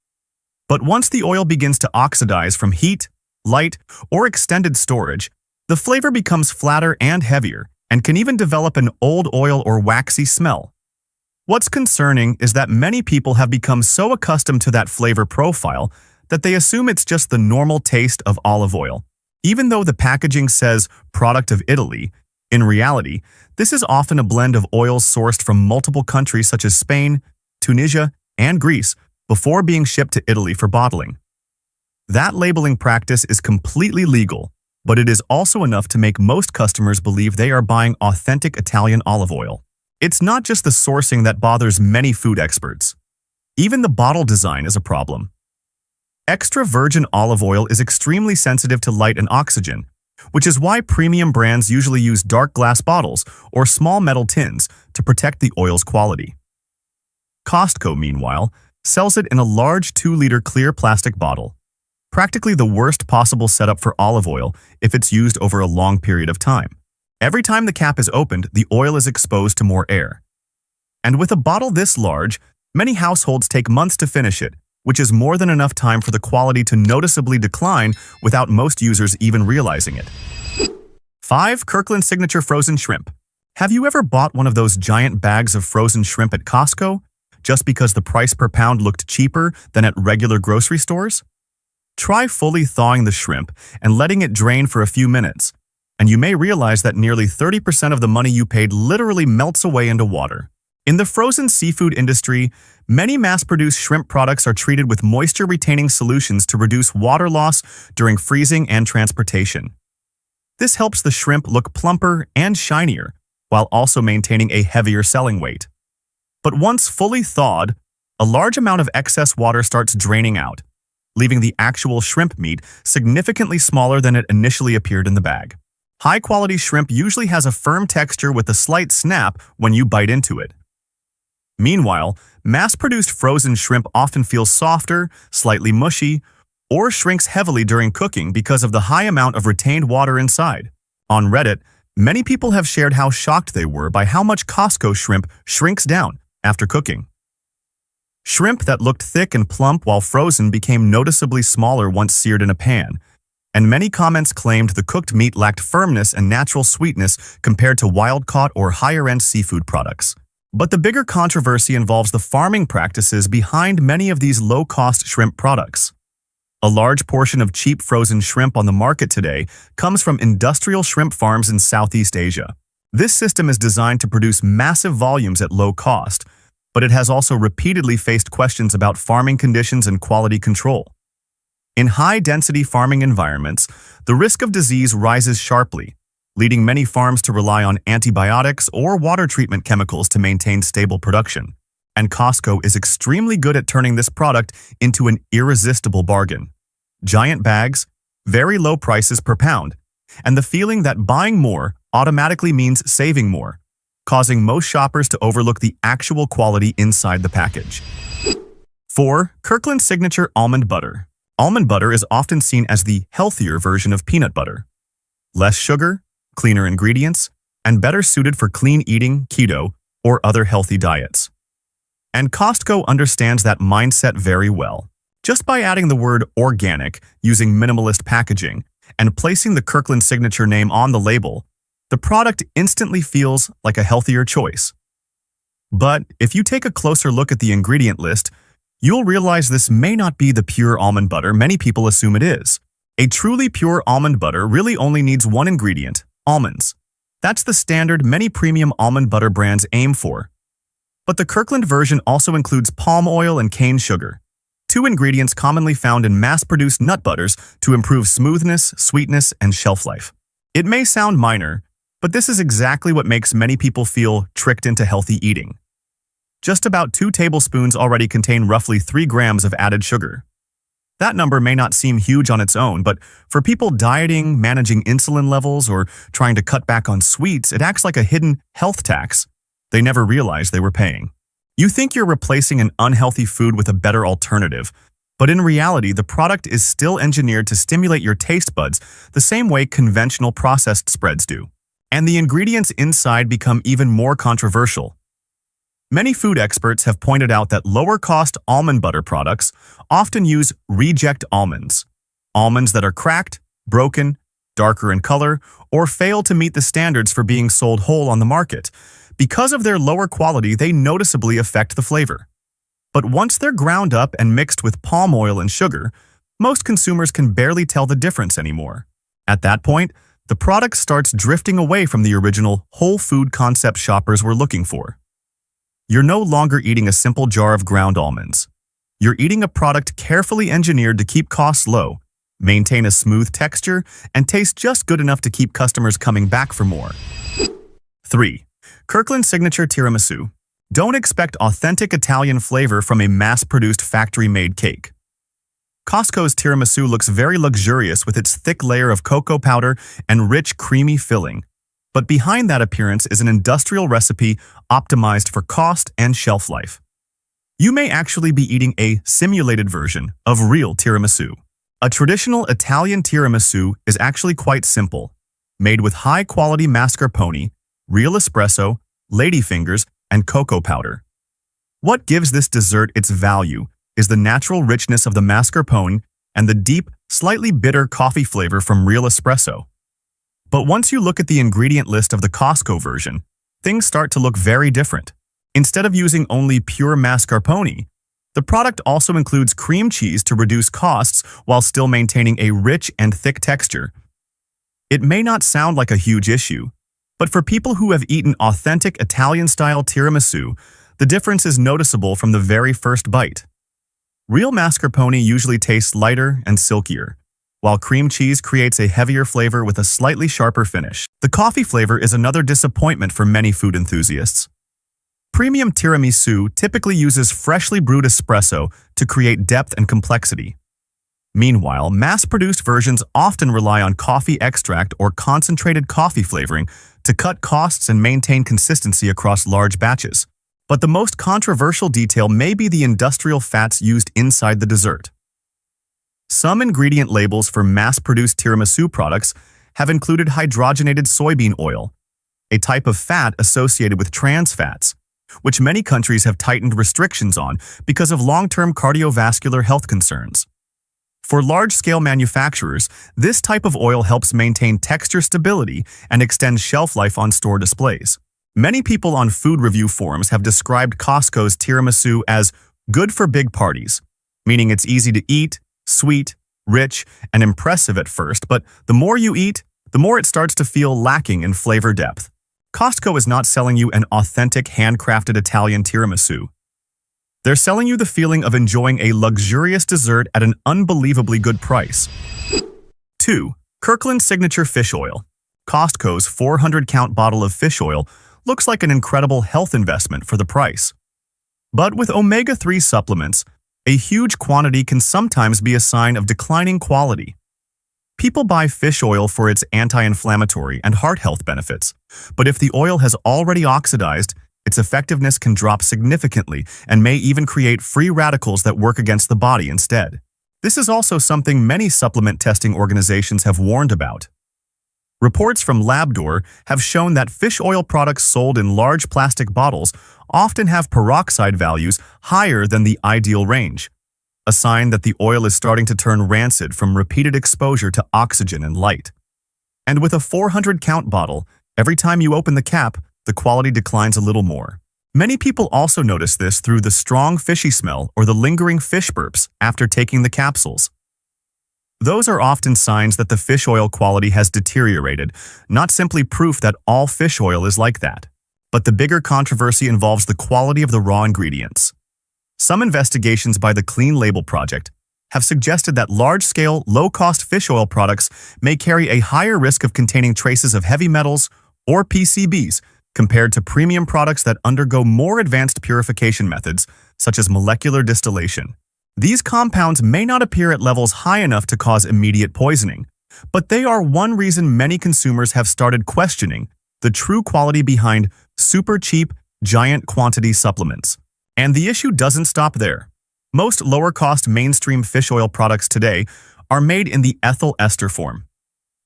S1: But once the oil begins to oxidize from heat, light, or extended storage, the flavor becomes flatter and heavier, and can even develop an old oil or waxy smell. What's concerning is that many people have become so accustomed to that flavor profile that they assume it's just the normal taste of olive oil. Even though the packaging says product of Italy, in reality, this is often a blend of oils sourced from multiple countries such as Spain, Tunisia, and Greece before being shipped to Italy for bottling. That labeling practice is completely legal, but it is also enough to make most customers believe they are buying authentic Italian olive oil. It's not just the sourcing that bothers many food experts. Even the bottle design is a problem. Extra virgin olive oil is extremely sensitive to light and oxygen, which is why premium brands usually use dark glass bottles or small metal tins to protect the oil's quality. Costco, meanwhile, sells it in a large 2-liter clear plastic bottle. Practically the worst possible setup for olive oil if it's used over a long period of time. Every time the cap is opened, the oil is exposed to more air. And with a bottle this large, many households take months to finish it, which is more than enough time for the quality to noticeably decline without most users even realizing it. 5. Kirkland Signature Frozen Shrimp. Have you ever bought one of those giant bags of frozen shrimp at Costco just because the price per pound looked cheaper than at regular grocery stores? Try fully thawing the shrimp and letting it drain for a few minutes, and you may realize that nearly 30% of the money you paid literally melts away into water. In the frozen seafood industry, many mass-produced shrimp products are treated with moisture-retaining solutions to reduce water loss during freezing and transportation. This helps the shrimp look plumper and shinier, while also maintaining a heavier selling weight. But once fully thawed, a large amount of excess water starts draining out, leaving the actual shrimp meat significantly smaller than it initially appeared in the bag. High-quality shrimp usually has a firm texture with a slight snap when you bite into it. Meanwhile, mass-produced frozen shrimp often feels softer, slightly mushy, or shrinks heavily during cooking because of the high amount of retained water inside. On Reddit, many people have shared how shocked they were by how much Costco shrimp shrinks down after cooking. Shrimp that looked thick and plump while frozen became noticeably smaller once seared in a pan, and many comments claimed the cooked meat lacked firmness and natural sweetness compared to wild-caught or higher-end seafood products. But the bigger controversy involves the farming practices behind many of these low-cost shrimp products. A large portion of cheap frozen shrimp on the market today comes from industrial shrimp farms in Southeast Asia. This system is designed to produce massive volumes at low cost, but it has also repeatedly faced questions about farming conditions and quality control. In high-density farming environments, the risk of disease rises sharply, leading many farms to rely on antibiotics or water treatment chemicals to maintain stable production. And Costco is extremely good at turning this product into an irresistible bargain. Giant bags, very low prices per pound, and the feeling that buying more automatically means saving more. causing most shoppers to overlook the actual quality inside the package. 4. Kirkland Signature Almond Butter. Almond butter is often seen as the healthier version of peanut butter. Less sugar, cleaner ingredients, and better suited for clean eating, keto, or other healthy diets. And Costco understands that mindset very well. Just by adding the word organic, using minimalist packaging, and placing the Kirkland Signature name on the label, the product instantly feels like a healthier choice. But if you take a closer look at the ingredient list, you'll realize this may not be the pure almond butter many people assume it is. A truly pure almond butter really only needs one ingredient: almonds. That's the standard many premium almond butter brands aim for. But the Kirkland version also includes palm oil and cane sugar, two ingredients commonly found in mass-produced nut butters to improve smoothness, sweetness, and shelf life. It may sound minor, but this is exactly what makes many people feel tricked into healthy eating. Just about 2 tablespoons already contain roughly 3 grams of added sugar. That number may not seem huge on its own, but for people dieting, managing insulin levels, or trying to cut back on sweets, it acts like a hidden health tax they never realized they were paying. You think you're replacing an unhealthy food with a better alternative, but in reality, the product is still engineered to stimulate your taste buds the same way conventional processed spreads do. And the ingredients inside become even more controversial. Many food experts have pointed out that lower-cost almond butter products often use reject almonds, almonds that are cracked, broken, darker in color, or fail to meet the standards for being sold whole on the market. Because of their lower quality, they noticeably affect the flavor. But once they're ground up and mixed with palm oil and sugar, most consumers can barely tell the difference anymore. At that point, the product starts drifting away from the original whole food concept shoppers were looking for. You're no longer eating a simple jar of ground almonds. You're eating a product carefully engineered to keep costs low, maintain a smooth texture, and taste just good enough to keep customers coming back for more. 3. Kirkland Signature Tiramisu. Don't expect authentic Italian flavor from a mass-produced factory-made cake. Costco's tiramisu looks very luxurious with its thick layer of cocoa powder and rich, creamy filling. But behind that appearance is an industrial recipe optimized for cost and shelf life. You may actually be eating a simulated version of real tiramisu. A traditional Italian tiramisu is actually quite simple, made with high-quality mascarpone, real espresso, ladyfingers, and cocoa powder. What gives this dessert its value is the natural richness of the mascarpone and the deep, slightly bitter coffee flavor from real espresso. But once you look at the ingredient list of the Costco version, things start to look very different. Instead of using only pure mascarpone, the product also includes cream cheese to reduce costs while still maintaining a rich and thick texture. It may not sound like a huge issue, but for people who have eaten authentic Italian-style tiramisu, the difference is noticeable from the very first bite. Real mascarpone usually tastes lighter and silkier, while cream cheese creates a heavier flavor with a slightly sharper finish. The coffee flavor is another disappointment for many food enthusiasts. Premium tiramisu typically uses freshly brewed espresso to create depth and complexity. Meanwhile, mass-produced versions often rely on coffee extract or concentrated coffee flavoring to cut costs and maintain consistency across large batches. But the most controversial detail may be the industrial fats used inside the dessert. Some ingredient labels for mass-produced tiramisu products have included hydrogenated soybean oil, a type of fat associated with trans fats, which many countries have tightened restrictions on because of long-term cardiovascular health concerns. For large-scale manufacturers, this type of oil helps maintain texture stability and extend shelf life on store displays. Many people on food review forums have described Costco's tiramisu as good for big parties, meaning it's easy to eat, sweet, rich, and impressive at first, but the more you eat, the more it starts to feel lacking in flavor depth. Costco is not selling you an authentic handcrafted Italian tiramisu. They're selling you the feeling of enjoying a luxurious dessert at an unbelievably good price. 2. Kirkland Signature Fish Oil. Costco's 400-count bottle of fish oil looks like an incredible health investment for the price. But with omega-3 supplements, a huge quantity can sometimes be a sign of declining quality. People buy fish oil for its anti-inflammatory and heart health benefits, but if the oil has already oxidized, its effectiveness can drop significantly and may even create free radicals that work against the body instead. This is also something many supplement testing organizations have warned about. Reports from Labdoor have shown that fish oil products sold in large plastic bottles often have peroxide values higher than the ideal range, a sign that the oil is starting to turn rancid from repeated exposure to oxygen and light. And with a 400-count bottle, every time you open the cap, the quality declines a little more. Many people also notice this through the strong fishy smell or the lingering fish burps after taking the capsules. Those are often signs that the fish oil quality has deteriorated, not simply proof that all fish oil is like that. But the bigger controversy involves the quality of the raw ingredients. Some investigations by the Clean Label Project have suggested that large-scale, low-cost fish oil products may carry a higher risk of containing traces of heavy metals or PCBs compared to premium products that undergo more advanced purification methods, such as molecular distillation. These compounds may not appear at levels high enough to cause immediate poisoning, but they are one reason many consumers have started questioning the true quality behind super cheap, giant quantity supplements. And the issue doesn't stop there. Most lower-cost mainstream fish oil products today are made in the ethyl ester form,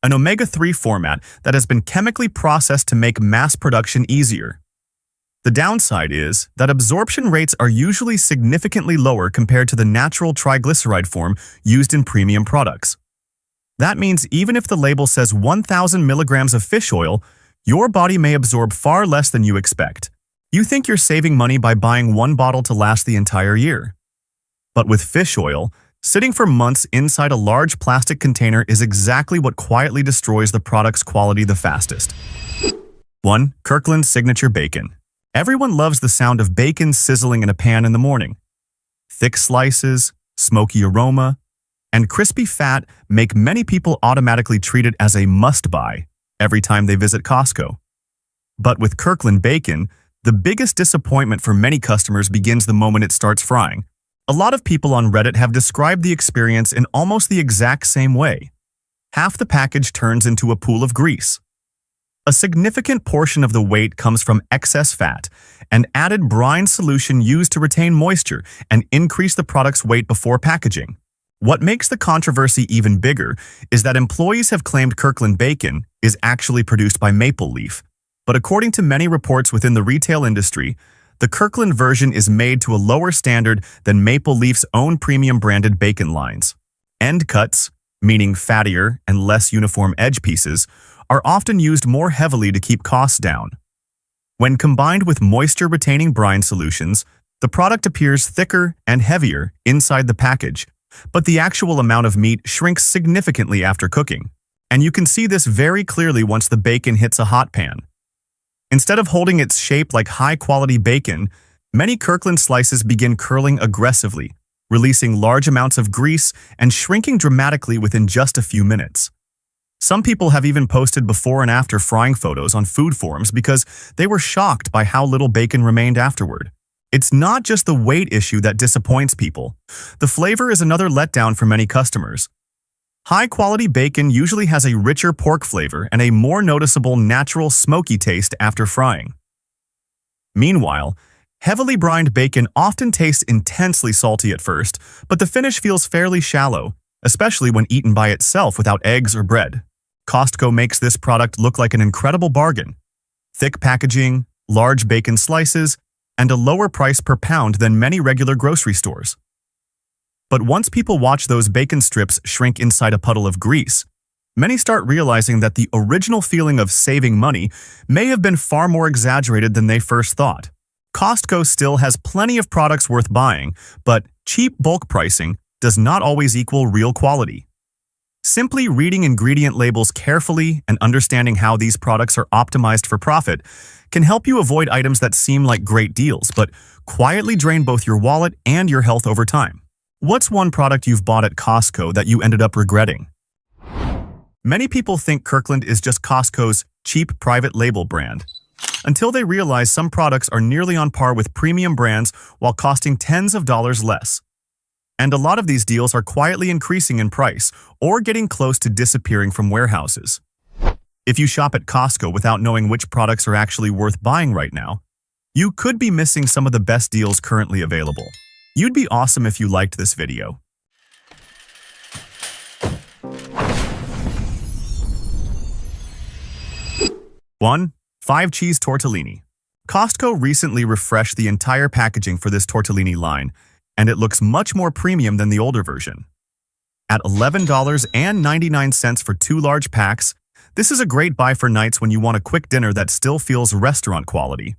S1: an omega-3 format that has been chemically processed to make mass production easier. The downside is that absorption rates are usually significantly lower compared to the natural triglyceride form used in premium products. That means even if the label says 1,000 milligrams of fish oil, your body may absorb far less than you expect. You think you're saving money by buying one bottle to last the entire year. But with fish oil, sitting for months inside a large plastic container is exactly what quietly destroys the product's quality the fastest. 1. Kirkland Signature Bacon. Everyone loves the sound of bacon sizzling in a pan in the morning. Thick slices, smoky aroma, and crispy fat make many people automatically treat it as a must-buy every time they visit Costco. But with Kirkland bacon, the biggest disappointment for many customers begins the moment it starts frying. A lot of people on Reddit have described the experience in almost the exact same way. Half the package turns into a pool of grease. A significant portion of the weight comes from excess fat, an added brine solution used to retain moisture and increase the product's weight before packaging. What makes the controversy even bigger is that employees have claimed Kirkland bacon is actually produced by maple leaf. But according to many reports within the retail industry, the Kirkland version is made to a lower standard than Maple Leaf's own premium branded bacon lines. End cuts, meaning fattier and less uniform edge pieces, are often used more heavily to keep costs down. When combined with moisture-retaining brine solutions, the product appears thicker and heavier inside the package, but the actual amount of meat shrinks significantly after cooking. And you can see this very clearly once the bacon hits a hot pan. Instead of holding its shape like high-quality bacon, many Kirkland slices begin curling aggressively, releasing large amounts of grease and shrinking dramatically within just a few minutes. Some people have even posted before and after frying photos on food forums because they were shocked by how little bacon remained afterward. It's not just the weight issue that disappoints people. The flavor is another letdown for many customers. High-quality bacon usually has a richer pork flavor and a more noticeable natural smoky taste after frying. Meanwhile, heavily brined bacon often tastes intensely salty at first, but the finish feels fairly shallow, especially when eaten by itself without eggs or bread. Costco makes this product look like an incredible bargain. Thick packaging, large bacon slices, and a lower price per pound than many regular grocery stores. But once people watch those bacon strips shrink inside a puddle of grease, many start realizing that the original feeling of saving money may have been far more exaggerated than they first thought. Costco still has plenty of products worth buying, but cheap bulk pricing does not always equal real quality. Simply reading ingredient labels carefully and understanding how these products are optimized for profit can help you avoid items that seem like great deals, but quietly drain both your wallet and your health over time. What's one product you've bought at Costco that you ended up regretting? Many people think Kirkland is just Costco's cheap private label brand, until they realize some products are nearly on par with premium brands while costing tens of dollars less. And a lot of these deals are quietly increasing in price or getting close to disappearing from warehouses. If you shop at Costco without knowing which products are actually worth buying right now, you could be missing some of the best deals currently available. You'd be awesome if you liked this video. 1. 5 cheese tortellini. Costco recently refreshed the entire packaging for this tortellini line, and it looks much more premium than the older version. At $11.99 for 2 large packs, this is a great buy for nights when you want a quick dinner that still feels restaurant quality.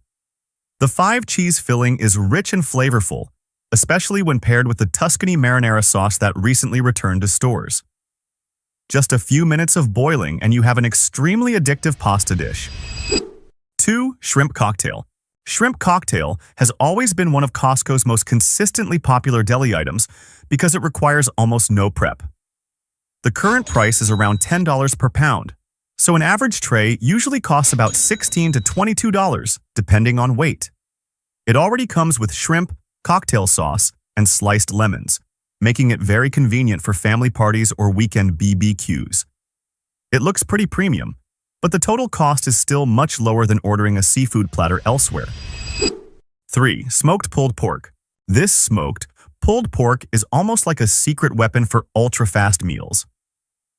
S1: The 5 cheese filling is rich and flavorful, especially when paired with the Tuscany marinara sauce that recently returned to stores. Just a few minutes of boiling and you have an extremely addictive pasta dish. 2. Shrimp cocktail. Shrimp cocktail has always been one of Costco's most consistently popular deli items because it requires almost no prep. The current price is around $10 per pound, so an average tray usually costs about $16 to $22, depending on weight. It already comes with shrimp, cocktail sauce, and sliced lemons, making it very convenient for family parties or weekend BBQs. It looks pretty premium, but the total cost is still much lower than ordering a seafood platter elsewhere. 3. Smoked pulled pork. This smoked, pulled pork is almost like a secret weapon for ultra-fast meals.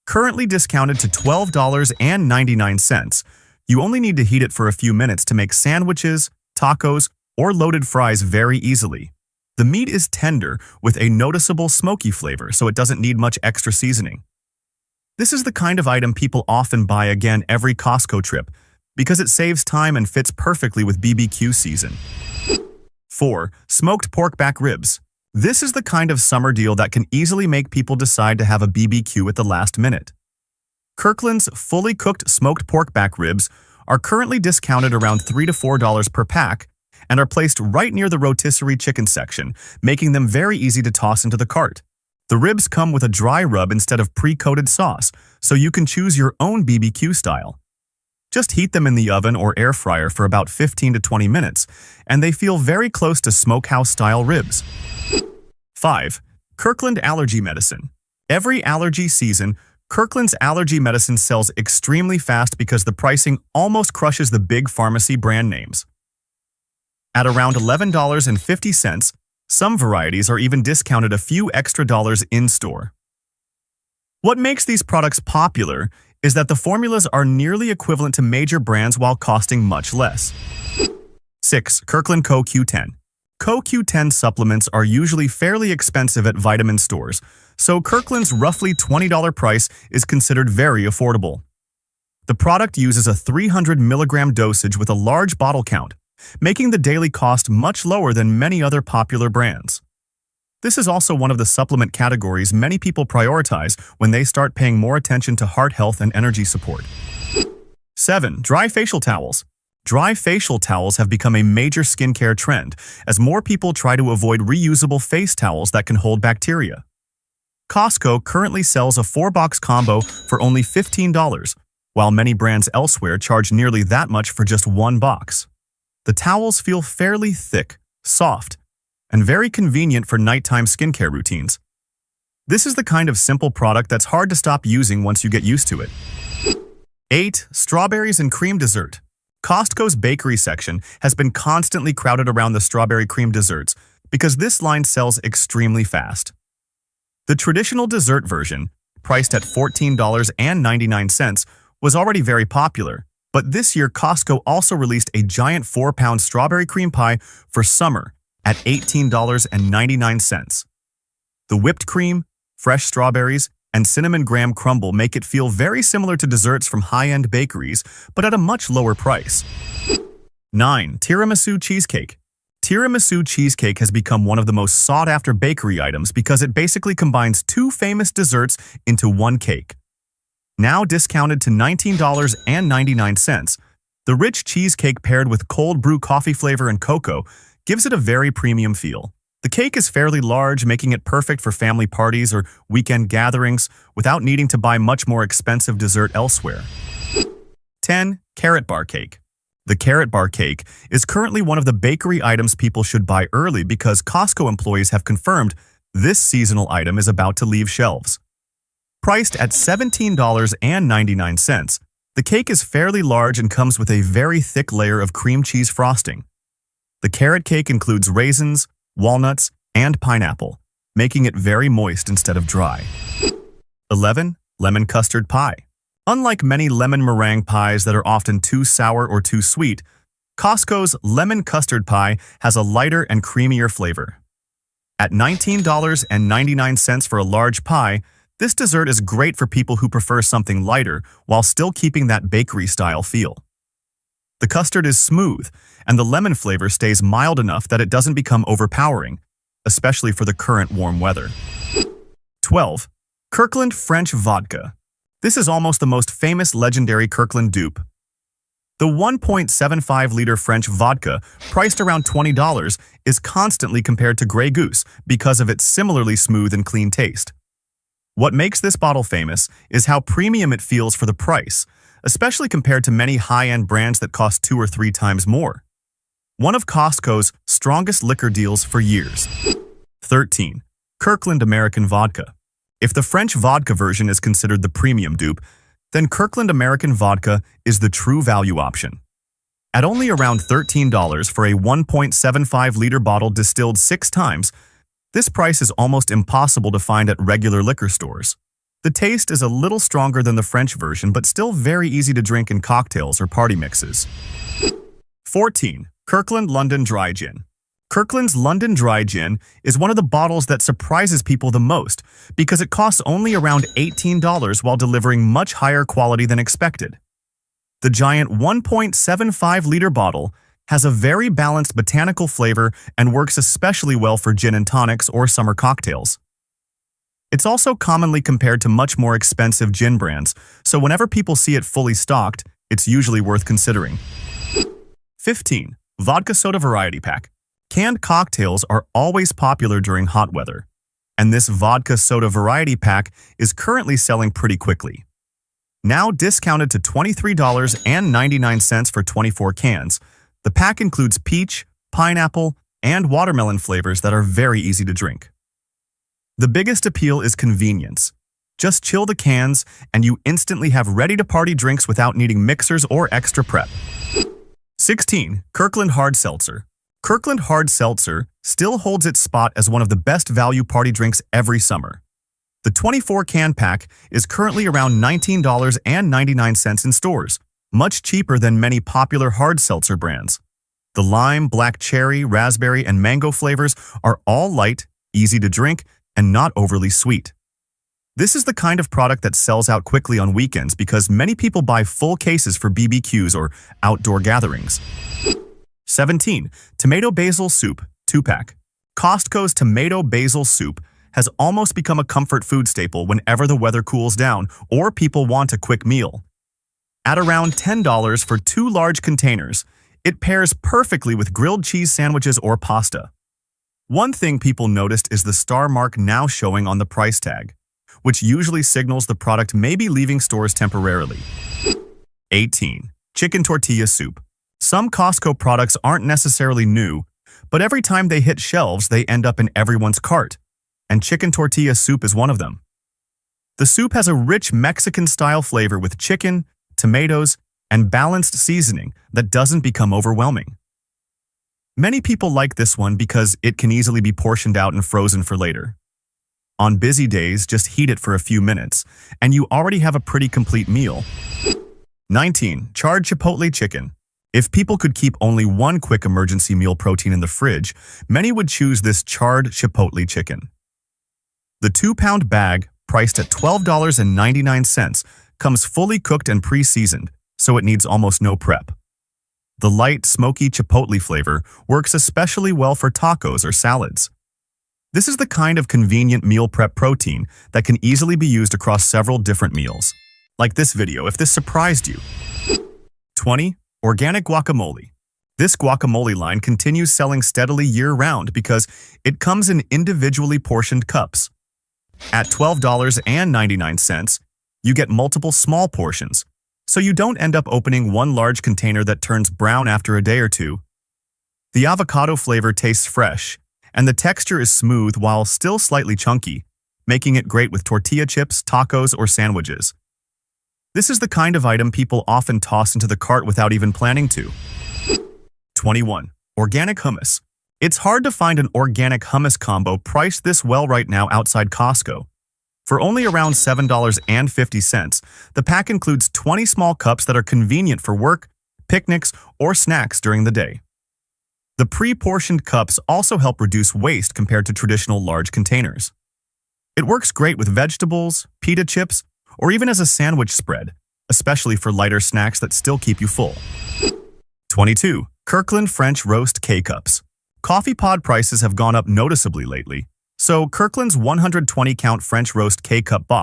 S1: Currently discounted to $12.99, you only need to heat it for a few minutes to make sandwiches, tacos, or loaded fries very easily. The meat is tender with a noticeable smoky flavor, so it doesn't need much extra seasoning. This is the kind of item people often buy again every Costco trip because it saves time and fits perfectly with BBQ season. 4. Smoked pork back ribs. This is the kind of summer deal that can easily make people decide to have a BBQ at the last minute. Kirkland's fully cooked smoked pork back ribs are currently discounted around $3 to $4 per pack and are placed right near the rotisserie chicken section, making them very easy to toss into the cart. The ribs come with a dry rub instead of pre-coated sauce, so you can choose your own BBQ style. Just heat them in the oven or air fryer for about 15 to 20 minutes, and they feel very close to smokehouse-style ribs. 5. Kirkland allergy medicine. Every allergy season, Kirkland's allergy medicine sells extremely fast because the pricing almost crushes the big pharmacy brand names. At around $11.50, some varieties are even discounted a few extra dollars in-store. What makes these products popular is that the formulas are nearly equivalent to major brands while costing much less. 6. Kirkland CoQ10. CoQ10 supplements are usually fairly expensive at vitamin stores, so Kirkland's roughly $20 price is considered very affordable. The product uses a 300 milligram dosage with a large bottle count, making the daily cost much lower than many other popular brands. This is also one of the supplement categories many people prioritize when they start paying more attention to heart health and energy support. 7. Dry facial towels. Dry facial towels have become a major skincare trend as more people try to avoid reusable face towels that can hold bacteria. Costco currently sells a 4-box combo for only $15, while many brands elsewhere charge nearly that much for just 1 box. The towels feel fairly thick, soft, and very convenient for nighttime skincare routines. This is the kind of simple product that's hard to stop using once you get used to it. 8. Strawberries and cream dessert. Costco's bakery section has been constantly crowded around the strawberry cream desserts because this line sells extremely fast. The traditional dessert version, priced at $14.99, was already very popular, but this year Costco also released a giant 4-pound strawberry cream pie for summer at $18.99. The whipped cream, fresh strawberries, and cinnamon graham crumble make it feel very similar to desserts from high-end bakeries, but at a much lower price. 9. Tiramisu cheesecake. Tiramisu cheesecake has become one of the most sought-after bakery items because it basically combines 2 famous desserts into one cake. Now discounted to $19.99, the rich cheesecake paired with cold brew coffee flavor and cocoa gives it a very premium feel. The cake is fairly large, making it perfect for family parties or weekend gatherings without needing to buy much more expensive dessert elsewhere. 10. Carrot bar cake. The carrot bar cake is currently one of the bakery items people should buy early because Costco employees have confirmed This seasonal item is about to leave shelves. Priced at $17.99, the cake is fairly large and comes with a very thick layer of cream cheese frosting. The carrot cake includes raisins, walnuts, and pineapple, making it very moist instead of dry. 11. Lemon custard pie. Unlike many lemon meringue pies that are often too sour or too sweet, Costco's lemon custard pie has a lighter and creamier flavor. At $19.99 for a large pie, this dessert is great for people who prefer something lighter while still keeping that bakery-style feel. The custard is smooth, and the lemon flavor stays mild enough that it doesn't become overpowering, especially for the current warm weather. 12. Kirkland French Vodka. This is almost the most famous legendary Kirkland dupe. The 1.75-liter French vodka, priced around $20, is constantly compared to Grey Goose because of its similarly smooth and clean taste. What makes this bottle famous is how premium it feels for the price, especially compared to many high-end brands that cost 2 or 3 times more. One of Costco's strongest liquor deals for years. 13. Kirkland American Vodka. If the French vodka version is considered the premium dupe, then Kirkland American Vodka is the true value option. At only around $13 for a 1.75-liter bottle distilled 6 times, this price is almost impossible to find at regular liquor stores. The taste is a little stronger than the French version, but still very easy to drink in cocktails or party mixes. 14. Kirkland London Dry Gin. Kirkland's London Dry Gin is one of the bottles that surprises people the most because it costs only around $18 while delivering much higher quality than expected. The giant 1.75-liter bottle has a very balanced botanical flavor and works especially well for gin and tonics or summer cocktails. It's also commonly compared to much more expensive gin brands, so whenever people see it fully stocked, it's usually worth considering. 15. Vodka Soda Variety Pack. Canned cocktails are always popular during hot weather, and this vodka soda variety pack is currently selling pretty quickly. Now discounted to $23.99 for 24 cans, the pack includes peach, pineapple, and watermelon flavors that are very easy to drink. The biggest appeal is convenience. Just chill the cans, and you instantly have ready-to-party drinks without needing mixers or extra prep. 16. Kirkland Hard Seltzer. Kirkland Hard Seltzer still holds its spot as one of the best value party drinks every summer. The 24-can pack is currently around $19.99 in stores, much cheaper than many popular hard seltzer brands. The lime, black cherry, raspberry, and mango flavors are all light, easy to drink, and not overly sweet. This is the kind of product that sells out quickly on weekends because many people buy full cases for BBQs or outdoor gatherings. 17. Tomato Basil Soup 2-pack. Costco's tomato basil soup has almost become a comfort food staple whenever the weather cools down or people want a quick meal. At around $10 for 2 large containers, it pairs perfectly with grilled cheese sandwiches or pasta. One thing people noticed is the star mark now showing on the price tag, which usually signals the product may be leaving stores temporarily. 18. Chicken Tortilla Soup. Some Costco products aren't necessarily new, but every time they hit shelves, they end up in everyone's cart, and chicken tortilla soup is one of them. The soup has a rich Mexican-style flavor with chicken, tomatoes, and balanced seasoning that doesn't become overwhelming. Many people like this one because it can easily be portioned out and frozen for later. On busy days, just heat it for a few minutes, and you already have a pretty complete meal. 19. Charred Chipotle Chicken. If people could keep only one quick emergency meal protein in the fridge, many would choose this charred chipotle chicken. The 2-pound bag, priced at $12.99, comes fully cooked and pre-seasoned, so it needs almost no prep. The light, smoky chipotle flavor works especially well for tacos or salads. This is the kind of convenient meal prep protein that can easily be used across several different meals. Like this video if this surprised you. 20. Organic Guacamole. This guacamole line continues selling steadily year-round because it comes in individually portioned cups. At $12.99, you get multiple small portions, so you don't end up opening one large container that turns brown after a day or two. The avocado flavor tastes fresh, and the texture is smooth while still slightly chunky, making it great with tortilla chips, tacos, or sandwiches. This is the kind of item people often toss into the cart without even planning to. 21. Organic hummus. It's hard to find an organic hummus combo priced this well right now outside Costco. For only around $7.50, the pack includes 20 small cups that are convenient for work, picnics, or snacks during the day. The pre-portioned cups also help reduce waste compared to traditional large containers. It works great with vegetables, pita chips, or even as a sandwich spread, especially for lighter snacks that still keep you full. 22. Kirkland French Roast K-Cups. Coffee pod prices have gone up noticeably lately, so Kirkland's 120-count French Roast K-Cup box